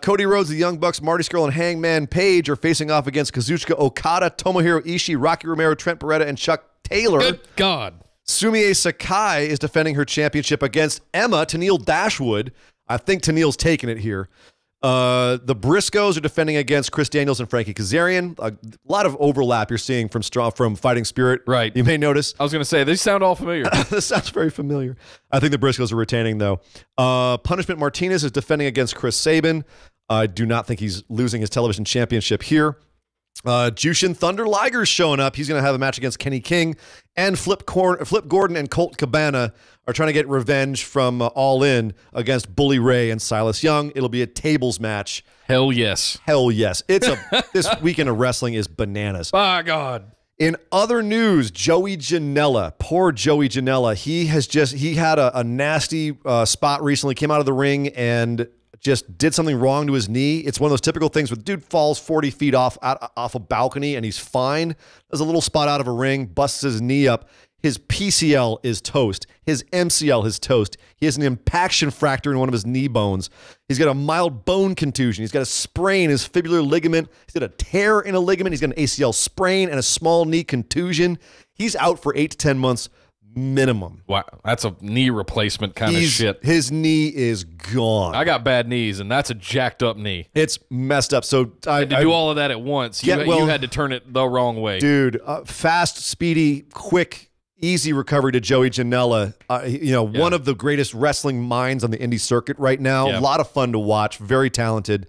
Cody Rhodes, the Young Bucks, Marty Scurll, and Hangman Page are facing off against Kazuchika Okada, Tomohiro Ishii, Rocky Romero, Trent Beretta, and Chuck Taylor. Good God. Sumie Sakai is defending her championship against Emma Tenille Dashwood. I think Tenille's taking it here. The Briscoes are defending against Chris Daniels and Frankie Kazarian. A lot of overlap you're seeing from Fighting Spirit. Right. You may notice. I was going to say, they sound all familiar. This sounds very familiar. I think the Briscoes are retaining, though. Punishment Martinez is defending against Chris Sabin. I do not think he's losing his television championship here. Jushin Thunder Liger's showing up. He's going to have a match against Kenny King. And Flip Gordon and Colt Cabana are trying to get revenge from All In against Bully Ray and Silas Young. It'll be a tables match. Hell yes. Hell yes. This weekend of wrestling is bananas. My God. In other news, Joey Janela, poor Joey Janela, he had a nasty spot recently, came out of the ring and just did something wrong to his knee. It's one of those typical things where the dude falls 40 feet off a balcony and he's fine. There's a little spot out of a ring, busts his knee up. His PCL is toast. His MCL is toast. He has an impaction fracture in one of his knee bones. He's got a mild bone contusion. He's got a sprain in his fibular ligament. He's got a tear in a ligament. He's got an ACL sprain and a small knee contusion. He's out for 8 to 10 months minimum. Wow, that's a knee replacement kind of shit. His knee is gone. I got bad knees, and that's a jacked up knee. It's messed up. So I had to do all of that at once. You had to turn it the wrong way. Dude, fast, speedy, quick, easy recovery to Joey Janela. One of the greatest wrestling minds on the indie circuit right now. Yeah. A lot of fun to watch. Very talented.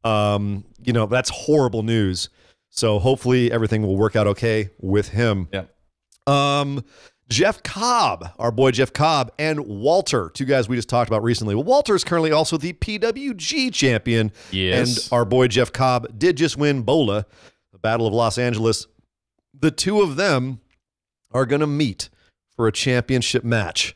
That's horrible news. So hopefully everything will work out okay with him. Yeah. Jeff Cobb, our boy Jeff Cobb, and Walter, two guys we just talked about recently. Well, Walter is currently also the PWG champion. Yes. And our boy Jeff Cobb did just win BOLA, the Battle of Los Angeles. The two of them are going to meet for a championship match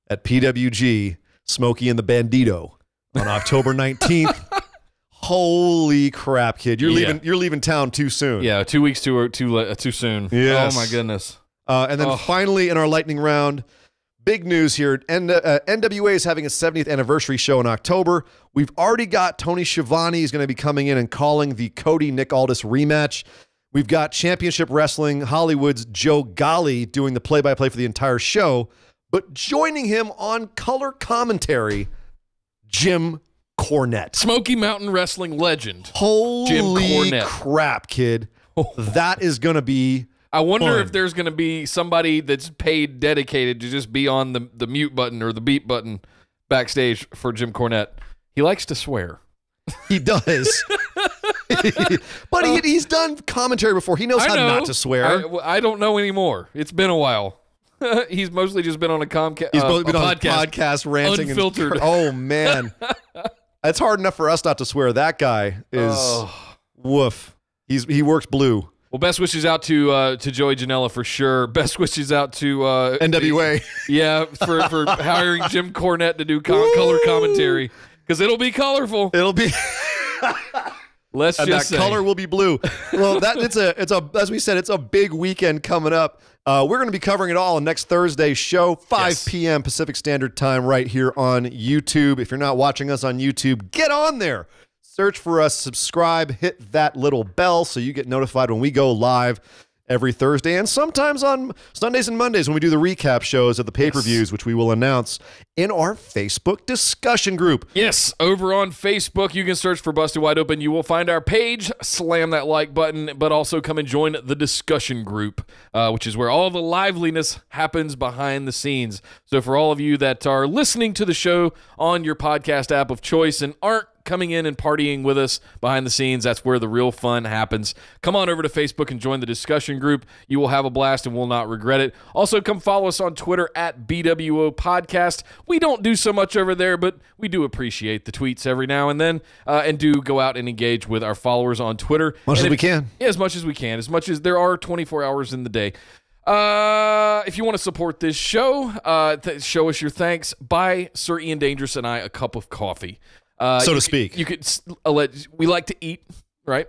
at PWG, Smokey and the Bandito, on October 19th. Holy crap, kid. You're leaving town too soon. Yeah, 2 weeks too soon. Yes. Oh, my goodness. And then finally, in our lightning round, big news here. NWA is having a 70th anniversary show in October. We've already got Tony Schiavone is going to be coming in and calling the Cody-Nick Aldis rematch. We've got Championship Wrestling Hollywood's Joe Gali doing the play-by-play for the entire show. But joining him on color commentary, Jim Cornette. Smoky Mountain Wrestling legend. Holy Jim Cornette. crap, kid. That is going to be I wonder Fun. if there's going to be somebody that's paid dedicated to just be on the mute button or the beep button backstage for Jim Cornette. He likes to swear. He does. But he's done commentary before. He knows how not to swear. I don't know anymore. It's been a while. He's mostly just been on a Comcast. He's been on a podcast ranting. Unfiltered. Oh, man. It's hard enough for us not to swear. That guy is woof. He works blue. Well, best wishes out to Joey Janela for sure. Best wishes out to NWA. Yeah, for hiring Jim Cornette to do color commentary because it'll be colorful. It'll be. Let's and just that say. color will be blue. Well, it's a as we said, it's a big weekend coming up. We're going to be covering it all on next Thursday's show, 5 p.m. Pacific Standard Time, right here on YouTube. If you're not watching us on YouTube, get on there. Search for us, subscribe, hit that little bell so you get notified when we go live every Thursday and sometimes on Sundays and Mondays when we do the recap shows of the pay-per-views, which we will announce in our Facebook discussion group. Yes, over on Facebook, you can search for Busted Wide Open. You will find our page, slam that like button, but also come and join the discussion group, which is where all the liveliness happens behind the scenes. So for all of you that are listening to the show on your podcast app of choice and aren't coming in and partying with us behind the scenes, that's where the real fun happens. Come on over to Facebook and join the discussion group. You will have a blast and will not regret it. Also, come follow us on Twitter at BWO Podcast. We don't do so much over there, but we do appreciate the tweets every now and then, and do go out and engage with our followers on Twitter. As we can. Yeah, as much as we can, as much as there are 24 hours in the day. If you want to support this show, show us your thanks. Buy Sir Ian Dangerous and I a cup of coffee. So to speak. You could we like to eat, right?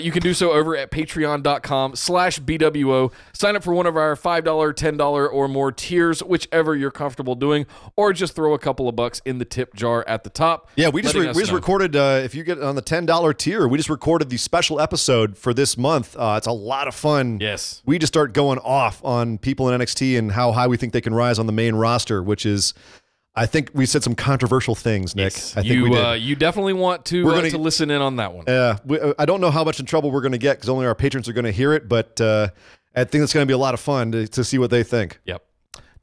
You can do so over at patreon.com/BWO. Sign up for one of our $5, $10, or more tiers, whichever you're comfortable doing, or just throw a couple of bucks in the tip jar at the top. Yeah, we just recorded, if you get on the $10 tier, we just recorded the special episode for this month. It's a lot of fun. Yes. We just start going off on people in NXT and how high we think they can rise on the main roster, which is... I think we said some controversial things, Nick. Yes. I think we did. You definitely want to listen in on that one. I don't know how much in trouble we're going to get because only our patrons are going to hear it, but I think it's going to be a lot of fun to see what they think. Yep.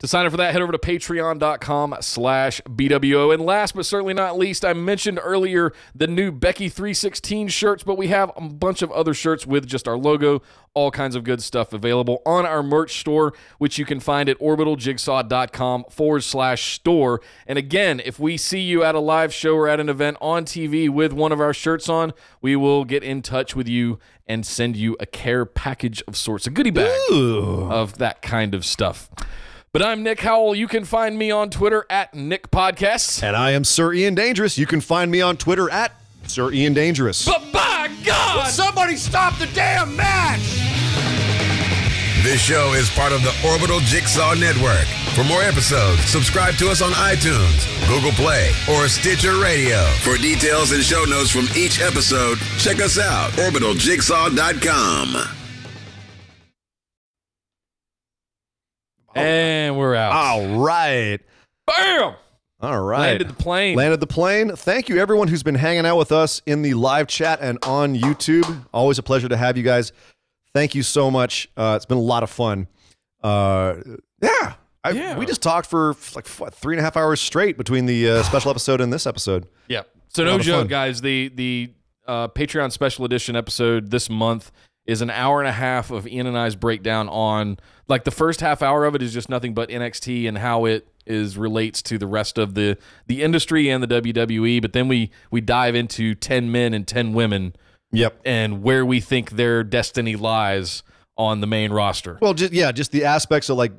To sign up for that, head over to patreon.com/BWO. And last but certainly not least, I mentioned earlier the new Becky 316 shirts, but we have a bunch of other shirts with just our logo, all kinds of good stuff available on our merch store, which you can find at orbitaljigsaw.com/store. And again, if we see you at a live show or at an event on TV with one of our shirts on, we will get in touch with you and send you a care package of sorts, a goodie bag of that kind of stuff. But I'm Nick Howell. You can find me on Twitter at Nick Podcasts. And I am Sir Ian Dangerous. You can find me on Twitter at Sir Ian Dangerous. But by God! Will somebody stop the damn match! This show is part of the Orbital Jigsaw Network. For more episodes, subscribe to us on iTunes, Google Play, or Stitcher Radio. For details and show notes from each episode, check us out, orbitaljigsaw.com. And we're out. All right. Bam! All right. Landed the plane. Landed the plane. Thank you, everyone who's been hanging out with us in the live chat and on YouTube. Always a pleasure to have you guys. Thank you so much. It's been a lot of fun. We just talked for like 3.5 hours straight between the special episode and this episode. Yeah. So no joke, guys. The Patreon special edition episode this month is an hour and a half of Ian and I's breakdown on, like, the first half hour of it is just nothing but NXT and how it relates to the rest of the industry and the WWE. But then we dive into 10 men and 10 women. Yep. And where we think their destiny lies on the main roster. Well, just the aspects of, like,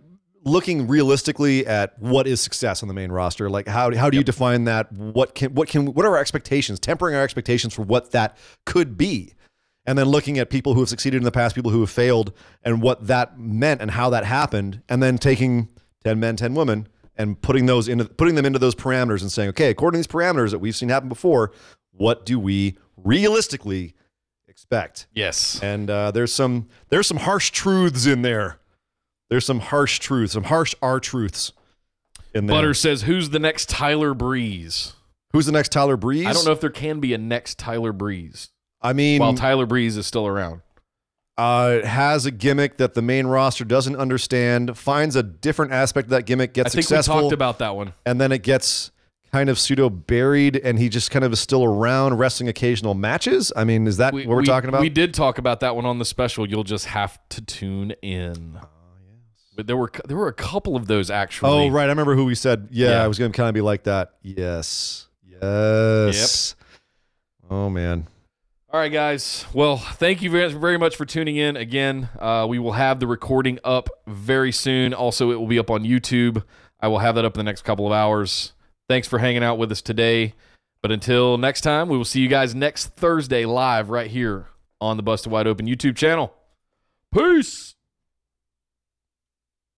looking realistically at what is success on the main roster. Like, how do you define that? What are our expectations? Tempering our expectations for what that could be. And then looking at people who have succeeded in the past, people who have failed, and what that meant and how that happened, and then taking 10 men, 10 women, and putting them into those parameters and saying, okay, according to these parameters that we've seen happen before, what do we realistically expect? Yes. And there's some harsh truths in there. There's some harsh truths, some harsh R-truths in there. Butter says, who's the next Tyler Breeze? Who's the next Tyler Breeze? I don't know if there can be a next Tyler Breeze. I mean, while Tyler Breeze is still around. It has a gimmick that the main roster doesn't understand, finds a different aspect of that gimmick, gets successful. We talked about that one. And then it gets kind of pseudo-buried, and he just kind of is still around wrestling occasional matches? I mean, is that what we're talking about? We did talk about that one on the special. You'll just have to tune in. But there were a couple of those, actually. Oh, right. I remember who we said, I was going to kind of be like that. Yes. Yep. Oh, man. All right, guys. Well, thank you very, very much for tuning in. Again, we will have the recording up very soon. Also, it will be up on YouTube. I will have that up in the next couple of hours. Thanks for hanging out with us today. But until next time, we will see you guys next Thursday live right here on the Busted Wide Open YouTube channel. Peace!